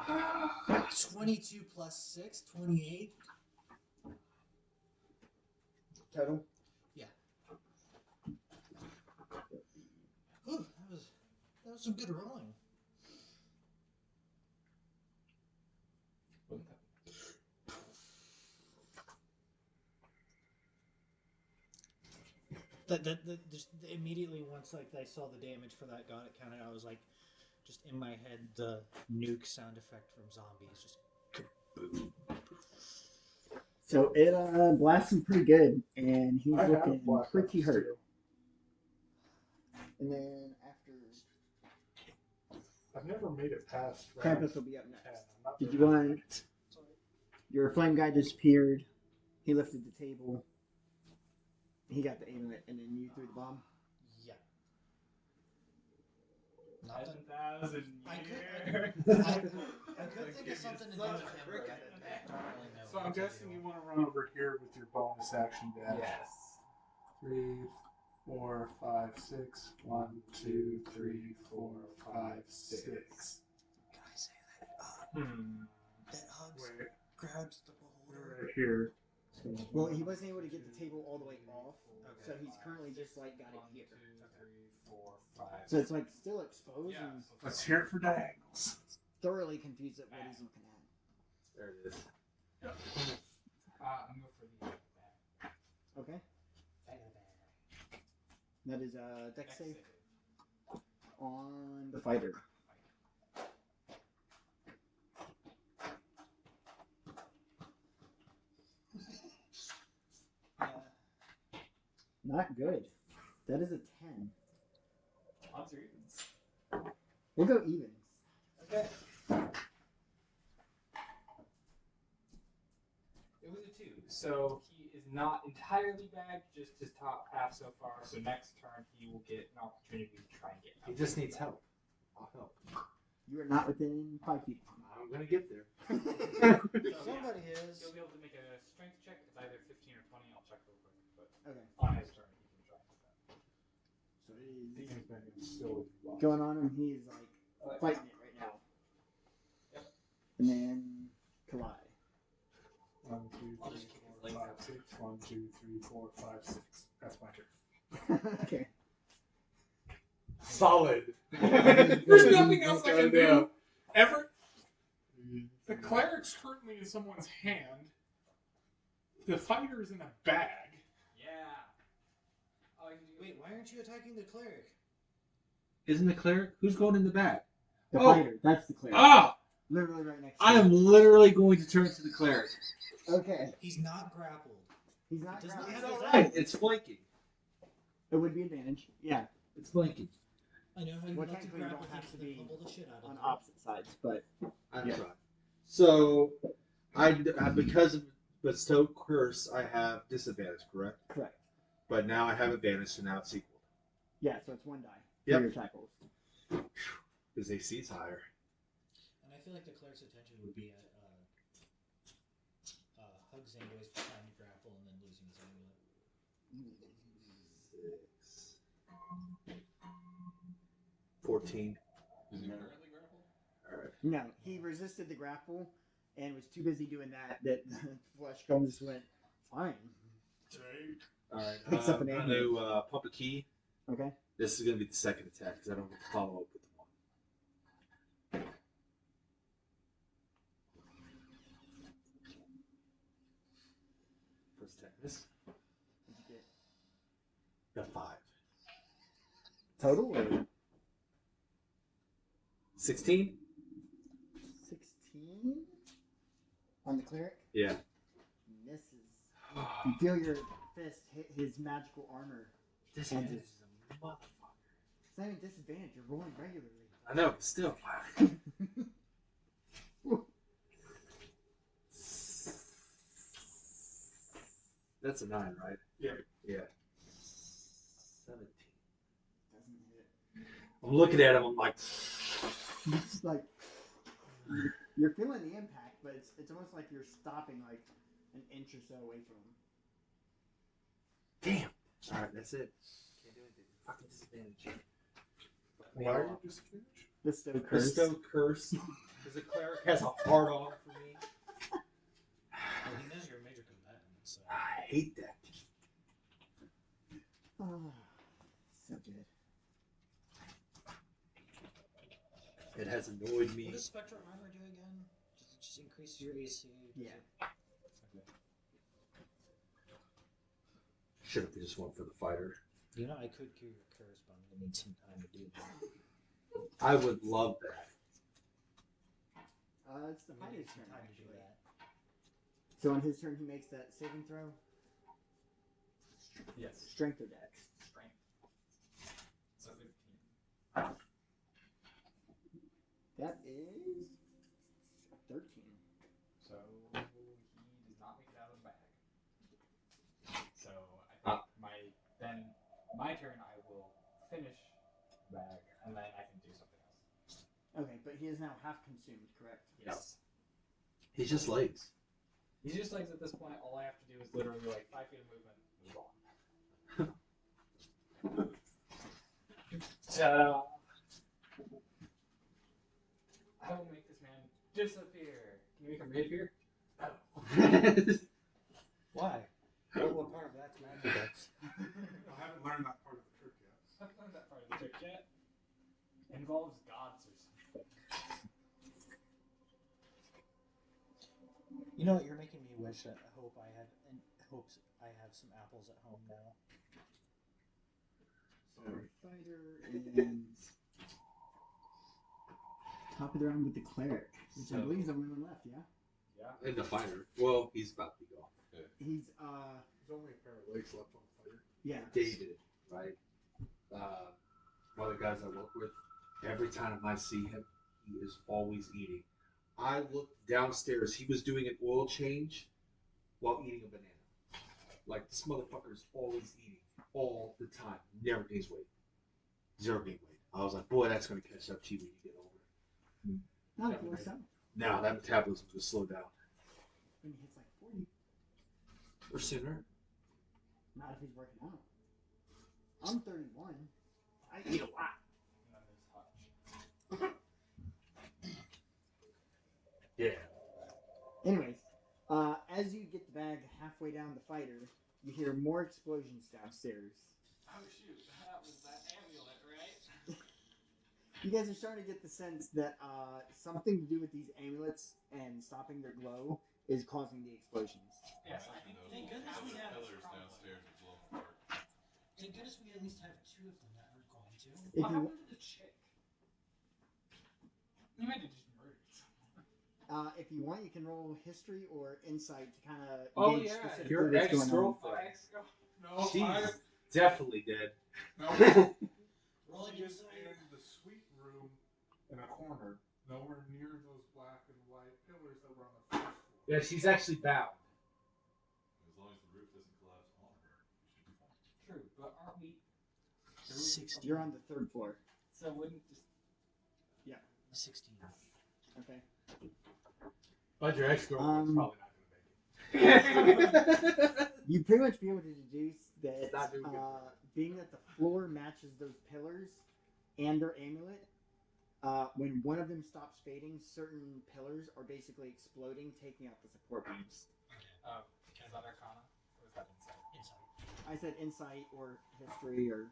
22 plus 6, 28. Total? Ooh, that was some good rolling. Just immediately once like I saw the damage for that got it counted, I was like, just in my head the nuke sound effect from zombies just kaboom. So it blasts him pretty good, and he's I have looking black pretty ops, hurt. too. And then after I've never made it past round Krampus will be up 10. next. I'm not Did very you good want- at it. Your flame guy disappeared. He lifted the table. He got the aim of it, and then you threw the bomb. Yeah. Not that 10,000 I years. I could think of something to do with him, but I don't really know. So I'm what to guessing do. you want to run over here with your bonus action dash. Yes. 3, 4, 5, 6. 1, 2, 3, 4, 5, 6. Can I say that? That hugs Wait, grabs the we're beholder. right here. So Well, he wasn't able to get the table all the way off, so he's currently just like got it 1, 2, here. 3, 4, 5. So it's like still exposed Yeah. and let's hear it for diagonals. thoroughly confused at what he's looking at. There it is. I'm going for the bag. Okay, Bag of the bag. that is dex Next save save. on the fighter. Not good. That is a 10. Odds or evens? We'll go evens. Okay. It was a 2. So he is not entirely bagged, just his top half so far. So next turn he will get an opportunity to try and get He out. just needs help. I'll help. You are not within 5 feet. I'm gonna get there. Somebody is. He'll be able to make a strength check. It's either 15 or 20. I'll check real quick. But Okay, on his turn, he can try and get that. so it is Demon's bag is still going on, and he's like fighting it right now. Yep. And then collide. 1, 2, I'll 3, just kick his 4, legs 5, out. 6. 1, 2, 3, 4, 5, 6. That's my turn. Okay. Solid. There's nothing else I can do. The cleric's currently in someone's hand. The fighter's in a bag. Yeah. All I can do. Wait, why aren't you attacking the cleric? Isn't the cleric? Who's going in the back? The Oh. fighter. That's the cleric. Ah! Literally right next to I you. am literally going to turn to the cleric. Okay. He's not grappled. He's not Does not grappled. have It's his alright. It's flanking. It would be advantage. Yeah. It's flanking. I know how you Well, like to technically you grapple don't have things to and then be pummel the shit out of On them. opposite sides, but I'm Yeah. trying. So, I because of bestow curse, I have disadvantage, correct? correct. But now I have advantage, so now it's equal. Yeah, so it's 1 die Yep. for your attack rolls. His AC's higher. And I feel like the cleric's attention would be at Hugs anyways for trying to grapple and then losing his amulet. 6. 14. Is he currently grappled? Alright. No, he resisted the grapple and was too busy doing that Flesh Cone just went, fine. Alright. Picks up I'm an going to pump a key. Okay. This is going to be the second attack because I don't get to follow up with the one. First attack miss. What'd you get? Got 5. Total or 16? 16? On the cleric? Yeah. Misses. You feel your fist hit his magical armor. Disadvantage is a motherfucker. It's not even disadvantage, you're rolling regularly. I know, but still. That's a 9, right? Yeah. Yeah. 17. Doesn't hit. I'm looking at him, I'm like, It's like you're feeling the impact, but it's almost like you're stopping like an inch or so away from him. damn. Alright, that's it. Can't do anything. Fucking disadvantage. Why are you disadvantaged? Bestow curse. Bestow curse. Because the cleric has a hard on for me. Well, he knows you're a major combatant, so. I hate that. Oh, so good. It has annoyed me. What does Spectral Armor do again? Just increase your AC. Yeah. Should have just went for the fighter. You know, I could cure your curse, but I'm gonna need some time to do that. I would love that. It's the I'm gonna need fighter's some turn time to do actually. that. So on his turn, he makes that saving throw. Yes. Strength or dex? Strength. So 15. That is 13. So he does not make it out of the bag. So I think my turn I will finish the bag and then I can do something else. Okay, but he is now half consumed, correct? Yes. He's just legs. He's just legs at this point. All I have to do is literally like 5 feet of movement. Move on. Ta-da! I will make this man disappear. Can you make him reappear? Why? What part of that's magical? I haven't learned that part of the trick yet. I haven't learned that part of the trick yet. Involves gods or something. You know what? You're making me wish that hopes I have some apples at home now. So fighter is top of the round with the cleric, which I believe is the only one left. Yeah. Yeah. And the fighter. Well, he's about to go. He's There's only a pair of legs left on the fighter. yeah. David, right? One of the guys I work with, every time I see him, he is always eating. I looked downstairs. He was doing an oil change while eating a banana. Like, this motherfucker is always eating all the time. Never gains weight. 0 gain weight. I was like, boy, that's going to catch up to you when you get older. Not a force out. Now that metabolism is going to slow down. When he hits like 40. Or sooner. Not if he's working out. I'm 31. I eat a lot. And then there's Hutch. Yeah. Anyways, as you get the bag halfway down the fighter, you hear more explosions downstairs. Oh shoot, that was that amulet, right? You guys are starting to get the sense that something to do with these amulets and stopping their glow is causing the explosions. Yes, I think Thank goodness we have. pillars downstairs are glowing apart. Thank goodness we at least have 2 of them that aren't going to. If What you, happened to the chick? You might have just murdered someone. if you want, you can roll history or insight to kind of Oh, gauge yeah, specifically your what's going on. ex-girlfriend. No, She's definitely dead. no. Rolling She is insight. in the suite room in a corner, nowhere near those black and white pillars that were on the first floor. Yeah, she's actually bound. As long as the roof doesn't collapse on her, you should be fine. True, but aren't we? 60. You're on the 3rd floor. So wouldn't just 16. Okay. But your ex-girlfriend's probably not You pretty much be able to deduce that Not doing good. being that the floor matches those pillars and their amulet, when one of them stops fading, certain pillars are basically exploding, taking out the support beams. is that Arcana? Or is that Insight? Insight. I said insight or history or.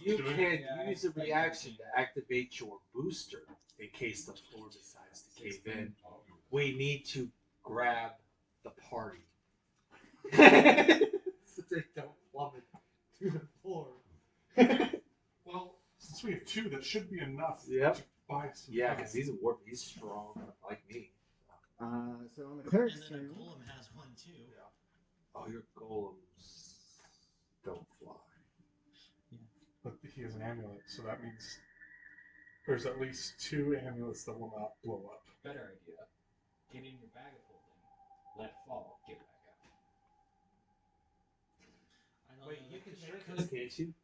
You can use a reaction to activate your booster in case the floor decides to cave in. We need to grab the party. So they don't plummet to the floor. Well, since we have 2, that should be enough Yep. to buy some Yeah, time. because he's a warp. He's strong, like me. So on the And cleric's then a turn. golem has one too. Oh, your golems don't fly. But he has an amulet, so that means there's at least 2 amulets that will not blow up. Better idea. Get in your bag of holding. Let fall. Get back out. I don't Wait, know, you that can could- shrink that us, could- can't you?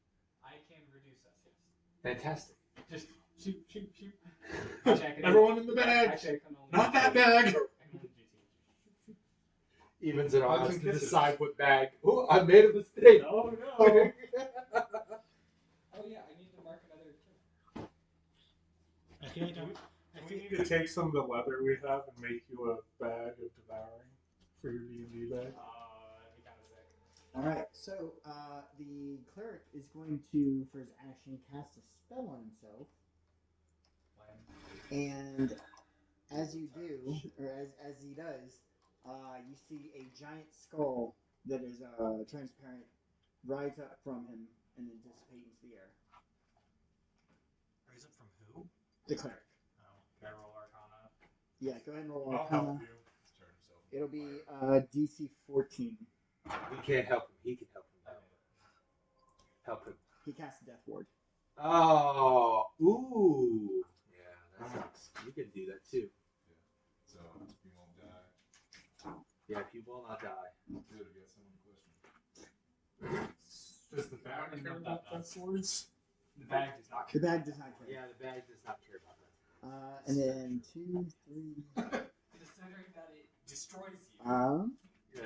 I can reduce us, yes. Fantastic. Just shoot. Check it. Everyone in the bag! Actually, I can only Not that do- bag! I can only do two. Evens it on Hugs us and to kisses. decide what bag. Oh, I made a mistake. Oh no! Oh yeah, I need to mark another turn. I feel like Do I'm. we need to take some of the leather we have and make you a bag of devouring for your D&D bag? That'd be kind of sick. Alright, so the cleric is going to, for his action, cast a spell on himself. And as you do, or as he does, you see a giant skull that is transparent rise up from him and then dissipate into the air. Raise up from who? The cleric. Oh. Can I roll Arcana? Yeah, go ahead and roll I'll Arcana. help you. Turn himself. It'll be DC 14. We can't help him. He can help him. Help him. He casts Death Ward. Oh, ooh. Yeah, that sucks. You can do that too. So you won't die. Yeah, you will not die. Good, we got someone question. Does the bag care about that swords? The bag does not. The bag does not care. Yeah, the bag does not care about that. And then 2, 3. Considering that it destroys you. Yeah.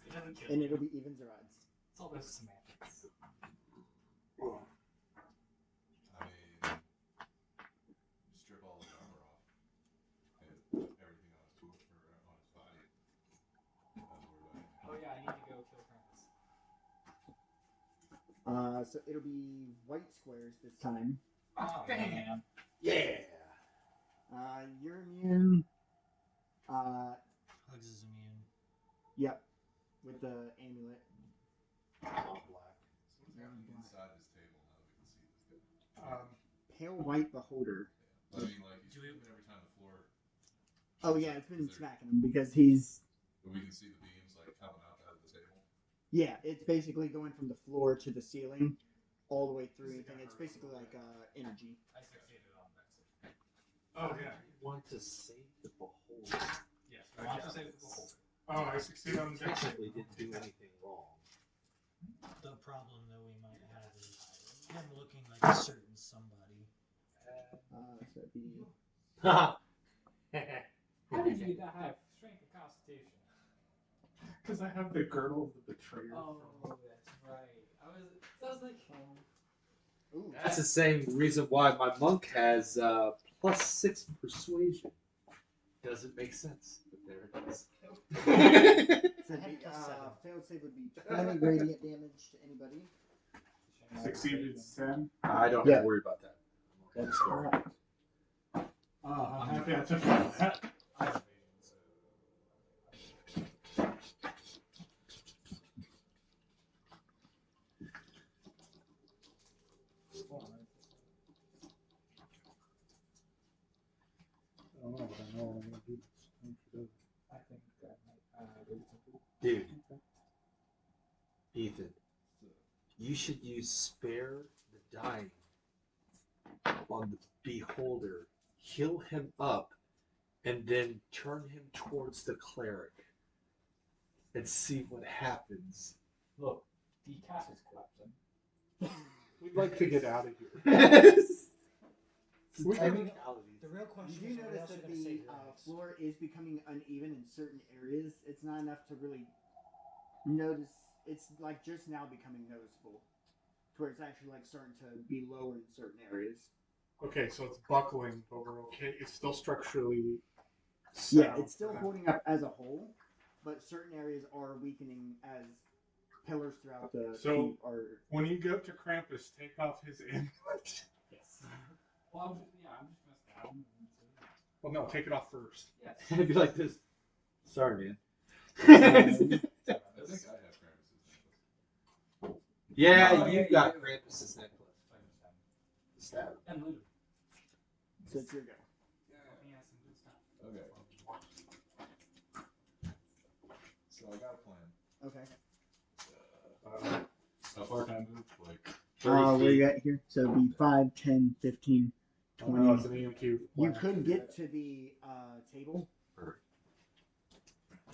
It doesn't kill And you. it'll be evens or odds. It's all those semantics. I mean, strip all his armor off and put everything on his body. Not to worry about anything. Oh yeah, I need to go kill Krampus. So it'll be white squares this time. Oh man. Yeah. You're immune. Hugs is immune. Yep. With the amulet. All black. So what's happening inside this table now that we can see this guy? Pale white beholder. But I mean, like, he's screaming every time the floor. Oh shakes yeah, up. it's been Is there- smacking him because he's. But we can see the beams like coming out of the table. Yeah, it's basically going from the floor to the ceiling, all the way through anything. It's basically like energy. I succeeded on that. Oh, yeah. You want to save the beholder. Yes, I want to save the beholder. Oh, I succeeded on the next Technically didn't do anything wrong. The problem that we might have is him looking like a certain somebody. So it'd be. How did you get that high strength and constitution? Because I have the girdle of the betrayer. Oh, that's right. I was like, Ooh. That's the same reason why my monk has +6 persuasion. Doesn't make sense, but there it is. So it'd be, failed save would be 20 radiant damage to anybody. Succeeded 10. I don't Yeah. have to worry about that. That's correct. Oh, I'm happy I took that. I have evasion, so. I don't know, but I know what I'm going to do. I think that might do something. Dude, Ethan, you should use spare the dying on the beholder, heal him up, and then turn him towards the cleric and see what happens. Look, the cast is collapsing. We'd like to get out of here. I mean, The real question you is, do are we notice also that going to save the your eggs? floor is becoming uneven in certain areas. It's not enough to really notice. It's like just now becoming noticeable, to where it's actually like starting to be lower in certain areas. Okay, so it's buckling, but we're okay. It's still structurally Yeah, sound. it's still holding up as a whole, but certain areas are weakening as pillars throughout the So- keep are. When you go to Krampus, take off his amulet. Yes. Well, I'm just gonna stab him. Well, no, take it off first. Yes. I'd be like this. Sorry, man. I think I have Krampus's necklace. Yeah, Oh, yeah, you've you got do. Krampus's necklace. Stab. And loot him. So it's your go. He has some good stuff. Okay. So I got a plan. Okay. How far can I move? Like, 30 Where feet. you at here? So it'd be 5, 10, 15, Oh, 20. no, it's an EMQ. You could get to the table perfect.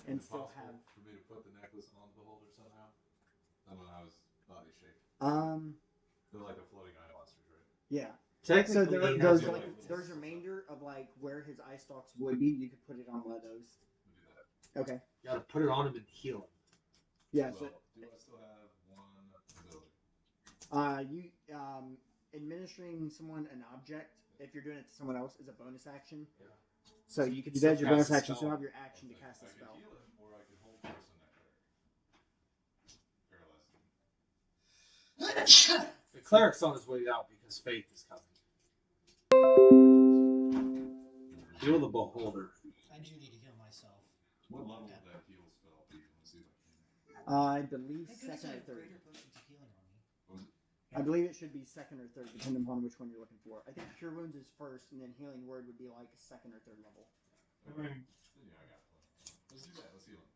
and Is it still possible have. for me to put the necklace on the beholder somehow? I don't know how his body shaped. They're like the floating eye monsters, right? Yeah. Technically, So he there's has like a- there's a remainder of like where his eye stalks would be. You could put it on one of those. We'll do that. Okay. You gotta put it on him and heal him. Yeah. Well, So do I still have one ability? you administering someone an object if you're doing it to someone else is a bonus action. Yeah. So you can do Still that as your cast bonus a action. So spell. you have your action to cast a I spell. can heal him, or I can hold person that paralyzed him. The cleric's on his way out because Faith is coming. Heal the beholder. I do need to heal myself. What level would that heal spell be? Let's see if I can. I believe Thank goodness I second or have third. greater potions of healing on me. What was it? I believe it should be second or third, depending upon which one you're looking for. I think Cure Wounds is first, and then Healing Word would be like second or third level. Okay. Then yeah, I got a plan. Let's do that. Let's heal him.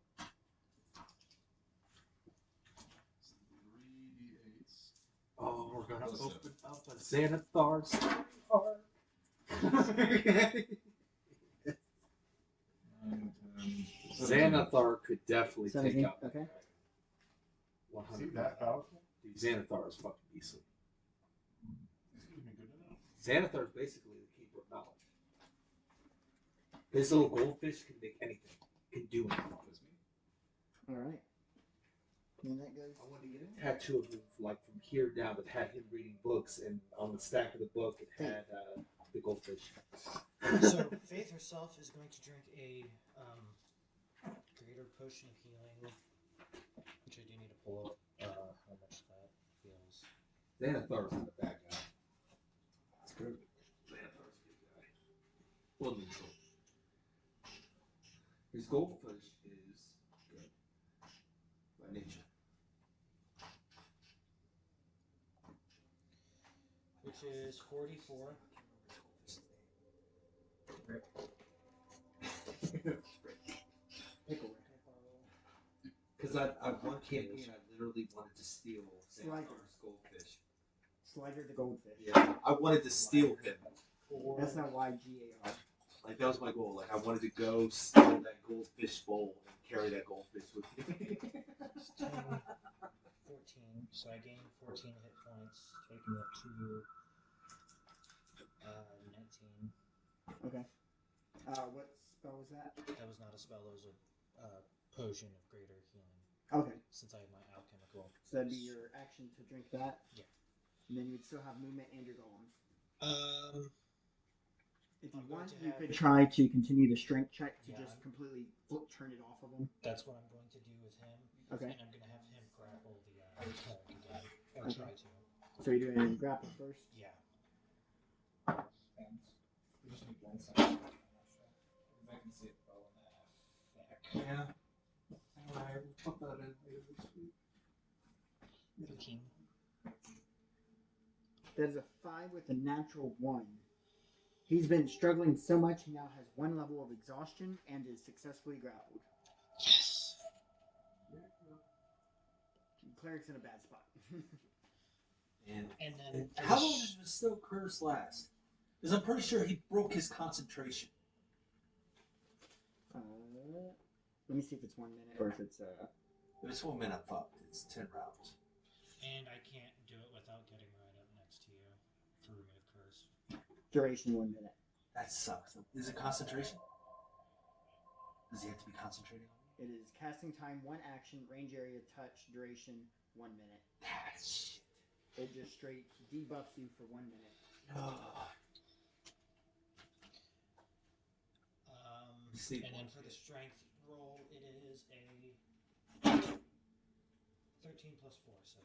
3d8s. Oh, we're gonna Plus open up a Xanathar's heart. 9, 10, Xanathar could definitely 17, take out. okay. Is he that powerful? Dude, Xanathar is fucking beastly. Excuse me, good enough. Xanathar is basically the keeper of knowledge. This little goldfish can make anything. Can do anything. That's me. Alright. And that goes. I wanted to get a tattoo of him, like from here down, that had him reading books, and on the stack of the book it had the goldfish. So Faith herself is going to drink a greater potion of healing, which I do need to pull up how much that feels. Xanathar's not a bad guy. That's good. Xanathar's a good guy. Well, neutral. His goldfish is good by nature. Which is 44. Pickle. Because I one campaign I literally wanted to steal Slider. Xanathar's goldfish. Slider the Goldfish. Yeah, I wanted to steal him. That's not YGAR. Like that was my goal. Like I wanted to go steal that goldfish bowl and carry that goldfish with me. 10, 14. So I gained 14 hit points, taking it to 19. Okay. What spell was that? That was not a spell, that was a potion of greater healing. Okay. Since I have my alchemical. So that'd be your action to drink that? Yeah. And then you'd still have movement and your golems. If you I'm want, going to you have- could try to continue the strength check to Yeah. just completely turn it off of him. That's what I'm going to do with him. Okay. And I'm going to have him grapple the cleric again. Or Okay. try to. So you're doing grapple first? Yeah. Just need one second. I can see it well in that effect. Yeah. Alright, we'll put that in later this week. 15. That is a 5 with a natural 1. He's been struggling so much, he now has 1 level of exhaustion and is successfully grappled. Yes! Cleric's in a bad spot. And And then. for How the long sh- does the still curse last? Because I'm pretty sure he broke his concentration. Let me see if it's 1 minute or if it's If it's 1 minute, fucked. It's 10 rounds. And I can't do it without getting right up next to you for remove curse. Duration 1 minute. That sucks. Is it concentration? Does he have to be concentrating on me? It is casting time, 1 action, range area, touch, duration 1 minute. That shit. It just straight debuffs you for 1 minute. And then for the strength roll, it is a 13 plus 4, so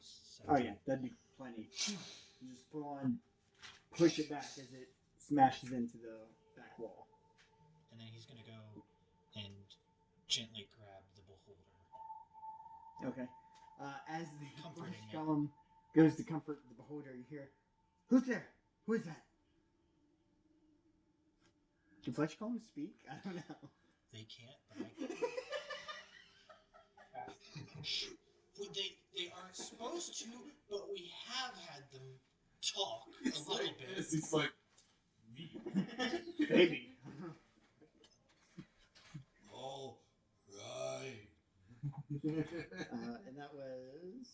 17. Oh yeah, that'd be plenty. You just full on push it back as it smashes into the back wall. And then he's gonna go and gently grab the beholder. Okay. As the Comforting flesh it. golem goes to comfort the beholder, you hear, "Who's there? Who is that?" Do flesh golems speak? I don't know. They can't, but I can. They aren't supposed to, but we have had them talk a little bit. He's like, me. Maybe. All right. And that was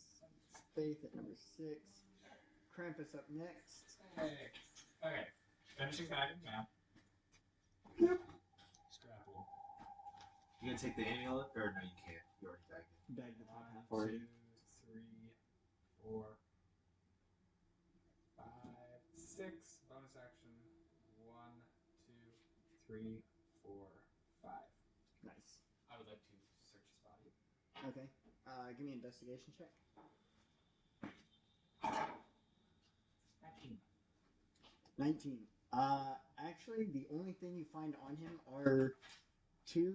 Faith at number 6. Krampus up next. Hey. Okay. Finishing bag of map. Scrapple. You gonna take the amulet? Or no, you can't. You already bagged it. Bag the top half 1, already. 2, 3, 4, 5, 6. Bonus action. 1, 2, 3, 4, 5. Nice. I would like to search his body. Okay. Give me an investigation check. 19. 19. Actually, the only thing you find on him are 2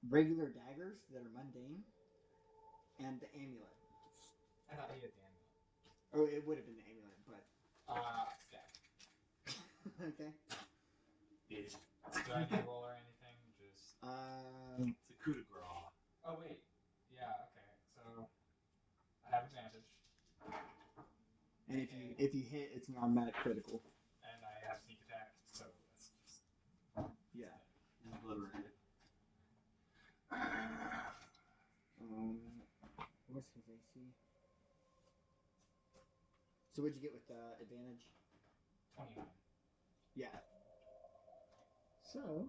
regular daggers that are mundane and the amulet. I thought he had the amulet. Oh, it would have been the amulet, but Stab. okay. Is do I need to roll or anything? Just It's a coup de grace. oh wait, yeah, okay. So I have advantage, And if you hit, it's an automatic critical. and I have sneak attack, so that's just Yeah. He's obliterated. What's his AC? So what'd you get with advantage? 29. Yeah. So,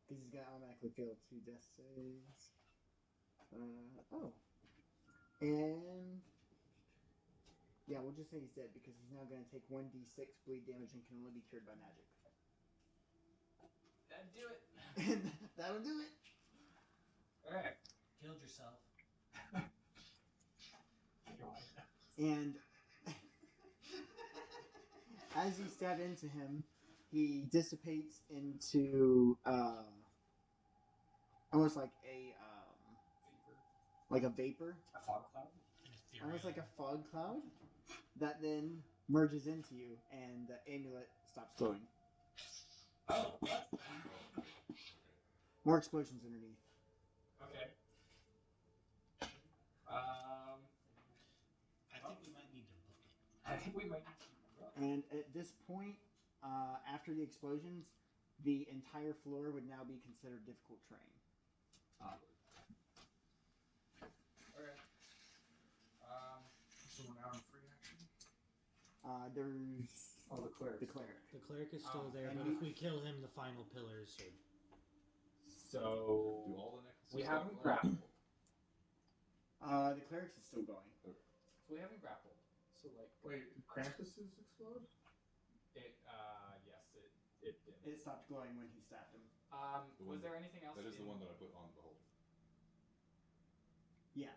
because he's gonna automatically fail 2 death saves. And yeah, we'll just say he's dead because he's now gonna take 1d6 bleed damage and can only be cured by magic. That'd do it. And that'll do it. Okay. Killed yourself. And as you stab into him, he dissipates into almost like a vapor, A fog cloud. almost like a fog cloud that then merges into you, and the amulet stops glowing. Oh, what? More explosions underneath. Okay. I think we might need to book it. I think we might need to. And at this point, after the explosions, the entire floor would now be considered difficult terrain. Okay. Someone out on free action? There's The cleric. the cleric. The cleric is still there, and but he- if we kill him, the final pillars are... So Do all the necklaces we stop haven't glowing? grappled. The cleric's is still going. So we haven't grappled. So like Wait, did Krampuses explode? it yes, it did. It stopped glowing when he stabbed him. The Was one there anything else? That is the in- one that I put on the beholder. Yeah.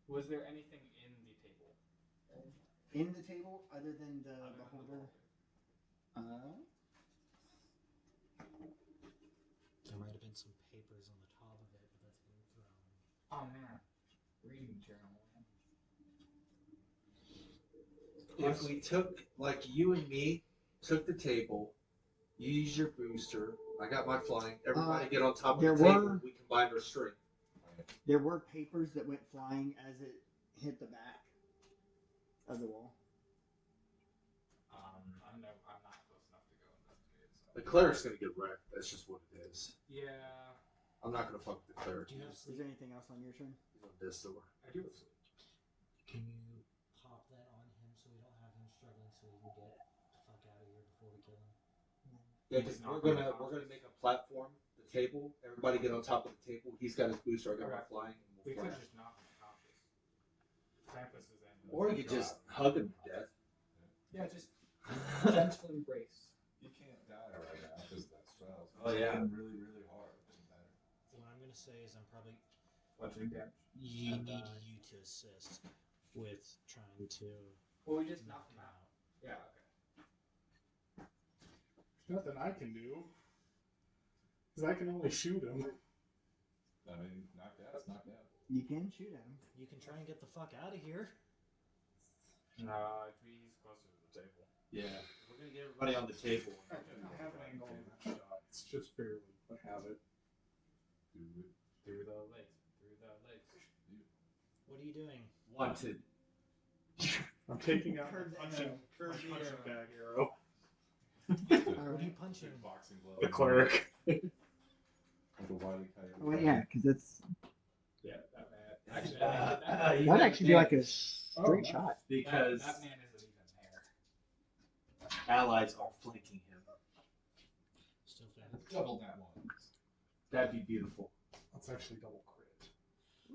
Was there anything in the table? In the table, other than the Other than the beholder. There might have been some papers on the top of it, but that's been thrown. Oh man, reading journal. If we took, like you and me, took the table, you use your booster, I got my flying, everybody get on top of the there table, were- we combine our strength. There were papers that went flying as it hit the back of the wall. I'm not close enough to go investigate. So. The cleric's gonna get wrecked, that's just what it is. Yeah, I'm not gonna fuck with the cleric. Do you have Is sleep? there anything else on your turn? He's on this door. I do have sleep. Can you pop that on him so we don't have him struggling so we can get Yeah, because we're gonna make a platform, the table. Everybody get on top of the table. He's got his booster. I got my flying. And We we'll could fly. just knock him unconscious. Krampus is in. Or you could just hug him to death. Yeah, just gentle embrace. You can't die right now because of that spell. Oh, yeah. It's really, really hard. It doesn't matter. What I'm gonna say is I'm probably Bludgeoning damage. you need you to assist with trying to Well, we just knock knocked him him out. Yeah, okay. There's nothing I can do. Because I can only shoot him. I mean, knocked out's knocked out. You can shoot at him. You can try and get the fuck out of here. No, he's closer to the table. Yeah, we're gonna get everybody on the table. I have an angle on that shot. It's just barely. I have it. Do it. Through the legs. Through the legs. What are you doing? Wanted. I'm taking out Curved my arrow. punching bag arrow. What are you punching? Boxing glove. The cleric. Like a wily coyote. Oh, yeah, because that's Yeah, that man. Actually, He's that'd got actually be like a advantage straight shot. because that man isn't even there. allies are flanking him. Still Double that one. That'd be beautiful. That's actually double crit.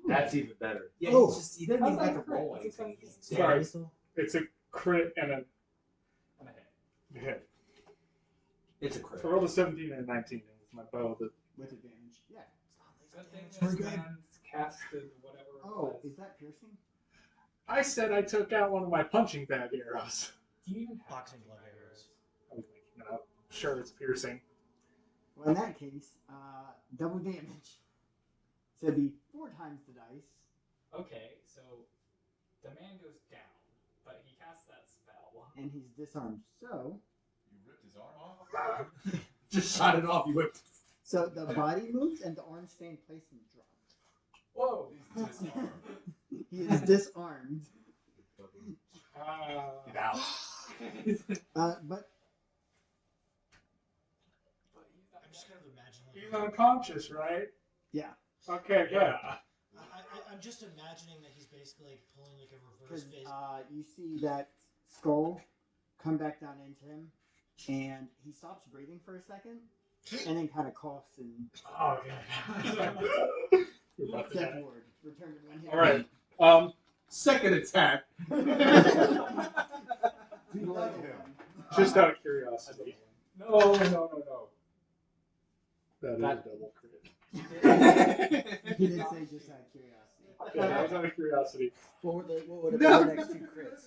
That's even better. Yeah, Oh. he doesn't even How's have that to roll crit? anything. Sorry. Sorry. It's a crit and a And a hit. hit. It's a So I crit. rolled a 17 and a 19 with my bow, but With advantage. Yeah. Good thing We're this good. man's casted whatever. it Oh, was. is that piercing? I said I took out one of my punching bag arrows. Do you even have Boxing punching glove bag arrows. I was making it up. Sure, it's piercing. Well, in that case, double damage. So it'd be 4 times the dice. Okay, so the man goes down, but he casts that spell. And he's disarmed. So, You ripped his arm off? Just shot it off. You went. so the body moves and the arms stay in place and drop. Whoa! He's disarmed. He is disarmed. Get out. But I'm just kind of imagining. he's unconscious, right? yeah, Okay, good. I'm just imagining that he's basically like pulling like a reverse because phase. you see that skull come back down into him, and he stops breathing for a second, and then kind of coughs and Oh, okay. You're about to death die. ward. Return to 1 hit. All right. Second attack. Just out of curiosity. No. That is That- double crit. He did say just out of curiosity. Yeah, that was out of curiosity. What would have been the next 2 crits?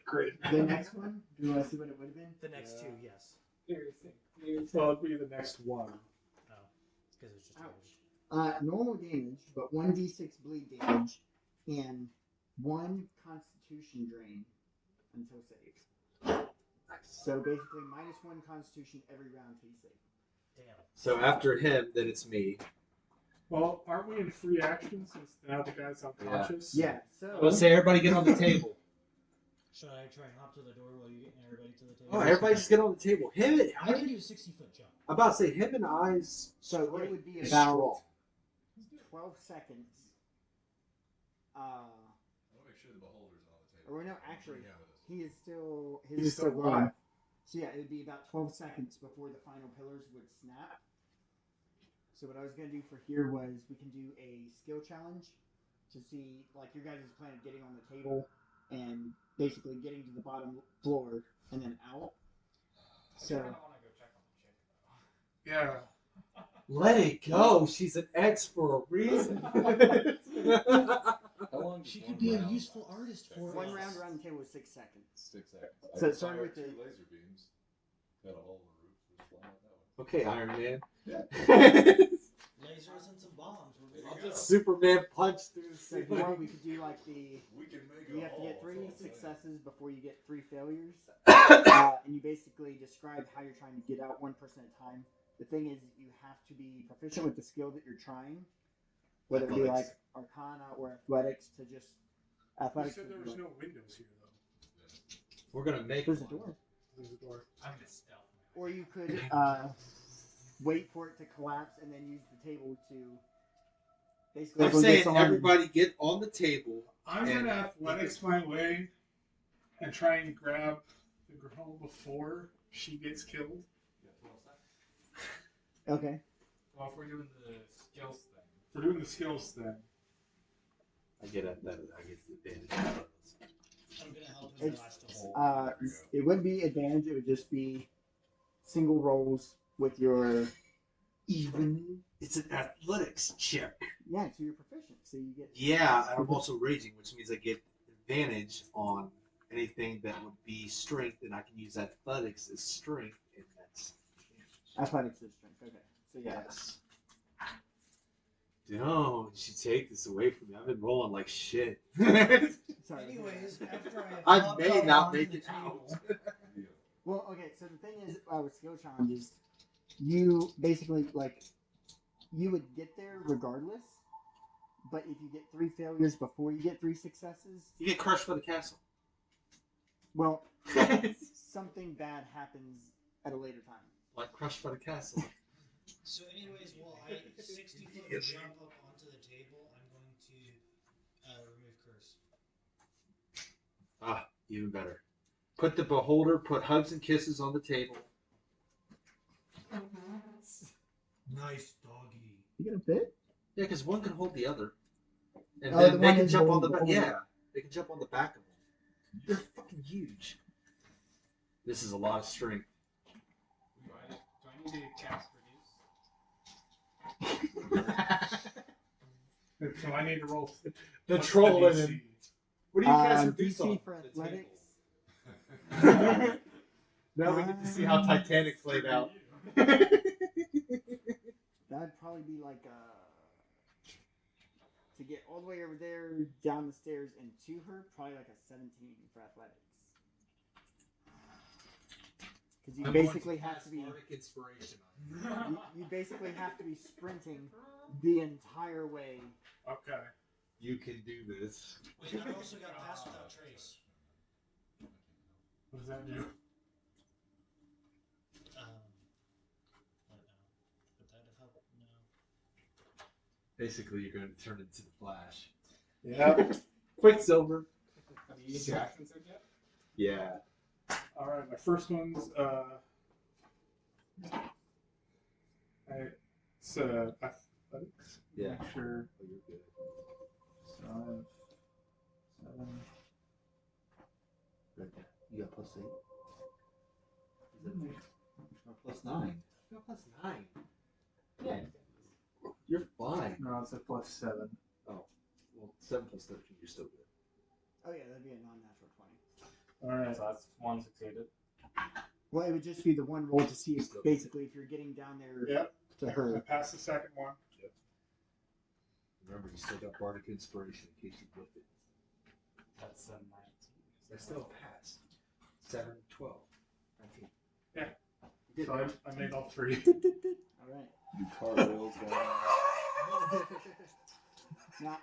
Crit. The next one? Do you want to see what it would have been? The next Yeah. 2, yes. Well, it'd be the next one. Oh, because it's just Ouch. Normal damage, but 1d6 bleed damage, and 1 constitution drain until save. So basically, -1 constitution every round till you save. Damn. So after him, then it's me. Well, aren't we in free action since now the guy's unconscious? Yeah, so. Let's say everybody get on the table. Should I try and hop to the door while you're getting everybody to the table? Oh, everybody just get on the table. Him, I can do a 60-foot jump. I'm about to say him and I's. So it would be Strong. about 12 seconds. I want to make sure the beholder's on the table. Or no, actually, Bring him with us. he is still. His He's is still still going. alive. So yeah, it would be about 12 seconds before the final pillars would snap. So what I was gonna do for here was we can do a skill challenge to see like your guys' plan of getting on the table and basically getting to the bottom floor and then out. So I kind of want to go check on the chick, Yeah. Let it go. She's an X for a reason. How long She does could one be a round useful artist for one us. round around the table is 6 seconds. 6 seconds. I So can starting fire with 2 the- laser beams. Got a hole in the roof. Just fly out that way. Okay, Iron Man. Lasers and some bombs. We're There good you to go. go. Superman punch through. So if you want, we could do like the. We can make You a have to hole. get 3 that's all I'm saying. successes before you get 3 failures. And you basically describe how you're trying to get out one person at a time. The thing is, you have to be proficient with the skill that you're trying, whether it be like Athletics. Arcana or Athletics to just. You Athletics. said would there be was like- no windows here, though. We're gonna make There's a one. door. There's a door. I'm gonna stealth. Or you could wait for it to collapse and then use the table to. Basically, I'm go saying disarm. everybody get on the table. I'm And- gonna athletics my way and try and grab the girl before she gets killed. Yeah, 12 Okay. Well, if we're doing the skills thing. If we're doing the skills thing. I get at that. I get the advantage. I'm gonna help him It's, dodge the hole. it wouldn't be advantage. It would just be single rolls with your. Even it's an athletics check. Yeah, so you're proficient. So you get. Yeah, and I'm also raging, which means I get advantage on anything that would be strength, and I can use athletics as strength, and that's Athletics is strength. Okay. So yeah. yes. Don't you take this away from me? I've been rolling like shit. Sorry. Anyways, after I hop may up not onto make the it table, out. Well, okay. So the thing is, with skill challenges, you basically you would get there regardless. But if you get 3 failures before you get 3 successes, You get crushed by the castle. well, something bad happens at a later time. Like crushed by the castle. So, anyways, while I 60-foot jump up onto the table, I'm going to remove curse. Ah, even better. Put the beholder, put hugs and kisses on the table. Nice doggy. You gonna fit? Yeah, because one can hold the other. And Oh, then the they one can is jump on holding the the back. beholder. Yeah, they can jump on the back of them. They're fucking huge. This is a lot of strength. Do I need to cast reduce? So I need to roll. The what's troll in DC? him. What do you guys reduce DC on? for athletics. Now we get to see how Titanic played out. That'd probably be like to get all the way over there, down the stairs, and to her, probably like a 17 for athletics. Because you basically have to be. Inspiration You basically have to be sprinting the entire way. Okay. You can do this. Wait, I also got pass without trace. What does that do? What now? Would that have helped? No. Basically, you're going to turn into the Flash. Yeah. Quicksilver. Have you used your action surge yet? Yeah. All right. My first one's it's athletics. Yeah. Make sure. Oh, you're good. 5, 7. Right there. You got +8. Is that +9? You got +9. Yeah. You're fine. No, it's a +7. Oh, well, 7 + 13, you're still good. Oh yeah, that'd be a non-natural 20. All right. So that's one succeeded. Well, it would just be the one roll to see if basically if you're getting down there Yep. to I her. passed the second one. Remember, you still got Bardic Inspiration in case you flip it. That's a 19. That's still a pass. 7, 12, 19. Yeah. You did So it. I made all 3. All right. You cartwheels down. Now,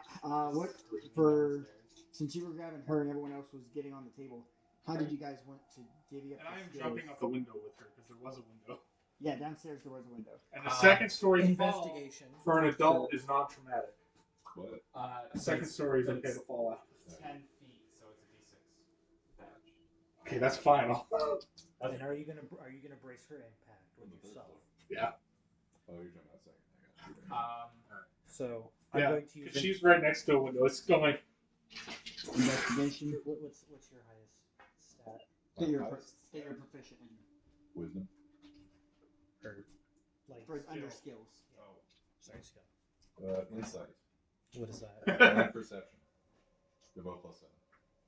what for? Since you were grabbing her and everyone else was getting on the table, how did you guys want to divvy up And I the am skills? jumping out the window with her because there was a window. Yeah, downstairs there was a window. And the second story Investigation. for an adult is not traumatic. What? The second story is okay to fall out. 10 feet, so it's a d6 damage. Okay, that's fine. And are you gonna brace her impact with yourself? Yeah. Oh, you're jumping out second. I got you. So I'm Yeah. going to use. She's right next to a window. It's going. Investigation. What's your highest stat? That you're proficient in. Wisdom. Or like For under skills. Oh. sorry, skill. Insight. What is that? And perception. They're both +7.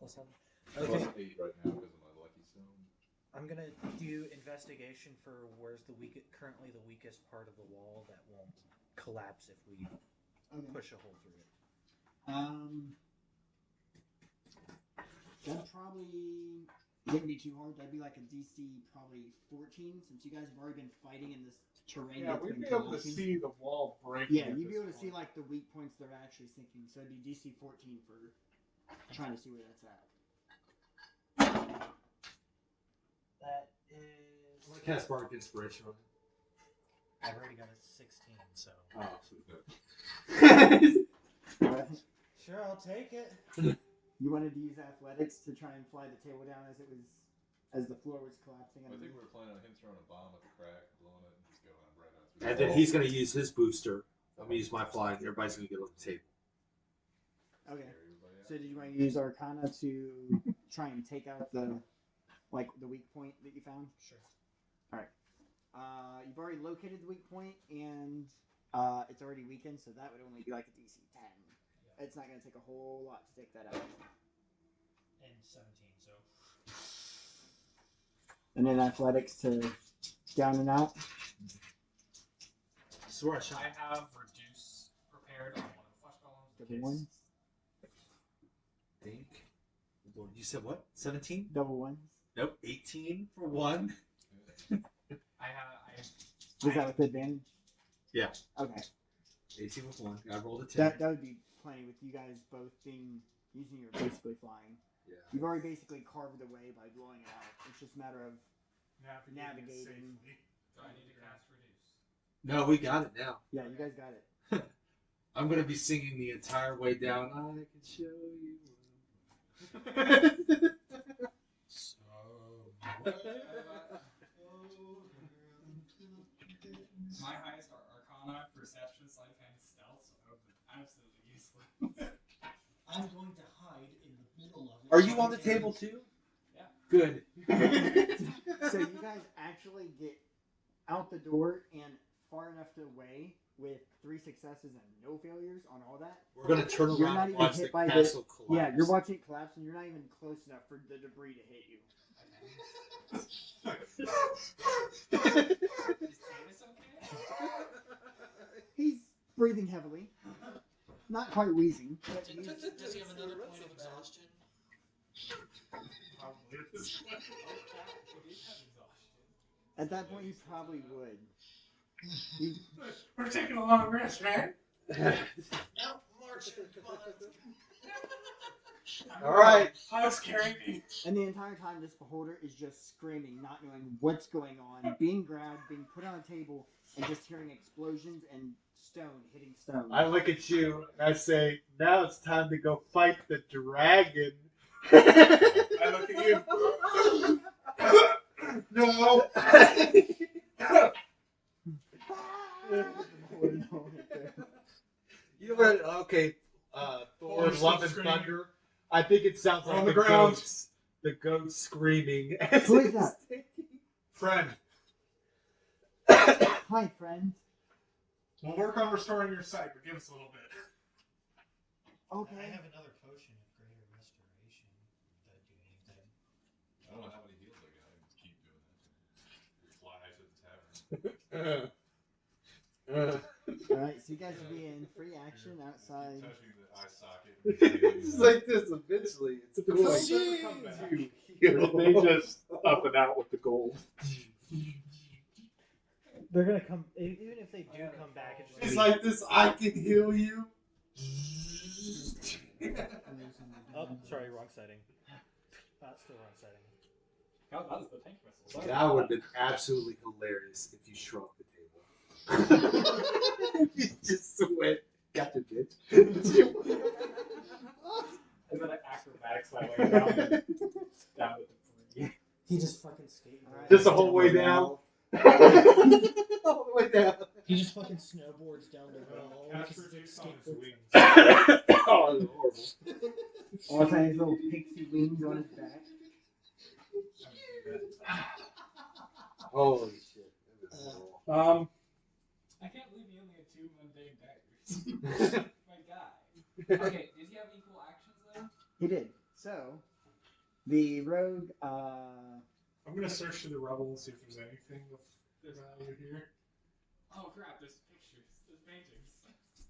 +7. Plus Okay. 8 right now because of my lucky stone. I'm gonna do investigation for where's currently the weakest part of the wall that won't collapse if we push a hole through it. That probably wouldn't be too hard. That'd be like a DC probably 14 since you guys have already been fighting in this terrain. Yeah, that's we'd been be able to collapsing. see the wall breaking. Yeah, at you'd be this able to see point. like the weak points that are actually sinking. So it'd be DC 14 for trying to see where that's at. That is. I'm going to cast Bardic Inspiration on it. I've already got a 16, so. Oh, sweet. Sure, I'll take it. You wanted to use athletics to try and fly the table down as the floor was collapsing. I think we were planning on him throwing a bomb at the crack, blowing it, and just going right out And then he's going to use his booster. I'm going to use my flying. Everybody's going to get on the table. Okay. So did you want to use Arcana to try and take out the weak point that you found? Sure. All right. You've already located the weak point, and it's already weakened, so that would only be like a DC 10. Yeah. It's not going to take a whole lot to take that out. And 17, so. And then athletics to down and out. Swear I shot. I have reduce prepared on one of the flesh golems. Double ones. Think. You said what? 17? Double ones. Nope. 18 for one. Was that with advantage? Yeah. Okay. 18 with one. I rolled a 10. That would be plenty with you guys both using your basically flying. Yeah. You've already basically carved the way by blowing it out. It's just a matter of navigating. Safely. Do I need to cast reduce? No, we got it now. Yeah, you guys got it. I'm going to be singing the entire way down. I can show you. My highest are Arcana, Perception, Sleight of Hand, Stealth, so I would be absolutely useless. I'm going to hide in the middle of it. Are you on the table too? Yeah. Good. So you guys actually get out the door and far enough away with 3 successes and no failures on all that. We're going to turn You're around not and even watch hit the by castle collapse. Yeah, you're watching it collapse and you're not even close enough for the debris to hit you. Is Tanis okay? He's breathing heavily. Not quite wheezing. But he's, Does he have another point of exhaustion? Probably at this point. Oh crap, he did have exhaustion. at that point, he probably would. We're taking a long rest, right? No, marching butt. All right. How's carrying me? And the entire time, this beholder is just screaming, not knowing what's going on, being grabbed, being put on a table, and just hearing explosions and stone hitting stone. I look at you and I say, now it's time to go fight the dragon. I look at you. No. You know what? Okay, Thor, Love and Thunder. I think it sounds like On the ground. Ghosts, the ghost screaming. Who is that? Friend. Hi, friend. We'll work on restoring your sight, but give us a little bit. Okay. I have another potion of greater restoration. That'd do anything. I don't know how many heals I got. I can just keep doing that. Fly to the tavern. Alright, so you guys will be in free action outside. Touching the eye socket. It's like this eventually. It's going to They just up and out with the gold. They're gonna come, even if they do come back. It's like this. I can heal you. Oh, sorry, wrong setting. Still wrong setting. That was the tank missile. That would have been absolutely hilarious if you shrunk the table. You just went, got the bitch. And then acrobatics my way down with the debris. He just fucking skated. Alright. Just the whole way down. All the way down. He just fucking snowboards down the wall. Cast reduce on his wings. Oh, that's horrible. All the time, his little pixie wings on his back. Holy shit. I can't believe he only had 2 mundane daggers. My guy. Okay, did he have equal actions though? He did. So, the rogue, I'm gonna search through the rubble and see if there's anything of value here. Oh crap, there's pictures. There's paintings.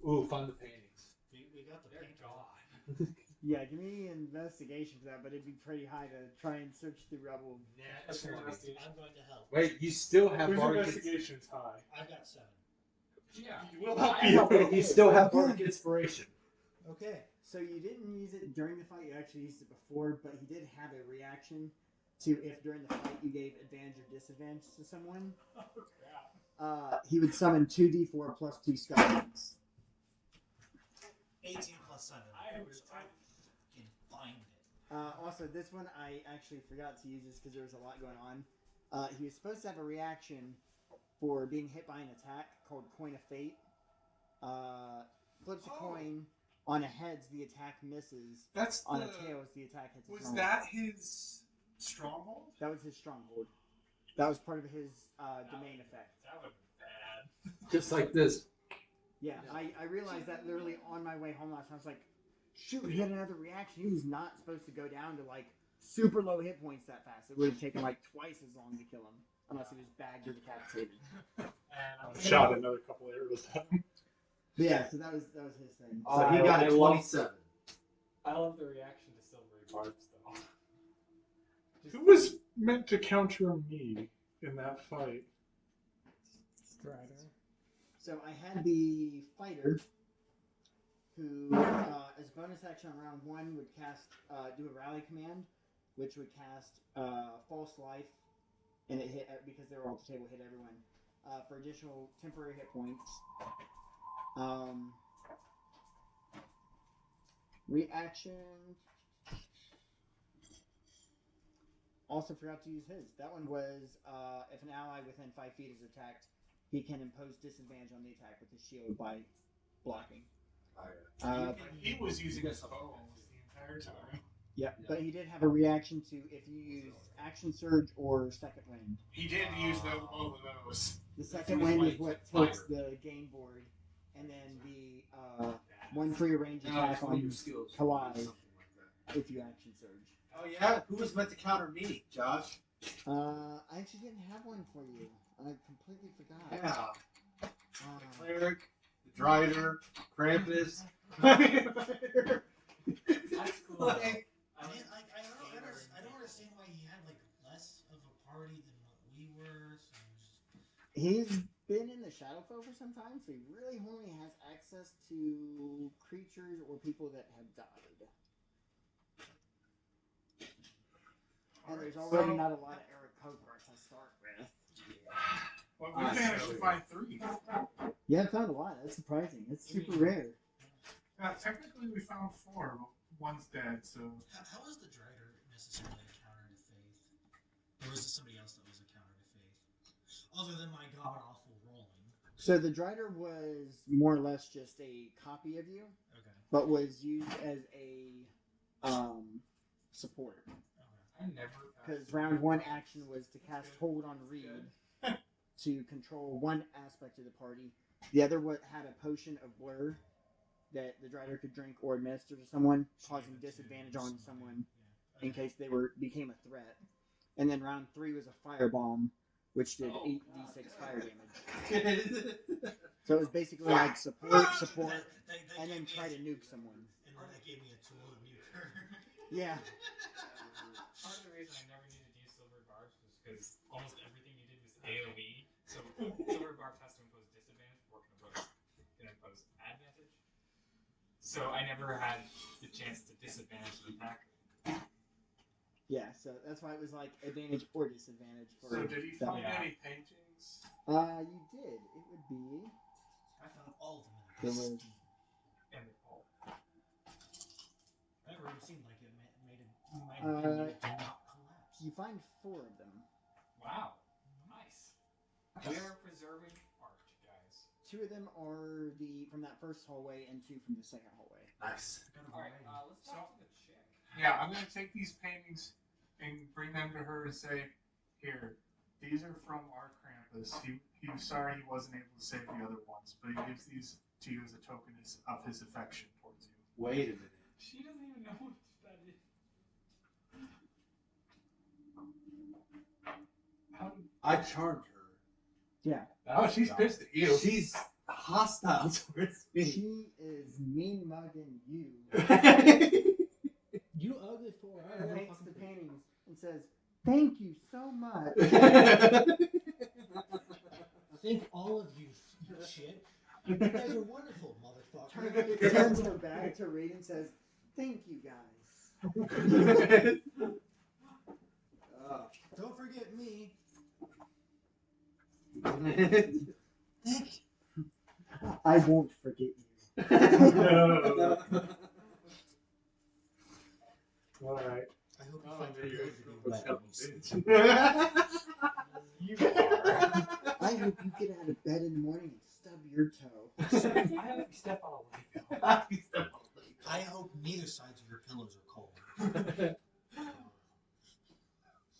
Ooh, find the paintings. We got the They're paint. gone. yeah, give me an investigation for that, but it'd be pretty high to try and search through rubble. That's I'm investigation. going to help. Wait, you still have Whose bardic. investigation's high? I've got 7. Yeah. We'll help I you. help You still have bardic inspiration. Okay. So you didn't use it during the fight, you actually used it before, but he did have a reaction to if during the fight you gave advantage or disadvantage to someone. Oh crap. He would summon 2d4 plus 2 skeletons. 18 plus 7. I was Can find it. Also, this one I actually forgot to use this because there was a lot going on. He was supposed to have a reaction for being hit by an attack called Coin of Fate. Flips a coin. On a heads, the attack misses. That's On the. a tails, the attack hits. Was that his stronghold? That was his stronghold. That was part of his domain effect. That would be bad. Just like this. Yeah, I realized that literally on my way home last night. I was like, shoot, he had another reaction. He was not supposed to go down to like super low hit points that fast. It would have taken like twice as long to kill him. Unless he was bagged or decapitated. Shot another couple arrows at him. But yeah, so that was his thing. So he got a 27. I love the reaction to Silvery Barbs, though. Who was meant to counter me in that fight? Strider. So I had the fighter who, as a bonus action on round 1, would cast, do a rally command, which would cast False Life, and it hit, because they were all at the table, hit everyone, for additional temporary hit points. Reaction. Also forgot to use his. That one was, if an ally within 5 feet is attacked, he can impose disadvantage on the attack with his shield by blocking. He was using his bow almost the entire time. Yeah, but he did have a reaction to if you use Action Surge or Second Wind. He did use both of those. The Second Wind is what tilts the game board, and then the one free range attack on Kalai if you Action Surge. Oh yeah, who was meant to counter me, Josh? I actually didn't have one for you. I completely forgot. Yeah. The cleric, the drider, Krampus. That's cool. I don't understand why he had like less of a party than what we were. So He's been in the Shadowfell for some time, so he really only has access to creatures or people that have died. And there's already not a lot of Eric Hogarth to start with. Well, we managed to find 3. Yeah, I found a lot. That's surprising. It's super rare. Technically, we found 4. But one's dead, so. how was the Drider necessarily a counter to Faith? Or was it somebody else that was a counter to Faith? Other than my god awful rolling. So the Drider was more or less just a copy of you, but was used as a support. I never. Because round 1 action was to cast Hold on Reed to control one aspect of the party. The other had a potion of Blur that the Drider could drink or administer to someone, causing disadvantage on someone in case they became a threat. And then round 3 was a Firebomb, which did 8d6 fire damage. So it was basically like support, and then try to nuke someone. And then that gave me a tool to nuke her. Yeah. Part of the reason I never needed to use Silver Barbs was because almost everything you did was AoE. So Silver Barbs has to impose disadvantage or can impose advantage. So I never had the chance to disadvantage the attacker. Yeah, so that's why it was like advantage or disadvantage for. So did he find any paintings? You did. It would be. I found all of them in There the was. And the pole. That room seemed like it made it did not collapse. You find 4 of them. Wow. Nice. We are preserving art, guys. 2 of them are from that first hallway, and 2 from the second hallway. Nice. Alright, let's talk to the chick. Yeah, I'm gonna take these paintings and bring them to her and say, "Here, these are from our Krampus. He was sorry he wasn't able to save the other ones, but he gives these to you as a token of his affection towards you." Wait a minute. She doesn't even know what that is. I charmed her. Yeah. Oh, she's pissed at you. She's hostile towards me. She is mean mugging you. You ugly fool. And takes the paintings and says, "Thank you so much." Thank all of you, you shit. You guys are wonderful, motherfucker. Turns her back to Reed and says, "Thank you guys." Don't forget me. Thank you. I won't forget you. All right. I hope you find your ability to be wet. You are. I hope you get out of bed in the morning and I hope neither sides of your pillows are cold.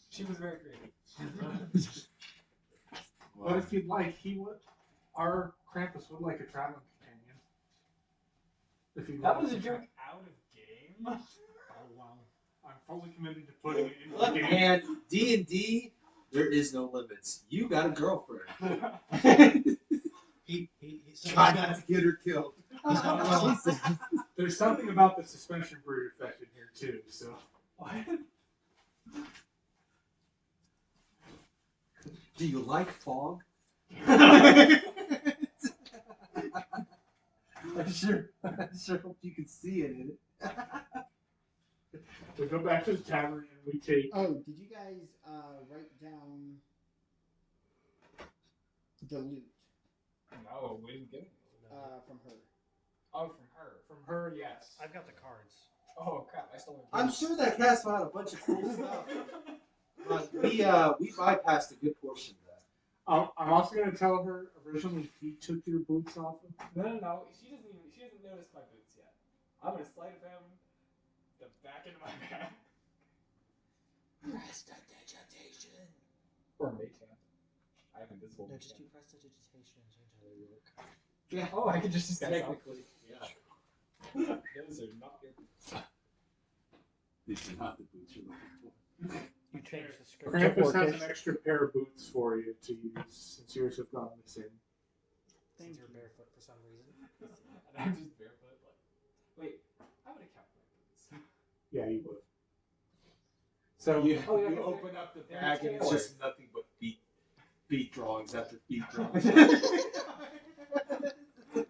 She was very creative. But if you'd like, our Krampus would like a traveling companion. If you That was a joke out of game. Oh wow. I'm fully committed to putting it in the game. And D&D, there is no limits. You got a girlfriend. So Try not to get her killed. he's got roll. There's something about the suspension breed effect in here too. So Do you like fog? I sure hope you can see it in it. we go back to the tavern and we take. Oh, did you guys write down the loot No, we didn't get it. from her? Oh, from her. From her, yes. I've got the cards. Oh crap! I stole her. I'm sure that cast found a bunch of cool stuff. But we bypassed a good portion of that. I'm also gonna tell her originally he took your boots off him. No. She hasn't noticed my boots yet. I'm gonna sleight of him the back end of my back. Prestidigitation. Or mage hand. I have invisible. No, mage just do hand. prestidigitation and change how they look. Yeah. Oh, I can just disguise Technically, yeah. Those are not your boots. These are not the boots you're looking for. You change the script. Krampus has an extra pair of boots for you to use since yours have gone missing. Since you're barefoot for some reason. And I'm just barefoot. Like, wait, I would have kept my boots. Yeah, you would. So You, Oh, yeah, you 'cause open up the they're bag and it's tailored. just nothing but feet drawings after feet drawings. The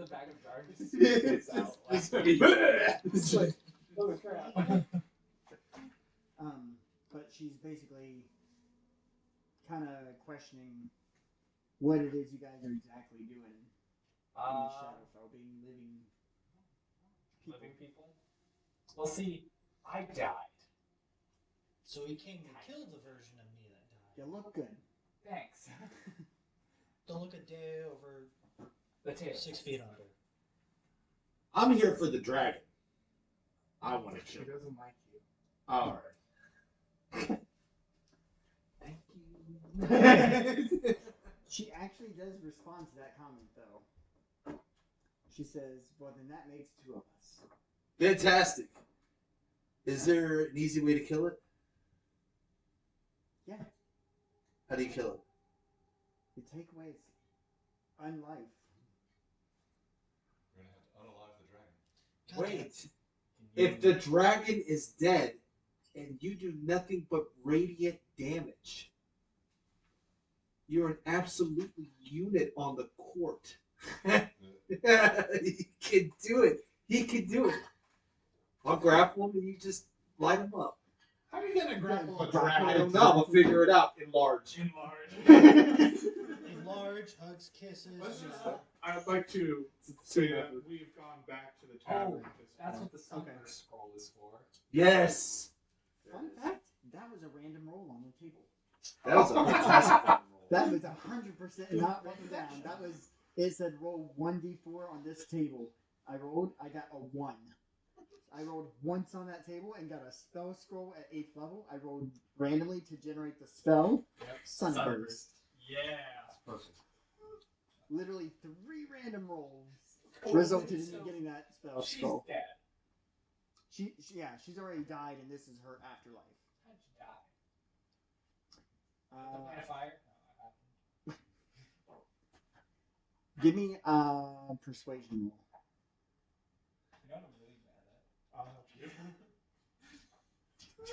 bag of jar just spits out. It's like, Oh crap. But she's basically kind of questioning what it is you guys are exactly doing in the Shadowfell, being living people. Living people? Well, see, I died. So he came to kill the version of me that died. You look good. Thanks. Don't look a day over The tail. 6 feet under. I'm here for the dragon. I want to she kill. doesn't like you. All right. Thank you. She actually does respond to that comment, though. She says, well, then that makes two of us. Fantastic. Is there an easy way to kill it? Yeah. How do you kill it? You take away its unlife. We're gonna have to unalive the dragon. Wait. If the dragon is dead and you do nothing but radiant damage, you're an absolute unit on the court. He can do it. He can do it. I'll grapple him and you just light him up. How are you gonna grapple a I dragon? don't know. We'll figure it out. Enlarge. Enlarge, hugs, kisses. I'd like to say that we've gone back to the tavern. Oh, that's what the Summoner Scroll is for. Yes. Fun fact, that was a random roll on the table. That was a fantastic roll. That was 100% not written down. That was, it said roll 1d4 on this table. I got a 1. I rolled once on that table and got a spell scroll at 8th level. I rolled randomly to generate the spell. Yep. Sunburst. Yeah. Perfect. Literally 3 random rolls resulted in me so getting that spell She's scroll. dead. She's already died, and this is her afterlife. How'd you die? The line of fire? No, Give me a persuasion roll. you know what I'm really mad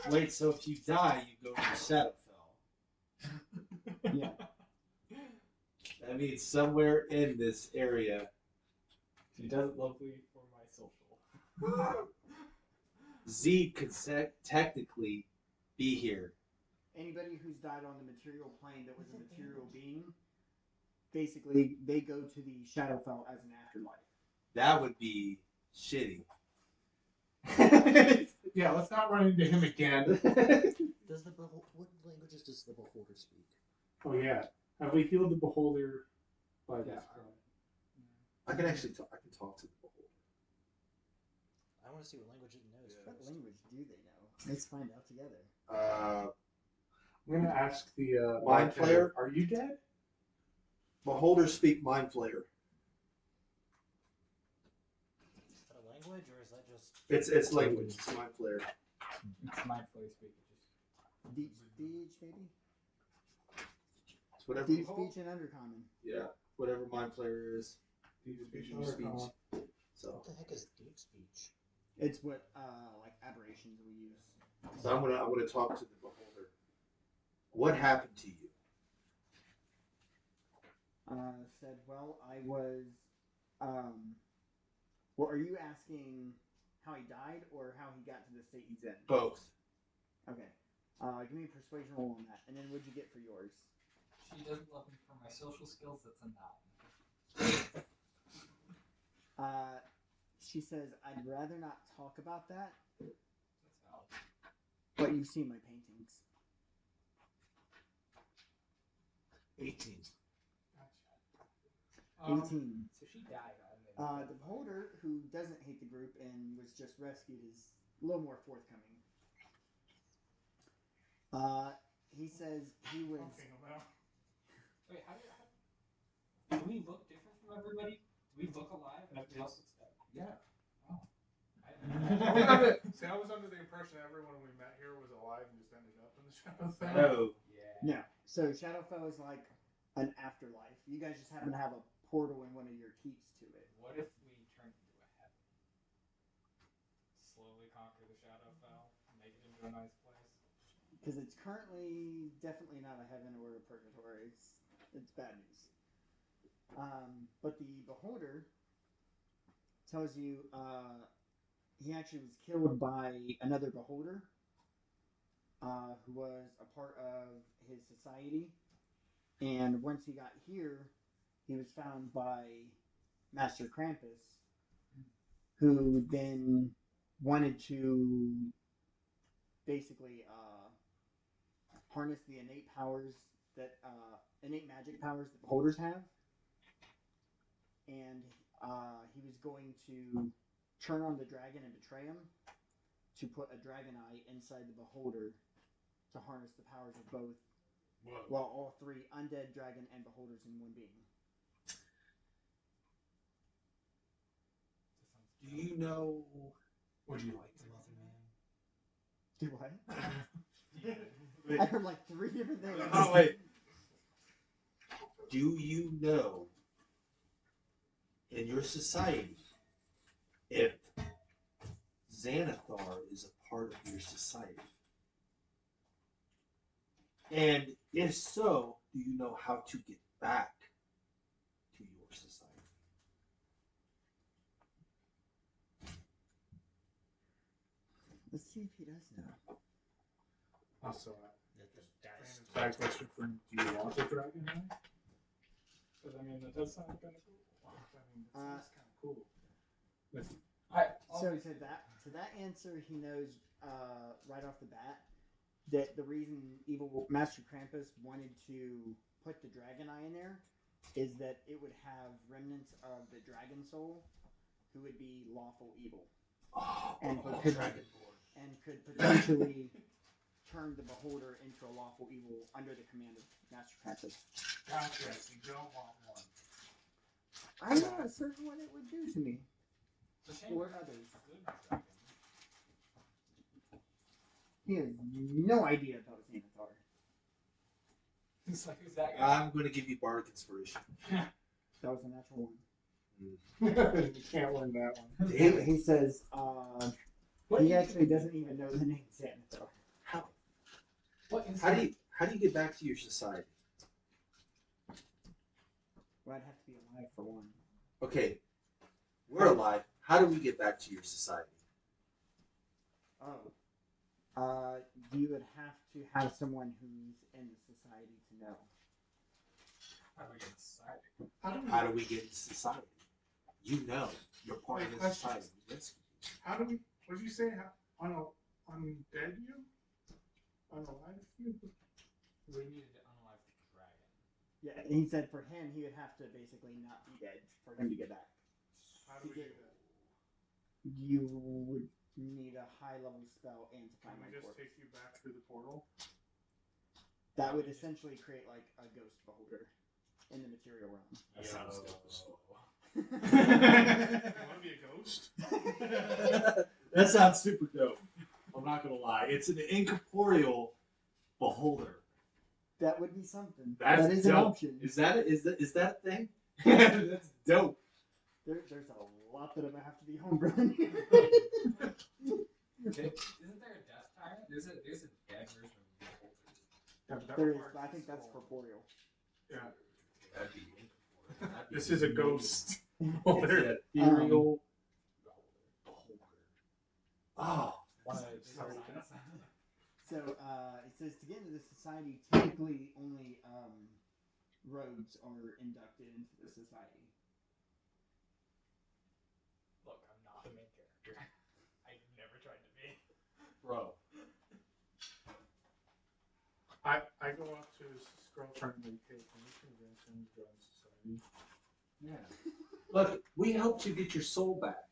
at? Wait, so if you die, you go to Shadowfell. Yeah. That means somewhere in this area. She does it lovely for my social. Z could technically be here. Anybody who's died on the material plane that was a material being, basically, they go to the Shadowfell as an afterlife. That would be shitty. Yeah, let's not run into him again. Does the what languages does the beholder speak? Oh yeah. Have we healed the beholder by this point? I can actually talk. I can talk to the beholder. want to see what language it knows What first. language do they know? Let's find out together. I'm gonna ask the Mind Flayer? Are you dead? Beholders speak Mind Flayer. Is that a language or is that just? It's language. It's Mind Flayer. It's mindfully speaking. Deep speech, maybe? It's whatever. Deep speech and undercommon. Yeah, whatever Mind Flayer is. Deep speech. Deep speech. So, What the heck is deep speech? It's what like aberrations we use. so I'm gonna talk to the beholder. What happened to you? Said, well, I was. Well, are you asking how he died or how he got to the state he's in? Both. Okay. Give me a persuasion roll on that, and then what'd you get for yours? She doesn't love me for my social skills. That's a 9. She says, I'd rather not talk about that, That's valid. but you've seen my paintings. 18. Gotcha. 18. So she died The on beholder, who doesn't hate the group and was just rescued, is a little more forthcoming. He says he was. Wait, do we look different from everybody? Do we look alive and everybody else looks dead? Yeah. Oh. See, I was under the impression everyone we met here was alive and just ended up in the Shadowfell. No. No. So Shadowfell is like an afterlife. You guys just happen to have a portal in one of your keeps to it. What if we turned into a heaven? Slowly conquer the Shadowfell, make it into a nice place. Because it's currently definitely not a heaven or a purgatory. It's bad news. But the beholder tells you he actually was killed by another beholder who was a part of his society. And once he got here, he was found by Master Krampus, who then wanted to basically harness the innate powers that innate magic powers that beholders have, and he was going to turn on the dragon and betray him to put a dragon eye inside the beholder to harness the powers of both. Whoa. Well, all three, undead, dragon, and beholders in one being. Do you know? Would you like The Muffin Man. Do what? I heard like 3 different things. Oh wait. Do you know in your society if Xanathar is a part of your society? And if so, do you know how to get back to your society? Let's see if he does know. Also, That the dice. side question for him: do you want the dragon eye? Because I mean, that does sound kind of cool. I mean, that sounds kind of cool. So to that answer, he knows right off the bat that the reason Evil Master Krampus wanted to put the dragon eye in there is that it would have remnants of the dragon soul, who would be lawful evil, and could potentially turn the beholder into a lawful evil under the command of Master Krampus. Gotcha. You don't want one. I'm not certain what it would do to me or others. He has no idea about Xanathar. It's like, who's that guy? I'm going to give you bardic inspiration. That was a natural one. You can't win that one. Damn it. He says, he actually doesn't even know the name Xanathar. How? What is How do you get back to your society? Well, I'd have to be alive for one. Okay, we're alive. How do we get back to your society? You would have to have someone who's in the society to know. How do we get society? How do we get into society? You know, you're part of the society. How do we? What did you say? Undead you? Unalive you? We needed to unalive the dragon. Yeah, and he said for him, he would have to basically not be dead for him to get back. How do we do that? You would high level spell and to Can find we my just corpse. take you back through the portal? That would essentially create like a ghost beholder in the material realm. That sounds good. You want to be a ghost? That sounds super dope. I'm not gonna lie. It's an incorporeal beholder. That would be something. That's that is an dope. option. Is that a thing? That's dope. There's a lot that I'm gonna have to be homegrown. Isn't there a death tyrant? There's a dead version of the beholder. Yeah, but that There is, requires but I think that's soul. corporeal. Yeah. That'd be incorporeal. That'd be This is a ghost. It's beholder. an ethereal beholder. Oh, One of the So, designs. So it says to get into the society, typically only rogues are inducted into the society. Look, I'm not the main character. I never tried to be. bro. I go up to his girlfriend and hey, can you convince him to join society? Yeah. Look, we helped you get your soul back.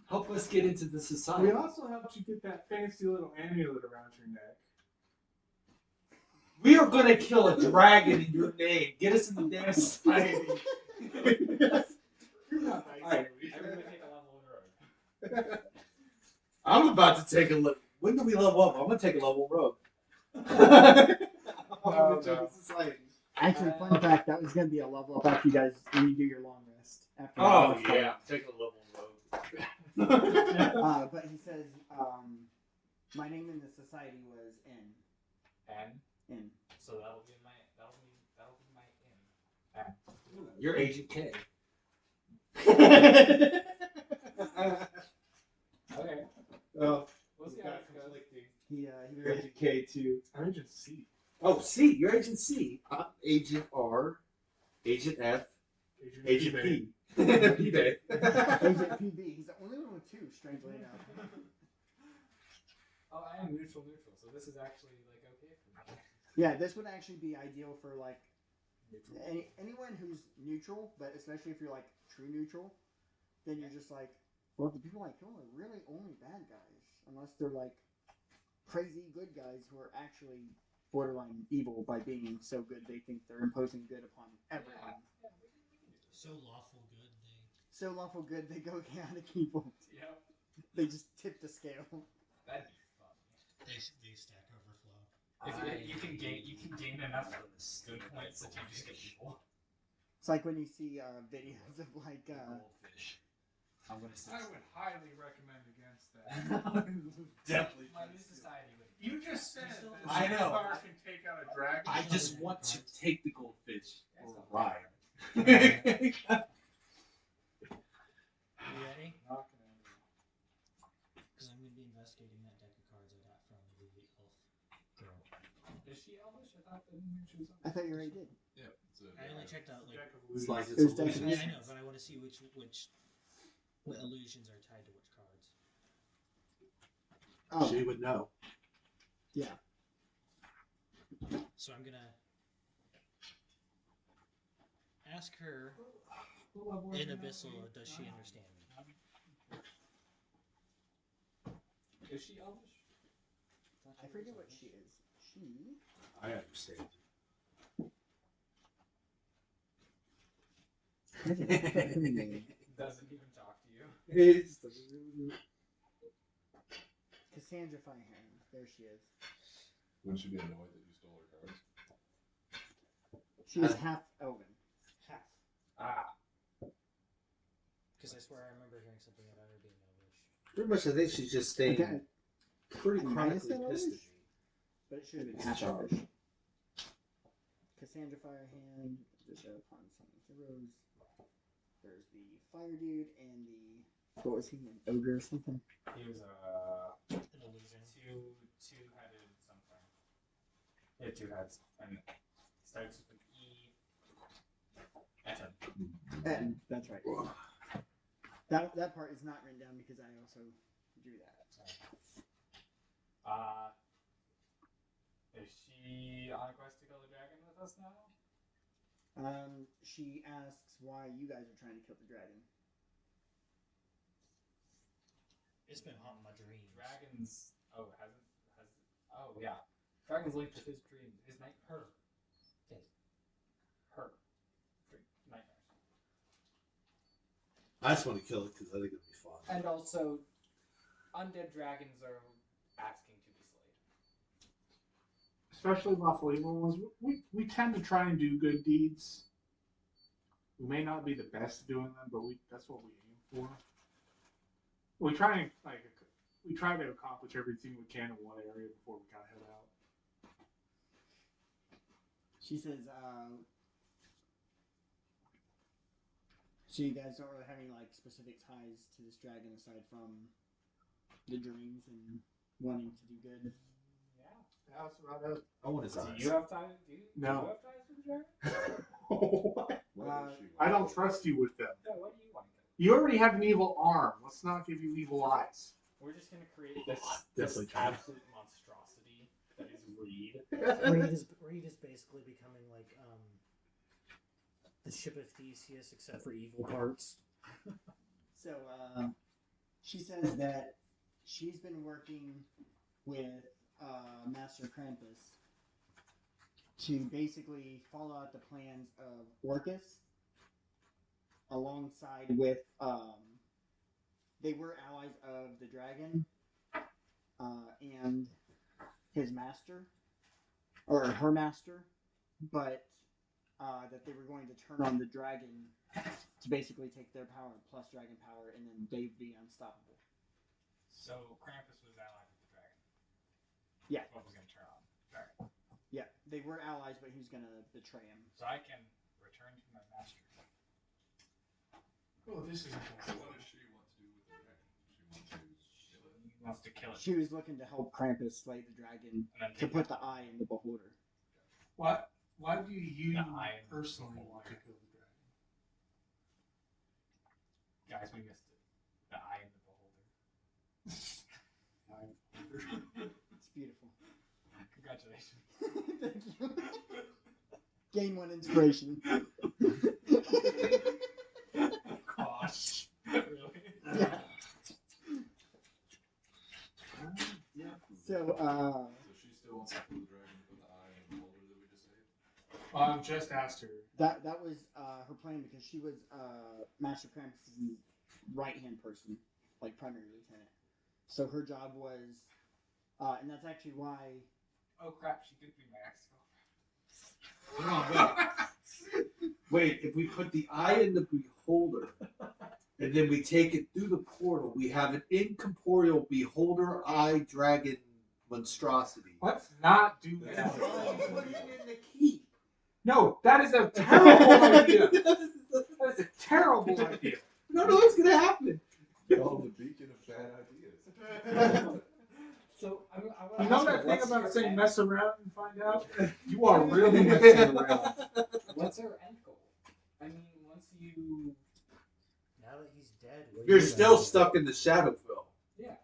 Help us get into the society. We also helped you get that fancy little amulet around your neck. We are gonna kill a dragon in your name. Get us in the damn society. You're not nice. Alright. I'm gonna take a level in rogue. I'm about to take a look. When do we level up? I'm gonna take a level rogue. I'm gonna join the society. Actually, fun fact, that was going to be a level up after you guys, when you do your long rest. After your Oh long rest. yeah, I'm taking a level rogue. But he says, my name in the society was N. N. N. So that'll be my N. You're Agent K. Okay. Oh, We'll see how it goes. He you're was Agent K too. I'm Agent C. Oh, C. You're Agent C. I'm Agent R. Agent F. Agent P. P-Bay. Agent PB. He's the only one with two, strangely enough. Oh, I am neutral, so this is actually like okay for me. Yeah, this would actually be ideal for like anyone who's neutral, but especially if you're like true neutral, then you're just like, well, the people I kill are really only bad guys, unless they're like crazy good guys who are actually borderline evil by being so good they think they're imposing good upon everyone. So lawful good, So lawful good they go chaotic evil. Yep. They just tip the scale. That'd be fun. they stack overflow. If you can gain enough good points that you just get evil. It's like when you see videos of like Goldfish. I'm gonna say. I would highly recommend against that. Definitely. My new society would. You just said that I know. Star can take out a dragon. I just want to take the goldfish for a ride. You ready? Because I'm going to be investigating that deck of cards I got from the elf girl. Is she Elvish? I thought she was. I thought you already did. Yeah. I only checked out like. It's like It was it's definitely- I know, but I want to see which what illusions are tied to which cards. Oh, She would know. yeah. So I'm gonna ask her in Abyssal, does she understand me? Is she Elvish? I forget what she is. She. I understand. Doesn't even talk to you. Cassandra Firehand. There she is. Wouldn't she be annoyed that you stole her cards? She is half elven. Half. Ah. Because I swear I remember hearing something about her being elvish. Pretty much, I think she's just staying Okay. pretty I might have chronically said pissed at elvish. me. But it should have been It's half charged. elvish. Cassandra Firehand. Upon summon heroes. There's the fire dude and the. What was he? An ogre or something? He was An illusion. two-headed something. He had two heads, and it starts with an E. Etten. And that's right. That part is not written down because I also drew that. Is she on a quest to kill the dragon with us now? She asks why you guys are trying to kill the dragon. It's been haunting my dreams. Dragons. Oh, has. Oh yeah. Dragons linked with his dreams. His night. Her. Nightmares. I just want to kill it because I think it'll be fun. And also, undead dragons are asking to be slayed. Especially lawful evil ones. We tend to try and do good deeds. We may not be the best at doing them, but that's what we aim for. We try to accomplish everything we can in one area before we kind of head out. She says, so you guys don't really have any like specific ties to this dragon aside from the dreams and wanting to do good. Yeah, that's about it. I want his eyes. Do you have ties? Do you No. have ties with the dragon? I don't trust you with them. No, what do you want? You already have an evil arm. Let's not give you evil eyes. We're just gonna create this Definitely true. absolute monstrosity that is Reed. Reed is basically becoming like the ship of Theseus, except for evil parts. So she says that she's been working with Master Krampus to basically follow out the plans of Orcus alongside with they were allies of the dragon and his master or her master, but that they were going to turn on the dragon to basically take their power plus dragon power, and then they'd be unstoppable. So Krampus was allied with the dragon. Yeah. What was gonna turn on the dragon? Yeah, they were allies, but he was gonna betray him. So I can return to my master. Oh, this is So what does she want to do with the dragon? He wants to kill it. She was looking to help Krampus slay the dragon And then to take put it. the eye in the beholder. Why do you The eye and personally the want to kill the dragon? Guys, we missed it. The eye in the beholder. It's beautiful. Congratulations. Thank you. Gain 1 inspiration. Gosh. Really? Yeah. Yeah. So, So she still wants to kill the dragon and put the eye in the beholder that we just saved? Just asked her. that was her plan because she was Master Krampus' right-hand person, like primary lieutenant. So her job was, and that's actually why. Oh crap, she could be my ex-girlfriend. Hold on, wait, if we put the eye in the beholder and then we take it through the portal, we have an incorporeal beholder eye dragon monstrosity. Let's not do And that. put it in the keep. No, that is a terrible idea. That is a terrible idea. No, what's gonna happen? Y'all the beacon of bad ideas. So I You know that thing about saying mess around and find out? You are really messing around. What's her end goal? I mean, once you... Now that he's dead, what You're do you still guys do? stuck in the Shadowfell. Yeah.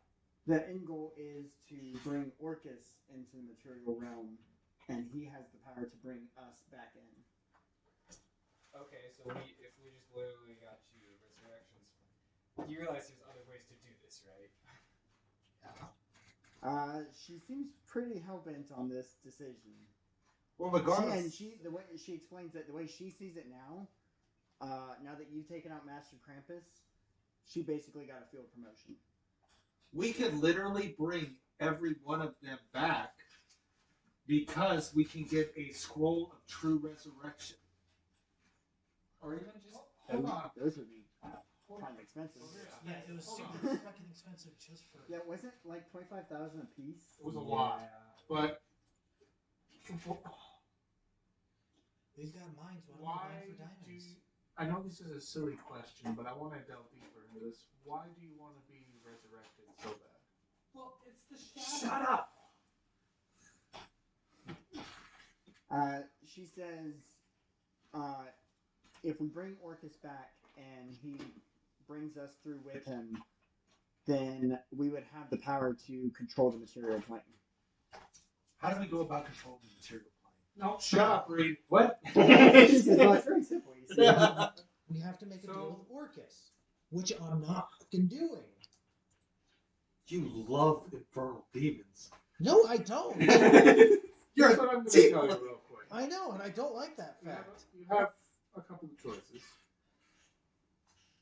The end goal is to bring Orcus into the material realm, and he has the power to bring us back in. Okay, so if we just literally got you resurrections, you realize there's other ways to do this, right? She seems pretty hell-bent on this decision. Well, regardless. The way she explains it, the way she sees it now, now that you've taken out Master Krampus, she basically got a field promotion. We could literally bring every one of them back because we can get a scroll of true resurrection. Or even just... Hold on. Those would be kind of expensive. Yeah, it was Hold super fucking expensive just for. Yeah, wasn't it like 25,000 a piece? It was a lot. But They've got mines. Why why don't they do mine for you, diamonds? I know this is a silly question, but I want to delve deeper into this. Why do you want to be resurrected so bad? Well, it's the shadow. Shut up! She says, if we bring Orcus back and he brings us through with him, then we would have the power to control the material plane. How do we go about controlling the material No, shut up, Reed. plane? What? She says, well, it's very simple. You see. We have to make a So- deal with Orcus, which I'm not fucking doing. You love infernal demons. No, I don't. You're Here's what I'm going to demon. tell you real quick. I know, and I don't like that fact. You have a couple of choices.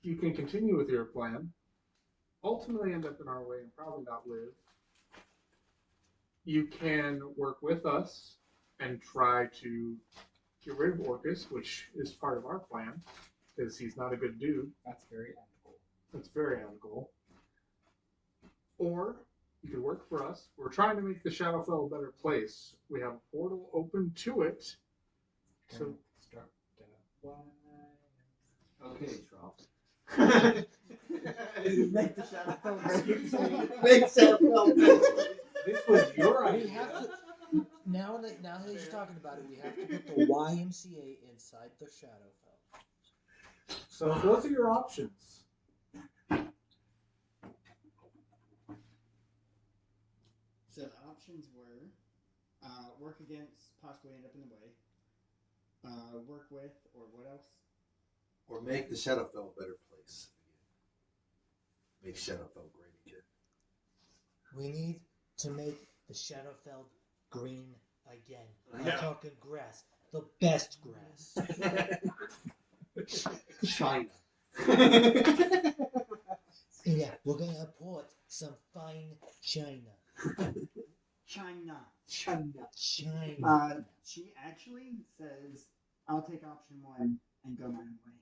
You can continue with your plan, ultimately end up in our way and probably not live. You can work with us and try to get rid of Orcus, which is part of our plan, because he's not a good dude. That's very ethical. That's very ethical. Or you could work for us. We're trying to make the Shadowfell a better place. We have a portal open to it. So Start. Okay, Trump. Make the Shadowfell Make Shadowfell. this was your We idea. have to. Now that he's talking about it, we have to put the YMCA inside the Shadowfell. So those are your options. So the options were work against, possibly end up in the way, work with, or what else? Or make the Shadowfell a better place. Make Shadowfell great again. We need to make the Shadowfell green again. I'm Yeah. talking grass, the best grass. China. Yeah, we're gonna import some fine China. China. China. She actually says, "I'll take option one and go my own way."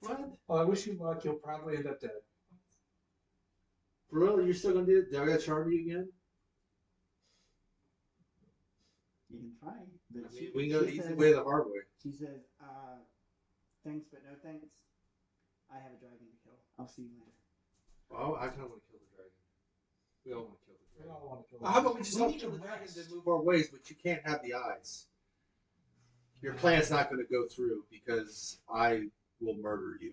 What? Well, I wish you luck. You'll probably end up dead. For real? You're still gonna do it? Did I gotta charm you again? You can try, but I mean, we know the easy way, the hard way. She says, "Thanks, but no thanks. I have a dragon to kill. I'll see you later." Oh, I kind of want to kill the dragon. We all want to kill the We dragon. all want to kill Well, how about we just We help need kill to the dragon rest. and move our ways, but you can't have the eyes. Your plan's not going to go through because I will murder you.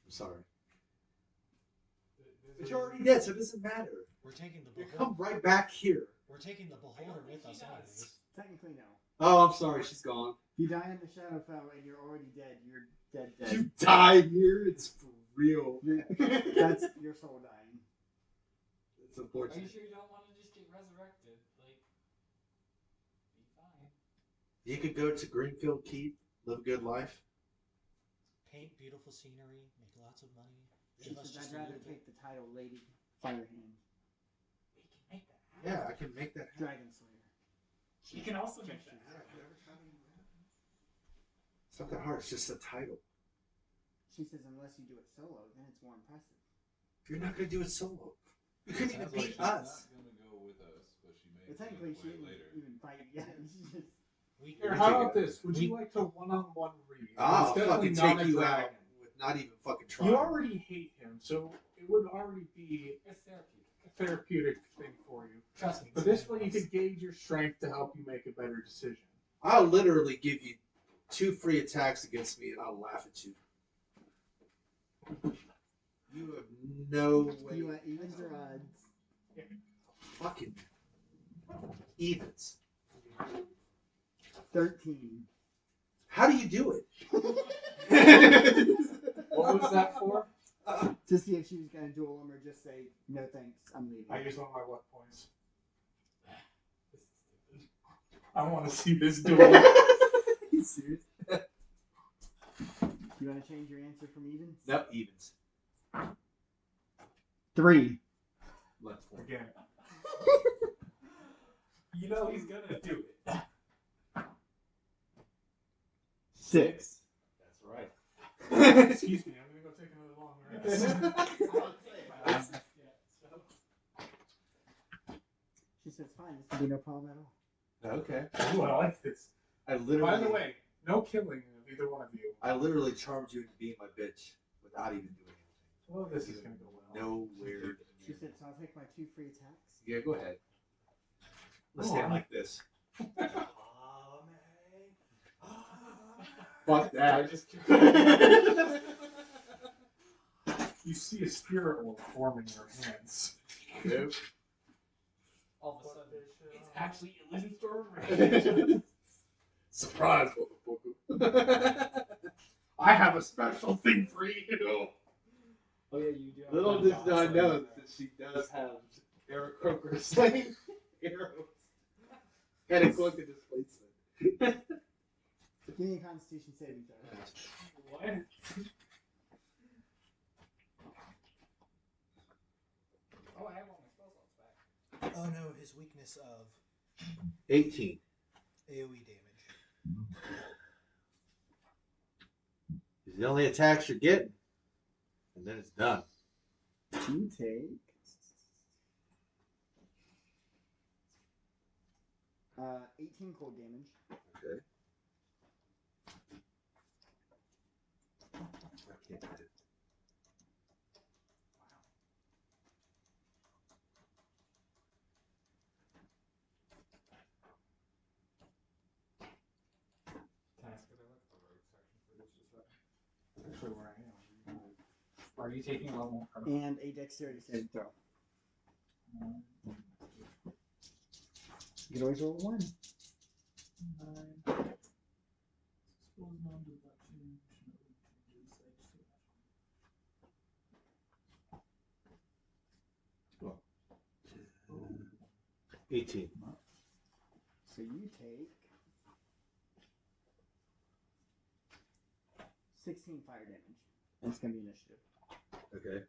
I'm sorry. But you're already dead, so it doesn't matter. We're taking the You beholder. come right back here. We're taking the beholder with us, anyways. Technically, no. Oh, I'm sorry, she's gone. If you die in the Shadowfell and you're already dead, you're dead. You die here? It's for real. That's your soul dying. It's Are you unfortunate. sure you don't want to just get resurrected? Like, be fine. You could go to Greenfield Keep, live a good life. Paint beautiful scenery, make lots of money. She Give us says, just "I'd a rather little bit. take the title Lady Firehand, We can make that happen. Yeah, I can make that happen. Dragon Slayer." You can also make that happen. It's not that hard, it's just a title. She says, "Unless you do it solo, then it's more impressive." You're not going to do it solo. You couldn't even Sounds like beat she's us. not gonna go with us, but she may But technically, play she didn't later. even fight yet. She's just We, Here, how about this? Would you like to one-on-one read? I'll It's definitely fucking not take a you out dragon. with not even fucking trying. You already hate him, so it would already be It's therapeutic. a therapeutic thing for you. Trust me. But this way, you could gauge your strength to help you make a better decision. I'll literally give you 2 free attacks against me and I'll laugh at you. You have no way. you want evens or odds? Fucking evens. 13. How do you do it? What was that for? To see if she was going to duel him or just say, "No thanks, I'm leaving." I use one of my luck points. I want to see this duel. You serious? You want to change your answer from evens? No, evens. 3. Left four. Again. You know he's gonna do it. 6. That's right. Excuse me, I'm going to go take another long rest. She says, "Fine, this will be no problem at all." Okay. Ooh, I like this. I literally. By the way, no killing of either one of you. I literally charmed you into being my bitch without even doing anything. Well, this is going to go well. Nowhere. She said, "So I'll take my 2 free attacks." Yeah, go ahead. Let's Go stand on. like this. Fuck that. You see a spirit orb form in your hands. Nope. All of a sudden, it's actually Illusion Storm. Surprise, motherfucker. I have a special thing for you. Oh yeah, you do. Have Little one does boss not right know there. that she does have Eric Croker slaying arrows and a cloak of displacement. Give me a Constitution saving throw. What? Oh, I have all my spell slots back. Oh no, his weakness of 18. AoE damage. It's the only attacks you're getting. And then it's done. You take 18 cold damage. Okay. I can't do it. Can I skip look at the rogue section for just a second? Actually, where I am. Are you taking a level? And a dexterity saving throw. You can always roll 1. 9. Well, 18. So you take 16 fire damage. And it's going to be initiative. Okay.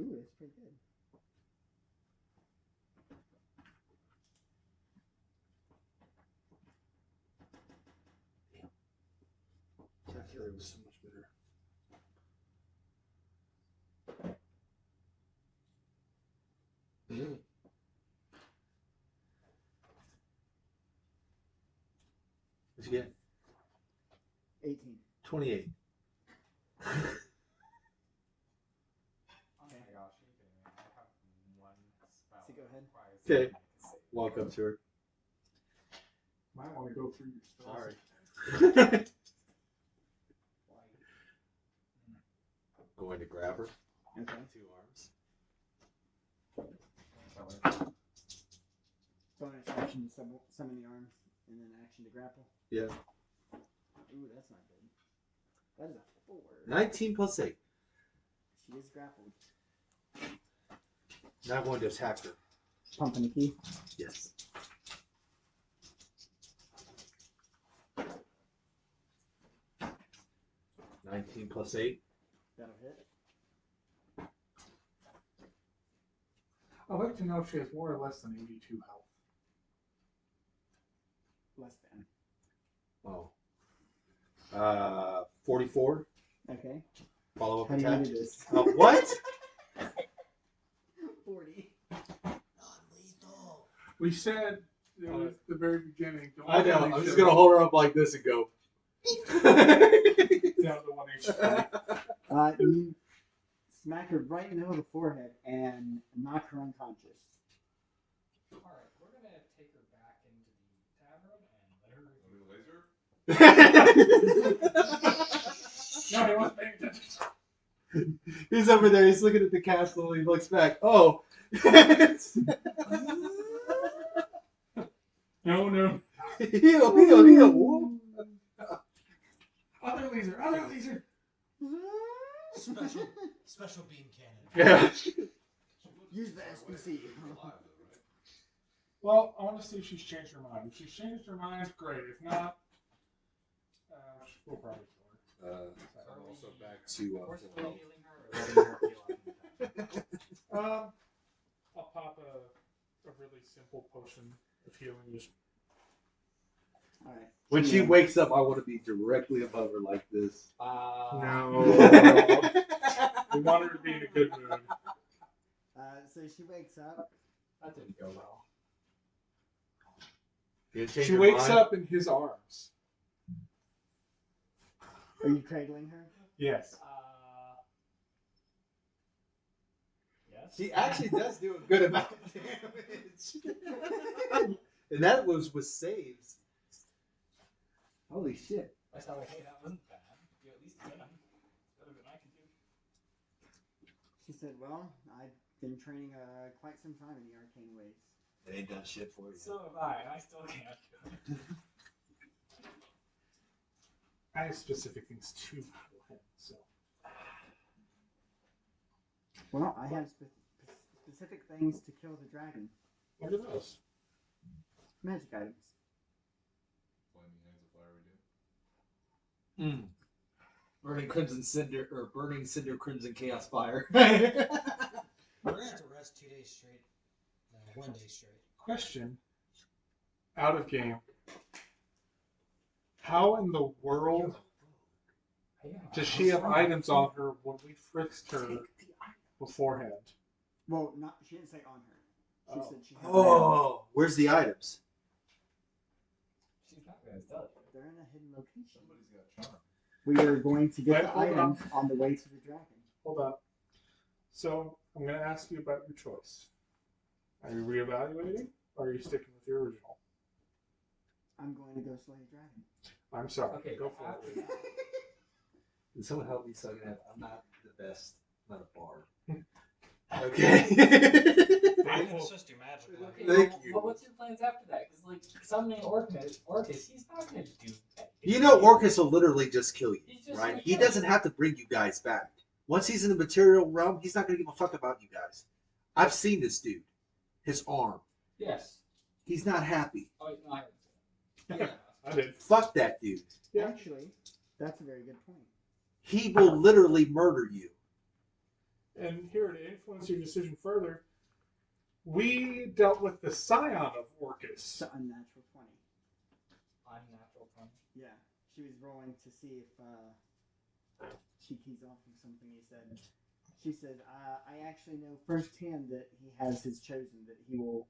Ooh, that's pretty good. It was so much better. What'd you get? 18. 28. Oh my gosh, are you kidding me? I have one spell. So go ahead. Okay. Walk up to her. Might want to go through your spells. Sorry. Going to grab her. Okay. 2 arms. Bonus action to summon the arms, and then action to grapple. Yeah. Ooh, that's not good. That is a 4. 19 plus 8. She is grappled. Now I'm going to attack her. Pumping a key. Yes. $19 plus 8. That'll hit. I'd like to know if she has more or less than 82 health. Less than. Oh. 44. Okay. Follow up How do you attack. do this? What? 40. Non-lethal. We said at the very beginning. Don't I know. really I'm just show going to hold her up like this and go. down to 1 HP. You smack her right in the middle of the forehead and knock her unconscious. Alright, we're gonna take her back into the tavern and let her. Laser? No, he wasn't paying attention. He's over there. He's looking at the castle. He looks back. Oh. No. Heal. Other laser. Special beam cannon. Yeah. Use the SPC. Well, I want to see if she's changed her mind. If she's changed her mind, great. If not, we'll probably kill her. I'm also back to Forcefully full health. healing her or letting her heal up? I'll pop a really simple potion of healing. Just Alright. When she wakes up, I want to be directly above her like this. no. We want her to be in a good mood. So she wakes up. That didn't go well. You change She your wakes mind? up in his arms. Are you cradling her? Yes. Yes. She actually does do a good amount of damage. And that was with saves. Holy shit. That's how I say that wasn't bad. You at least did them. It's better than I could do. She said, well, I been training quite some time in the arcane ways. It ain't done shit for you. So have I, and I still can't do it. I have specific things to heal him, so. Well, I have specific things to kill the dragon. What are those? Magic items. Flaming hands of fire we do. Burning Crimson Cinder, or Burning Cinder Crimson Chaos Fire. We're gonna have to rest 2 days straight. 1 day straight. Question. Out of game. How in the world does she have items on her when we frisked her beforehand? Well, not she didn't say on her. She said she had Oh, where's the items? She's not gonna tell you. They're in a hidden location. Somebody's got charm. We are going to get Wait, the hold items on the way to the dragon. Hold up. So, I'm going to ask you about your choice. Are you reevaluating, or are you sticking with your original? I'm going to go slay a dragon. I'm sorry. Okay, Go for after it. that, Can someone help me so I can have, I'm not the best. I'm not a bard. Okay. I'm gonna assist your magic. okay, Thank well, you. well, what's your plans after that? Because, like, summoning Orcus, he's not gonna do that. You know, Orcus will literally just kill you, He's just right? gonna He kill doesn't you. have to bring you guys back. Once he's in the material realm, he's not going to give a fuck about you guys. I've seen this dude. His arm. Yes. He's not happy. Oh, wait, no, I heard Yeah. that. I did. Fuck that dude. Yeah. Actually, that's a very good point. He will literally murder you. And here, to influence your decision further, we dealt with the scion of Orcus. It's an unnatural 20. Unnatural fun. Yeah, she was rolling to see if she keys off of something he said. She said, I actually know firsthand that he has his chosen, that he will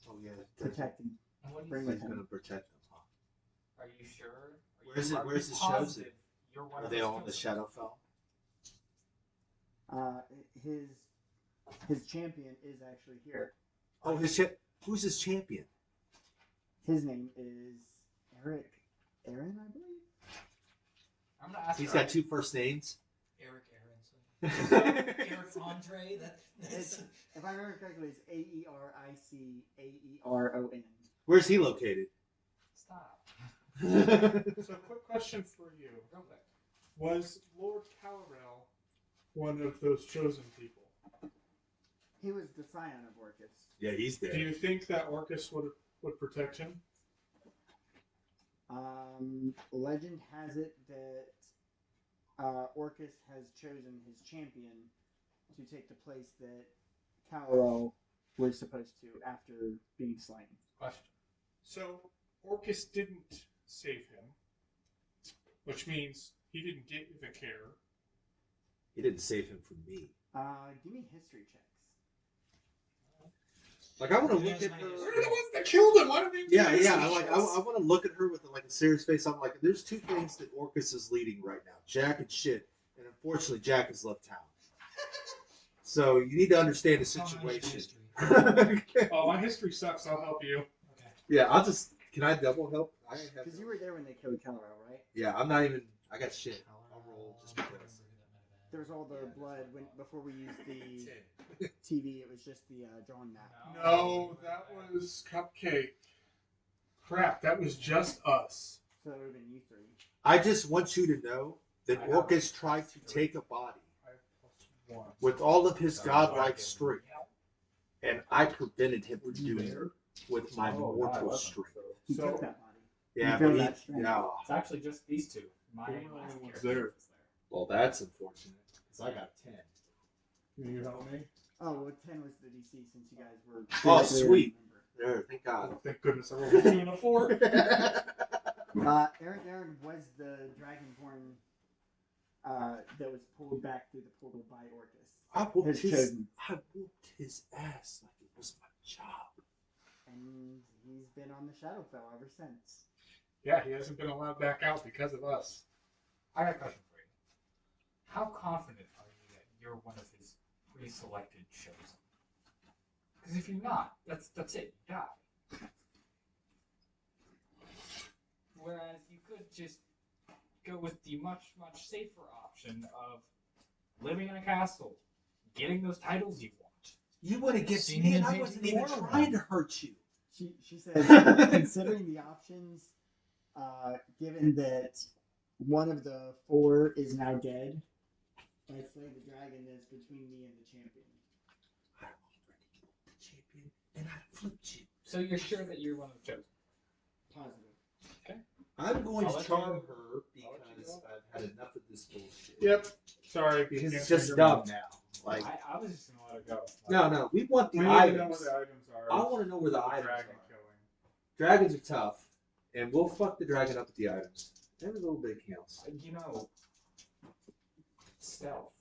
Oh, yeah. protect him. And what do you Bring think? He's with going him. to protect them, huh? Are you sure? Where's it- Are where's you his chosen? positive you're one Are of they his all in the chosen? Shadowfell? His champion is actually here. Oh, who's his champion? His name is Aaron, I believe. I'm gonna ask He's her, got two first names. Eric Aronson. Eric Andre. It's, if I remember correctly, it's AERICAERON. Where's he located? Stop. So, quick question for you. Real quick. Was Lord Calorel one of those chosen people? He was the scion of Orcus. Yeah, he's Do you think that Orcus would protect him? Legend has it that Orcus has chosen his champion to take the place that Calorel was supposed to after being slain. Question. So, Orcus didn't save him, which means he didn't get the care. He didn't save him from me. Give me history checks. Like, I want to He look has at my her. history. They're the ones that killed him. Why don't they? Yeah, yeah. I want to look at her with like a serious face. I'm like, there's two things that Orcus is leading right now: Jack and shit. And unfortunately, Jack has left town. So you need to understand the situation. Oh, my history sucks. I'll help you. Okay. Yeah, I'll just. Can I double help? I have. Because you were there when they killed Calorel, right? Yeah, I'm not even. I got shit. I'll roll just because. There was all the blood before we used the TV. It was just the drawing map. No, that was Cupcake. Crap, that was just us. So it would have been you three. I just want you to know that I have Orcus tried to take a body I have +1. with all of his godlike strength, and I prevented him from doing it with my mortal strength. He So- took that body. Yeah, feel but that strength. yeah. It's actually just these two. My They were the last only ones character there. was there. Well, that's unfortunate because I got 10. Can you help me? Oh, well, 10 was the DC since you guys were. Oh, physically sweet. outnumbered. There, thank God. Oh, thank goodness I rolled a 2 and a 4. Aaron was the dragonborn that was pulled back through the portal by Orcus. I whooped His chosen. I whooped his ass like it was my job. And he's been on the Shadowfell ever since. Yeah, he hasn't been allowed back out because of us. I got a question for you. How confident are you that you're one of his pre-selected chosen? Because if you're not, that's it. You die. Whereas you could just go with the much safer option of living in a castle, getting those titles you want, You went against Seen me, the and I Infinity wasn't even War trying to hurt you. She says, considering the options, given that one of the 4 is now dead, I slay the dragon that's between me and the champion. I already killed the champion, and I flipped you. So you're sure that you're one of the chosen? Positive. Okay. I'm going I'll to let charm you- her I'll let you because go. I've had enough of this bullshit. Yep. Sorry. Because it's Can't just read your dumb mind. now. Like, I was just gonna let it go. no, we want the We need to know items. where the items are. I want to know where the items Dragon are. killing. Dragons are tough, and we'll fuck the dragon up with the items. Every little bit counts. You know, stealth.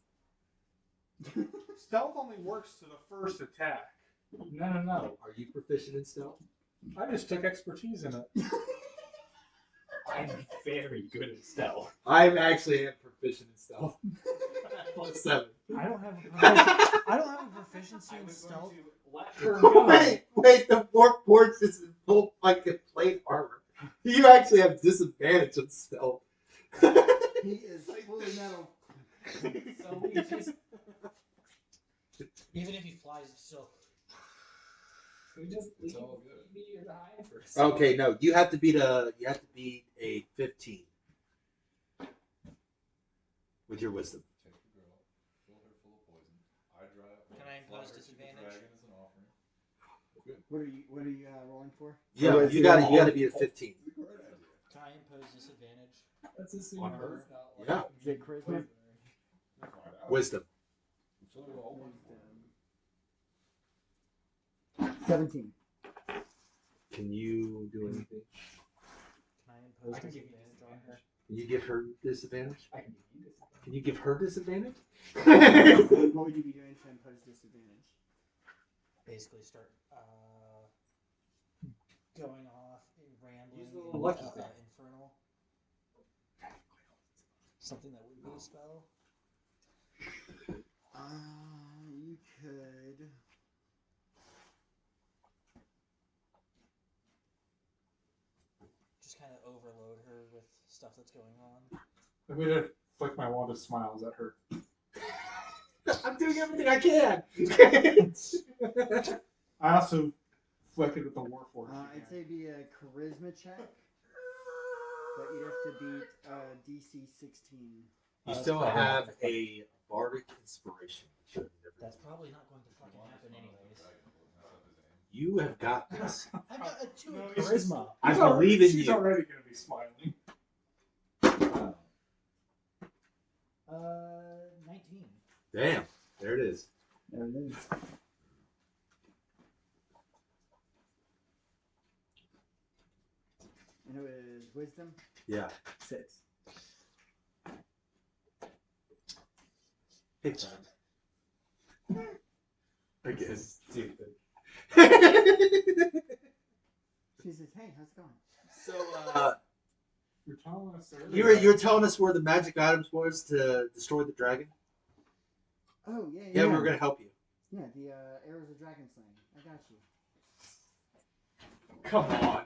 Stealth only works to the first attack. No. Are you proficient in stealth? I just took expertise in it. I'm very good at stealth. I actually am proficient in stealth. +7. I don't have a proficiency in stealth. Let her go. Wait, the Warp Forge is in full fucking plate armor. You actually have disadvantage on stealth. He is fully metal. So we just Even if he flies, it's still. leave It's all good. me behind for a second. Okay, no, you have to beat a 15 with your wisdom. Take the girl, fill her full of poison. I dry up. Can I impose fly her to the disadvantage? dragon as an offering. Good. What are you rolling for? Yeah, Or is you it got all- to beat a 15. It's a great idea. Can I impose disadvantage? Let's assume On it's her? not like Yeah. Is it charisma? We'll find out. Wisdom. Fill her with a whole bunch of 17. Can you do anything? Can I impose I can give you disadvantage on her? Can you give her disadvantage? I can give you this. Can you give her disadvantage? What would you be doing to impose disadvantage? Basically, start going off and rambling. Use a little and, lucky thing. infernal. Something that would be a spell. You could. Just kind of overload her with stuff that's going on. I'm gonna flick my wand of smiles at her. I'm doing everything I can. I also flick it with the Warforged. I'd say be a charisma check, but you'd have to beat DC 16. You still have a bardic inspiration. That's probably not going to fucking happen anyways. You have got this. I've got a 2 No, in he's charisma. I believe in She's you. already gonna be smiling. 19. Damn. There it is. There it is. And it was wisdom? Yeah. 6. Hey, John. I guess. Stupid. She says, hey, how's it going? So, You're telling us earlier. you're telling us where the magic items was to destroy the dragon? Oh, yeah. Yeah, we were gonna help you. Yeah, the arrows of dragon slaying. I got you. Come on.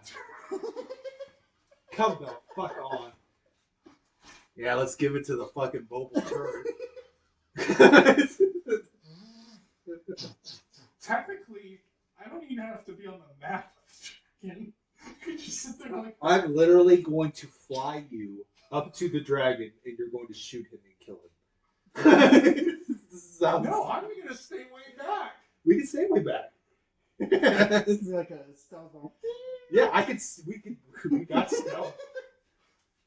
Come the fuck on. Yeah, let's give it to the fucking mobile turd. Technically, I don't even have to be on the map with the dragon. I could just sit there like. I'm literally going to fly you up to the dragon, and you're going to shoot him and kill him. No, I'm gonna stay way back. We can stay way back. This is like a stealth roll. Yeah, we got stealth.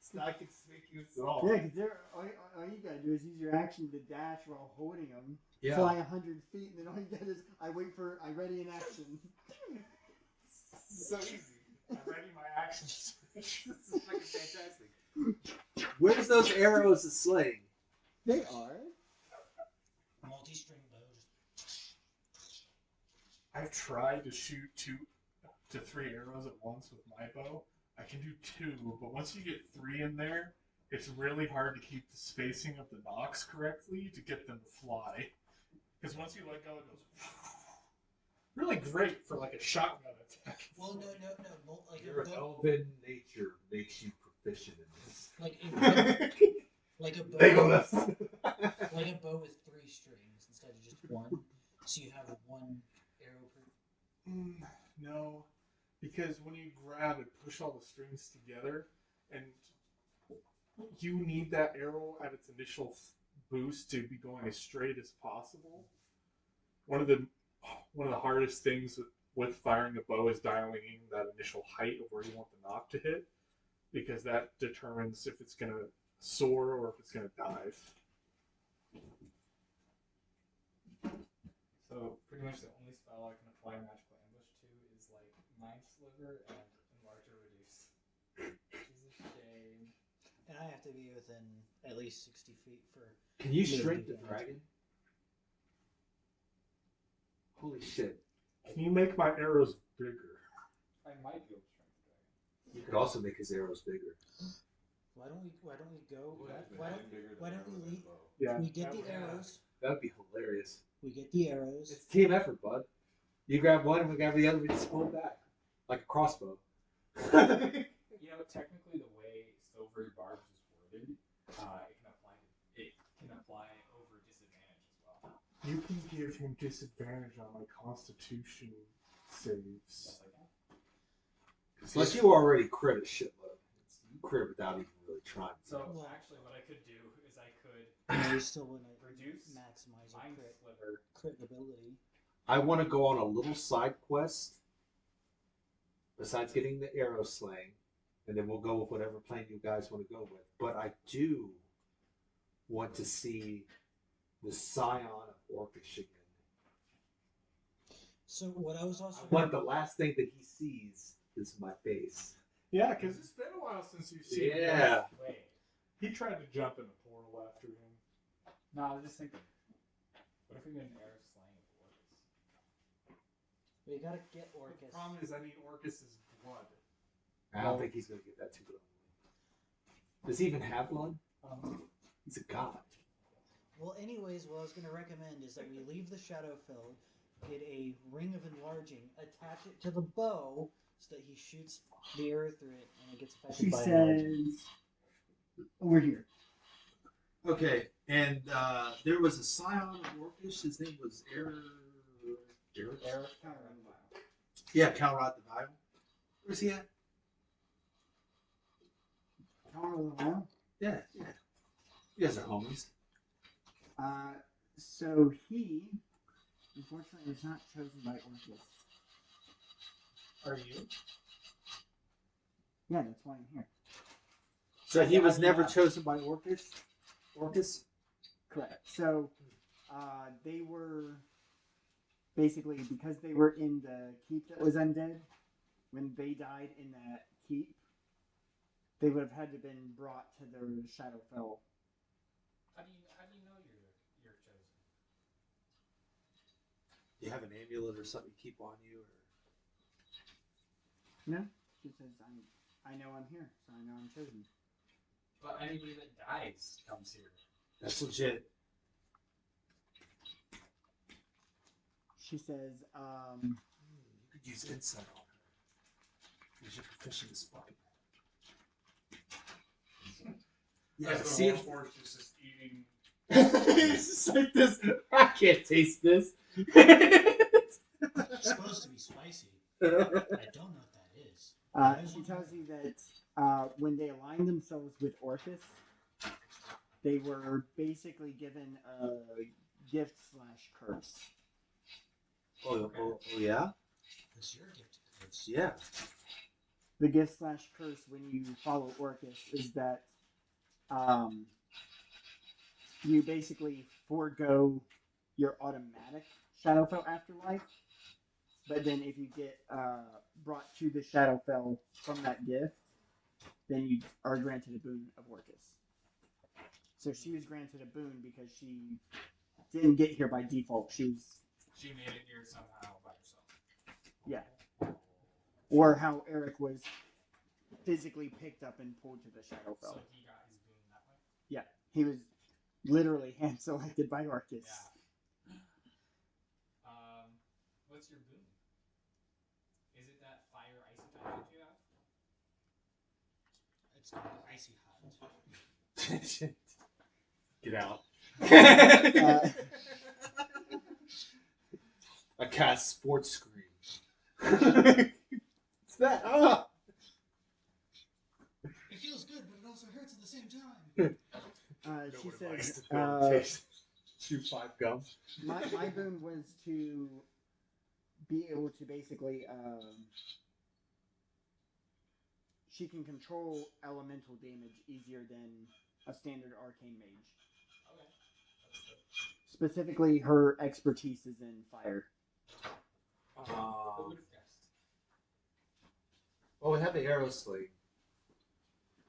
It's not conspicuous at all. Yeah, because all you gotta do is use your action to dash while holding them. Yeah. Fly 100 feet, and then all you gotta is I ready an action. So easy. I'm ready my actions. This is fucking fantastic. Where's those arrows of slaying? They are. Multi-string bows. I've tried to shoot 2 to 3 arrows at once with my bow. I can do 2, but once you get 3 in there, it's really hard to keep the spacing of the knocks correctly to get them to fly. Because once you let go, it goes really great for like a shotgun attack. Well, no. Like Your a bow, elven nature makes you proficient in this. like a bow, like a bow, Legolas. like a bow with 3 strings instead of just 1. So you have one arrow per. No, because when you grab it, push all the strings together, and you need that arrow at its initial boost to be going as straight as possible. One of the hardest things with firing a bow is dialing in that initial height of where you want the knock to hit, because that determines if it's going to soar or if it's going to dive. So pretty much the only spell I can apply magical ambush to is like Mind Sliver and Enlarger Reduce. Which is a shame. And I have to be within at least 60 feet for. Can you melee shrink the damage. dragon? Holy shit. Can you make my arrows bigger? I might be able to shrink the dragon. You could also make his arrows bigger. Why don't we go? Yeah, Why don't we leave? Yeah. We get the arrows. That would be hilarious. We get the arrows. It's a team effort, bud. You grab one and we grab the other, we just pull it back. Like a crossbow. You know, technically the way Silvery Barbs is worded, it can apply over disadvantage as well. You can give him disadvantage on my Constitution saves. Yes, I can. Plus you already crit a shitload. You crit without even really trying. So actually what I could do is I could No, you still want to reduce maximize your Mind crit, Sliver. crit ability. I want to go on a little side quest. Besides getting the arrow slaying, and then we'll go with whatever plan you guys want to go with. But I do want to see the Scion of Orcish again. So what I was also. I want the last thing that he sees is my face. Yeah, because it's been a while since you've seen him. Yeah. Wait. He tried to jump in a portal after him. No, I was just thinking. What if we get an arrow slaying of Orcus? We gotta get The Orcus. problem is I need Orcus's blood. I don't think he's going to get that too good. Does he even have blood? He's a god. Well, anyways, what I was going to recommend is that we leave the Shadowfell, get a ring of enlarging, attach it to the bow so that he shoots the arrow through it and it gets affected She by enlarging. says, over here. Okay, and there was a Scion of Orcish. His name was Eric. Yeah, Calrod the Vile. Where's he at? Yeah. You guys are homies. So he, unfortunately, is not chosen by Orcus. Are you? Yeah, that's why I'm here. So he was never chosen by Orcus? Correct. So they were basically, because they were in the keep that was undead, when they died in that keep, they would have had to been brought to their Shadowfell. How do you know you're chosen? Do you have an amulet or something you keep on you? No, she says, I know I'm here, so I know I'm chosen. But anybody that dies comes here. That's legit. She says, You could use insight on her. Because you're proficient as fuck. Yeah, As the see whole if force just eating. it's just like this. I can't taste this. It's supposed to be spicy. I don't know what that is. she tells you that when they aligned themselves with Orcus, they were basically given a gift/curse. Oh, yeah? What's your gift? Yeah. The gift/curse when you follow Orcus is that you basically forego your automatic Shadowfell afterlife, but then if you get brought to the Shadowfell from that gift, then you are granted a boon of Orcus. So she was granted a boon because she didn't get here by default. She made it here somehow by herself. Yeah. Or how Eric was physically picked up and pulled to the Shadowfell. So he got his boon that way? Yeah. He was literally hand selected by Orcus. Yeah. What's your boon? Is it that fire icy type that you have? It's called icy hot. Get out. I cast Sports Screen. It's that. Ah! It feels good, but it also hurts at the same time. She says, Chew 5 gums. my boon was to be able to basically, she can control elemental damage easier than a standard arcane mage. Okay. That's good. Specifically, her expertise is in fire. Who would have guessed? Well, we have the arrow sling.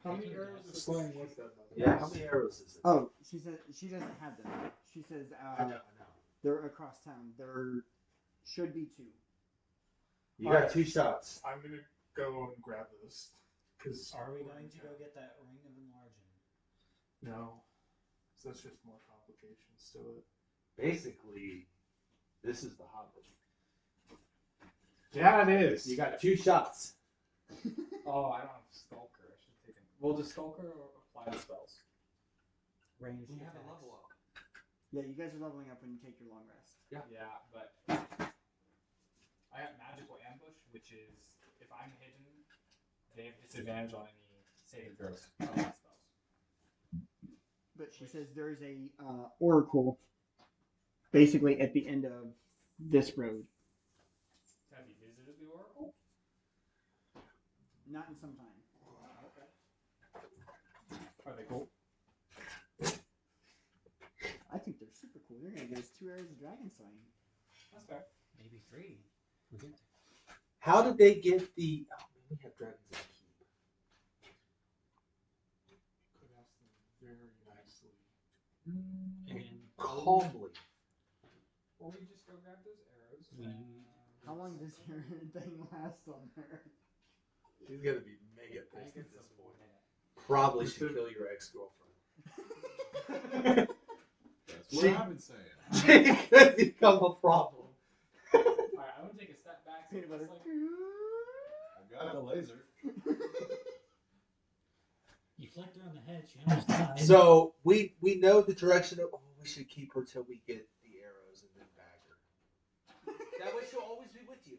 How many arrows of sling was that? Yeah, how many arrows is it? Oh, she said she doesn't have them. She says I know. they're across town. There should be 2. You got 2 shots. I'm gonna go and grab those. Cause Are we going to go get that ring of enlarging? no, so that's just more complications to it. Basically, this is the Hobbit. Yeah, it is. You got 2 shots. Oh, I don't have Skulker. I should take him. Well, does Skulker apply to spells? Ranged We have a attacks. level up. Yeah, you guys are leveling up when you take your long rest. Yeah, but I have Magical Ambush, which is if I'm hidden, they have disadvantage on any saving throws on my spells. But she says there's a oracle basically at the end of this road. Have you visited the Oracle? Not in some time. Okay. Are they cool? I think they're super cool. They're gonna give us 2 arrows of dragon slaying. That's fair. Maybe 3. We'll get there. How did they get the... Oh, man, we have dragons in the keep. Could ask them very nicely. And Calmly. Or we just go grab those arrows. How long does your thing last on there? He's gonna be mega I pissed think at it's this a point. minute. Probably should kill your ex-girlfriend. That's what I've been saying. She could become a problem. Alright, I'm gonna take a step back. So Peanut butter. like, I've got the laser. you flicked her on the head. She almost died. So we know the direction of. Oh, we should keep her till we get the arrows and then bag her. That way she'll always be with you.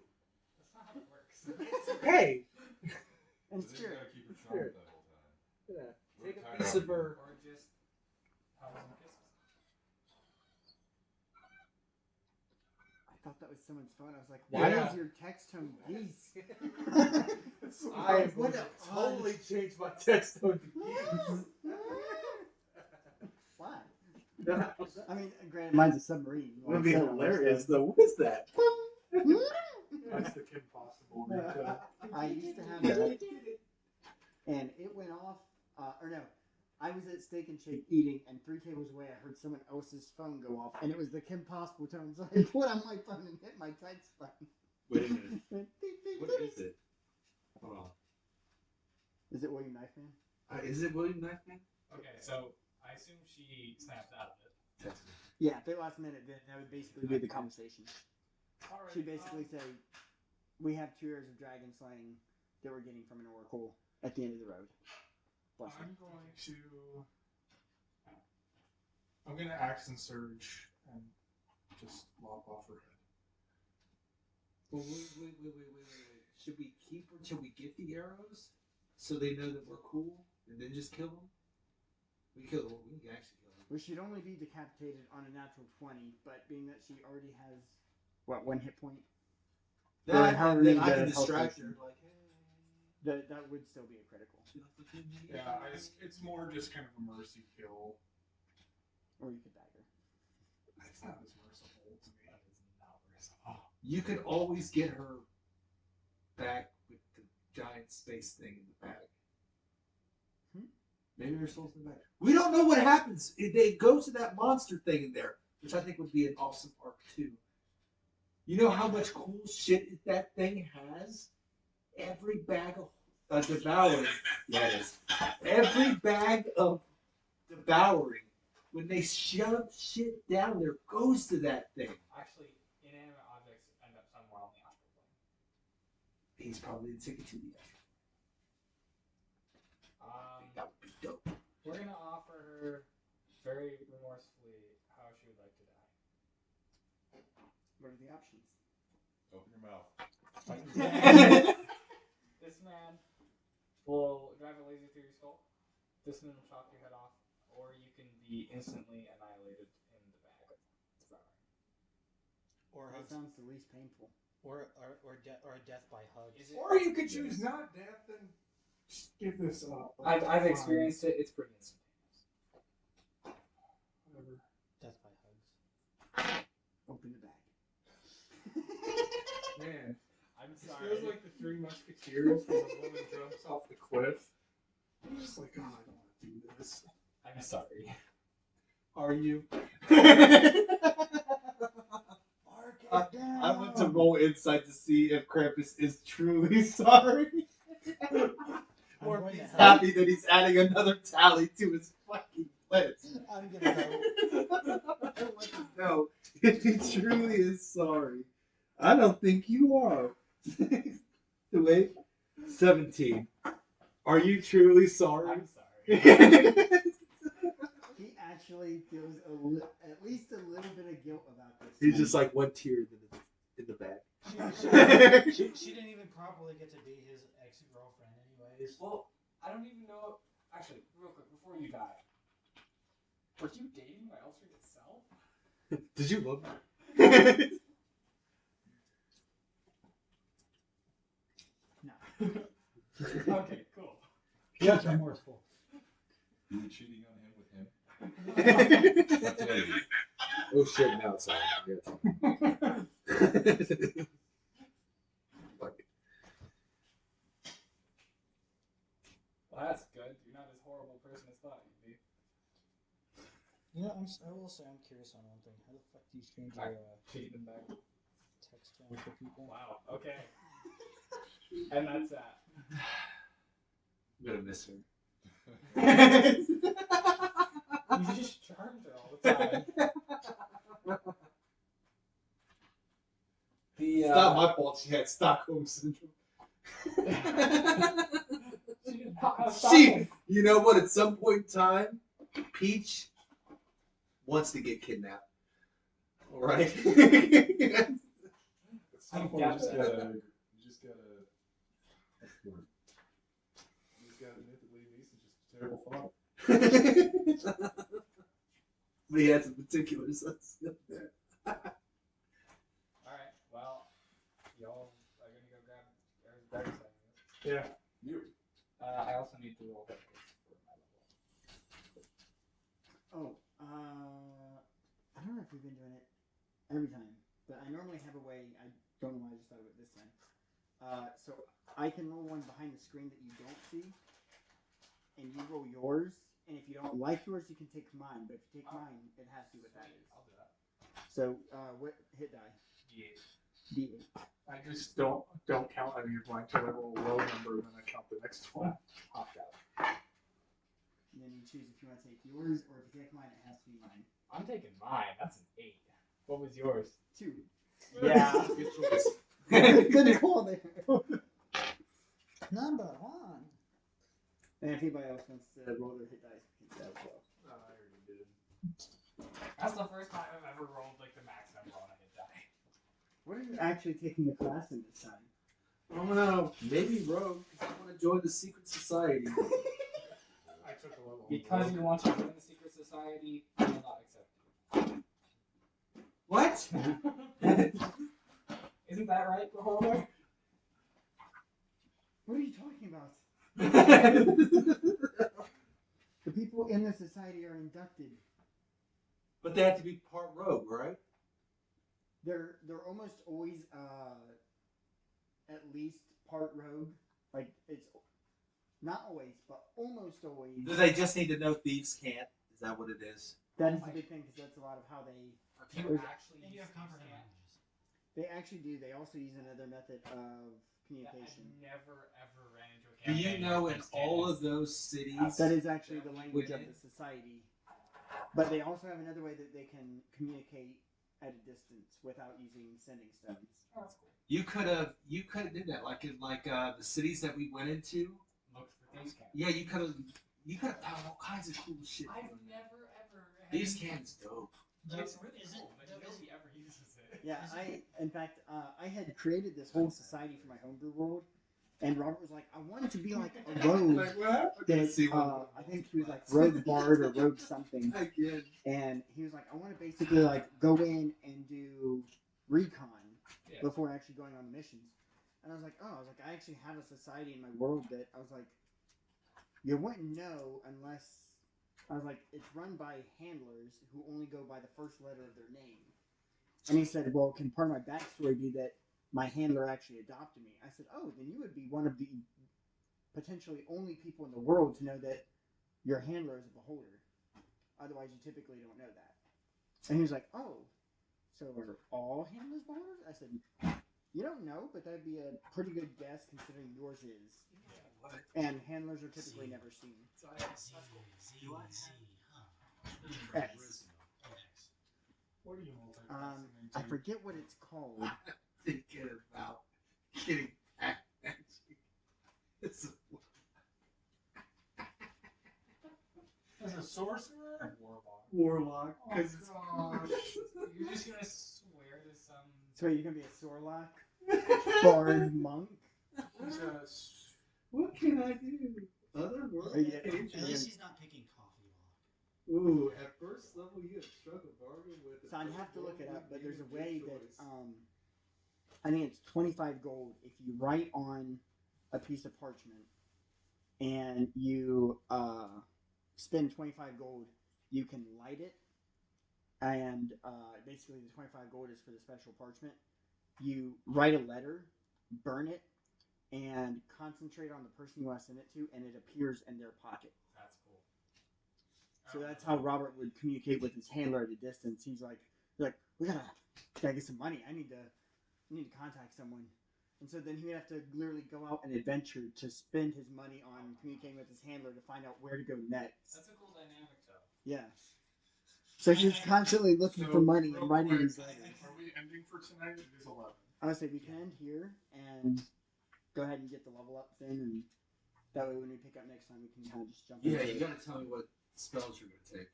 that's not how it works. It's okay. And So then you spirit. gotta keep her charmed that whole time. Yeah. We're Take a tired piece of of her. Or just hugs and kisses. I thought that was someone's phone. I was like, why Yeah. is your text tone geese? I would have totally changed my text tone to geese. Why? I mean, granted, mine's a submarine. Would be So- hilarious though. What is that? That's the Kim Possible. Right? I used to have that, and it went off. Or no, I was at Steak and Shake eating, and 3 tables away, I heard someone else's phone go off, and it was the Kim Possible tone. So I put on my phone and hit my text button. Wait a minute. What is it? Hold on. Is it William Knifeman? Is it William Knifeman? Okay, so I assume she snaps out of it. Text me. Yeah, if they last minute, then that would basically be the conversation. Alright. She'd basically say, we have 2 arrows of dragon slaying that we're getting from an oracle at the end of the road. Bless her. I'm gonna action surge and just lop off her head. Well, wait. Should we keep her till we get the arrows, so they know that we're cool, and then just kill them? We kill them. We can actually kill them. We should only be decapitated on a natural 20, but being that she already has, what, 1 hit point? That, however and then many I can the health distract her. potion. Like, hey. That would still be a critical. Yeah, it's more just kind of a mercy kill. Or you could bag her. It's not as merciful to me. That is not merciful. You can always get her back with the giant space thing in the bag. Maybe her soul's in the bag. We don't know what happens. They go to that monster thing in there, which I think would be an awesome arc too. You know how much cool shit that thing has? Every bag of devouring. Yeah, it is. Every bag of devouring, when they shove shit down there, goes to that thing. Actually, inanimate objects end up somewhere on the astral plane. He's probably the ticket to the astral. That would be dope. We're gonna offer her very remorsefully how she would like to die. What are the options? Open your mouth. This man will drive a laser through your skull. This man will chop your head off, or you can be instantly annihilated in the bag. Or That sounds the least painful. or a death by hugs. Or you could choose not death and just give this up. I've experienced it. It's pretty instantaneous. Whatever. Death by hugs. Open the bag. Man, I'm this sorry. feels like the Three Musketeers when the woman jumps off the cliff. I'm just like, oh, I don't want to do this. I'm sorry. Are you? I I went to roll insight to see if Krampus is truly sorry. Or if he's happy that he's adding another tally to his fucking list. I'm gonna go. I want to know if he truly is sorry. I don't think you are. Wait. 17. Are you truly sorry? I'm sorry. He actually feels at least a little bit of guilt about this. He's just like one tear in the bag. She didn't even properly get to be his ex-girlfriend anyways. Well, I don't even know. Actually, real quick, before you die, were you dating my alternate self? Did you love me? No. Okay, cool. That's remorseful. You were cheating on him with him? That's what it is. Oh shit! Now it's on. Well, that's good. You're not as horrible a person as thought you'd be. Yeah, I will say I'm curious on one thing. How the fuck do you change your Cheating back. text tone for people? Wow. Okay. And that's that. I'm gonna miss her. You just charmed her all the time. It's not my fault she had Stockholm syndrome. You know what? At some point in time, Peach wants to get kidnapped. All right. At some point, you just gotta admit that Liam Neeson's just a terrible father. But he has some particulars. Alright, well, y'all are gonna go grab Eric's dice, I guess. Yeah. You. I also need to roll hit dice for my level. I don't know if we've been doing it every time, but I normally have a way. I don't know why I just thought of it this time. So I can roll one behind the screen that you don't see, and you roll yours. And if you don't like yours, you can take mine. But if you take mine, it has to be what that is. I'll do that. So what hit die? Yeah. D8. I just don't count any of mine until I roll a low number, and then I count the next one. Opt out. And then you choose if you want to take yours, or if you take mine, it has to be mine. I'm taking mine. That's an 8. What was yours? 2. Yeah. Good choice. Good call there. Number one. And if anybody else wants to roll their hit dice, you can do that as well. I already did. That's the first time I've ever rolled like the max number on a hit die. What are you actually taking a class in this time? I don't know. Maybe rogue. I want to join the secret society. I took a level. Because you want to join the secret society, I will not accept you. What? Isn't that right, Beholder? What are you talking about? The people in the society are inducted. But they have to be part rogue, right? They're almost always at least part rogue. Like it's not always, but almost always. Do they just need to know thieves can't? Is that what it is? That is the big thing because that's a lot of how they. Do you actually And you have comprehend languages. They actually do. They also use another method of communication. I've never ever ran into a Do you campaign know where in it's all Dennis. of those cities? That is actually the that we language of went the society. But they also have another way that they can communicate at a distance without using sending stones. Oh, that's cool. You could have did that like in the cities that we went into. Look for these cans. Yeah, you could have found all kinds of cool shit. I've never ever. Thieves can's dope. It's really Is it- cool, but is it- nobody ever uses it. Yeah, in fact, I had created this whole society for my homebrew world, and Robert was like, I want it to be like a rogue that, I think he was like rogue bard or rogue something. Again. And he was like, I want to basically like go in and do recon before actually going on the missions. And I was like, I actually have a society in my world that I was like, you wouldn't know unless I was like, it's run by handlers who only go by the first letter of their name. And he said, well, can part of my backstory be that my handler actually adopted me? I said, oh, then you would be one of the potentially only people in the world to know that your handler is a beholder. Otherwise, you typically don't know that. And he was like, oh, so are all handlers beholders? I said, you don't know, but that'd be a pretty good guess considering yours is. And handlers are typically never seen. X. What are you I forget what it's called. Thinking about getting back at you. As a sorcerer? Warlock. Oh gosh. You're just gonna swear to some... So you're gonna be a Sorlock? Bard monk? Just... What can I do? Other world? At least he's not picking coffee lock. Ooh, at first level you have struck a bargain with. So I'd have to look it up, but there's a way that I think it's 25 gold if you write on a piece of parchment and you spend 25 gold, you can light it, and basically the 25 gold is for the special parchment. You write a letter, burn it, and concentrate on the person you want to send it to, and it appears in their pocket. That's cool. So that's how Robert would communicate with his handler at a distance. He's like, we gotta get some money. I need to contact someone. And so then he would have to literally go out and adventure to spend his money on communicating with his handler to find out where to go next. That's a cool dynamic, though. Yeah. So he's constantly looking for money and writing these letters. Are we ending for tonight? It is 11. I would say we can end here and go ahead and get the level ups in, and that way when we pick up next time we can kind of just jump into Yeah, you it. gotta tell me what spells you're gonna take.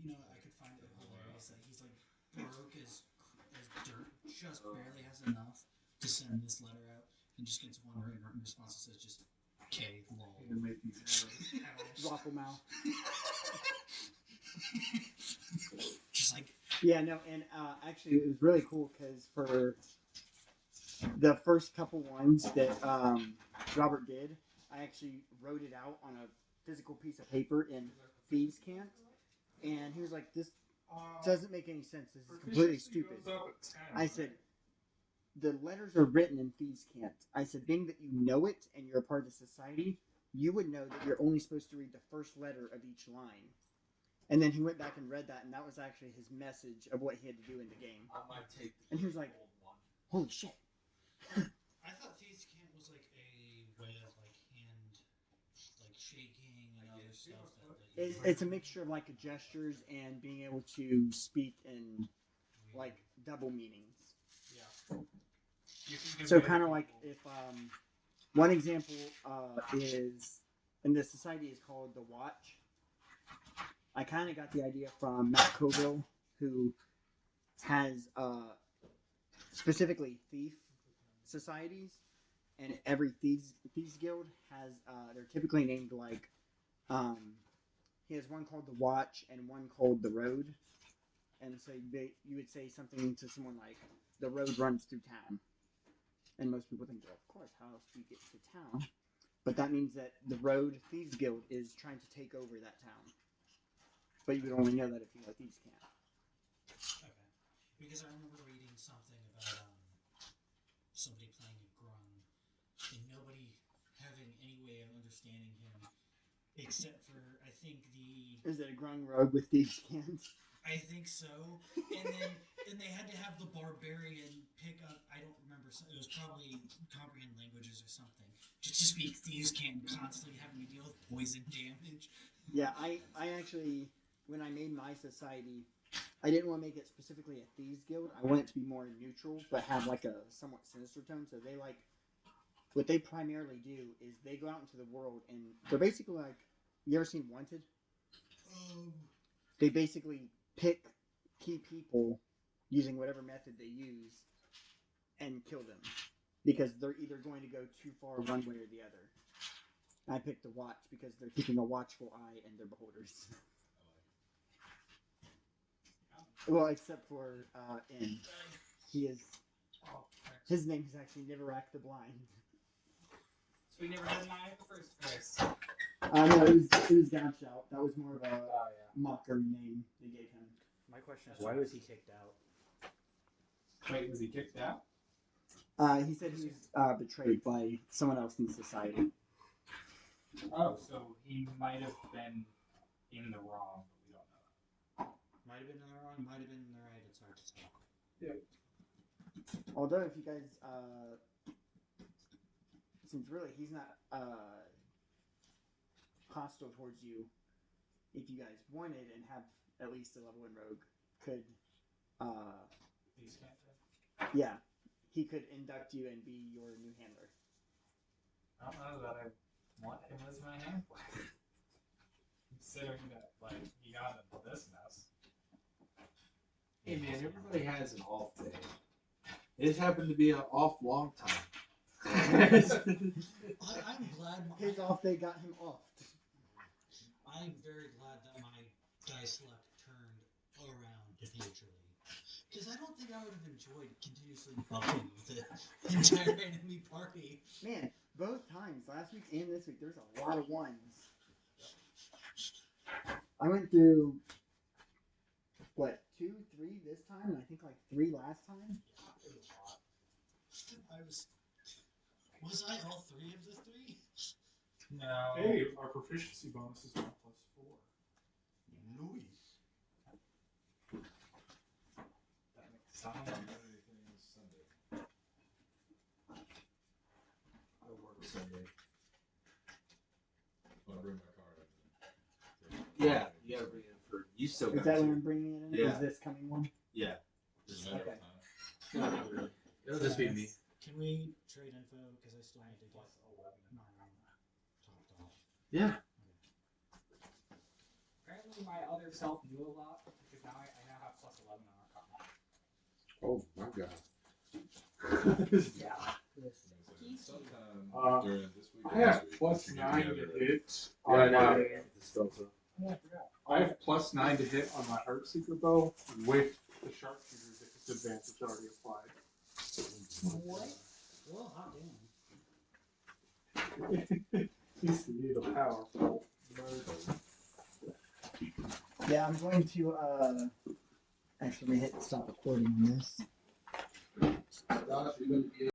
You know, I could find it hilarious that he's like broke as dirt, just barely has enough to send this letter out, and just gets one written response that says just K lol. To make these Waffle mouth. Just like Yeah, no, and actually it was really cool because for the first couple ones that Robert did, I actually wrote it out on a physical piece of paper in Thieves' Cant, and he was like, this doesn't make any sense, this is completely stupid. I said, the letters are written in Thieves' Cant. I said, being that you know it and you're a part of the society, you would know that you're only supposed to read the first letter of each line. And then he went back and read that, and that was actually his message of what he had to do in the game. I might take the And he was like, holy shit. I thought Thieves' Cant was like a way of like hand like shaking and other stuff that It's a mixture of like gestures and being able to speak in like double meanings. Yeah. So kind of like if one example is, and the society is called the Watch. I kind of got the idea from Matt Colville, who has specifically thief societies, and every thieves guild has they're typically named like he has one called the Watch and one called the Road, and so you would say something to someone like the road runs through town, and most people think, well, of course, how else do you get to town? But that means that the Road Thieves Guild is trying to take over that town. But you would only know that if you know Thieves' Cant. Okay. Because I remember reading something about somebody playing a grung and nobody having any way of understanding him except for I think Is it a grung rogue with Thieves' Cant? I think so. And they had to have the barbarian pick up, I don't remember, it was probably comprehend languages or something. Just to speak Thieves' Cant and constantly having to deal with poison damage. Yeah, I actually, when I made my society, I didn't want to make it specifically a Thieves Guild. I want it to be more neutral, but have like a somewhat sinister tone. So they like, what they primarily do is they go out into the world and they're basically like, you ever seen Wanted? They basically pick key people using whatever method they use, and kill them. Because they're either going to go too far one way or the other. I picked the watch because they're keeping a watchful eye and they're beholders. Well, except for N. He is. His name is actually Niverac the Blind. So we never had an eye at the first place. No, it was Gouchout. That was more of a mockery name they gave him. My question is, why was he kicked out? Wait, was he kicked out? He said he was betrayed by someone else in society. Oh, so he might have been in the wrong, but we don't know. Might have been in the wrong, might have been in the right. It's hard to tell. Yeah. Although, if you guys, since really he's not hostile towards you, if you guys wanted and have at least a level 1 rogue, could, These can't. yeah, he could induct you and be your new handler. I don't know that I want him as my handler. Considering that, like, he got into this mess. Hey man, everybody has an off day. It happened to be an off long time. I'm glad His off day got him off. I'm very glad that my dice luck turned around eventually. Because I don't think I would have enjoyed continuously bumping the entire enemy party. Man, both times, last week and this week, there's a lot of ones. I went through, what, 2, 3 this time, and I think like 3 last time? Was I all 3 of the 3? No. Hey, our proficiency bonus is now +4. Louis. That makes sense. Anything Sunday? I work Sunday. I'll bring my card up. Yeah, you gotta bring it for. You still Is got that to. when I'm bringing it in? Yeah. Is this coming one? Yeah. Does it matter Okay. what time? Not really. It'll just be me. Can we trade info? Because I still need to get mine topped off. Yeah. Apparently my other self knew a lot, because now I now have +11 on Arcana. Oh my god. Yeah. Sometime during this week. I have +9 to hit on Yeah, I know. my. Delta. Oh, I forgot. I have +9 to hit on my Heartseeker bow with the sharpshooter's disadvantage already applied. What? Well, hot damn. He's the powerful bird. Yeah, I'm going to, actually hit stop recording on this. Josh, you're gonna be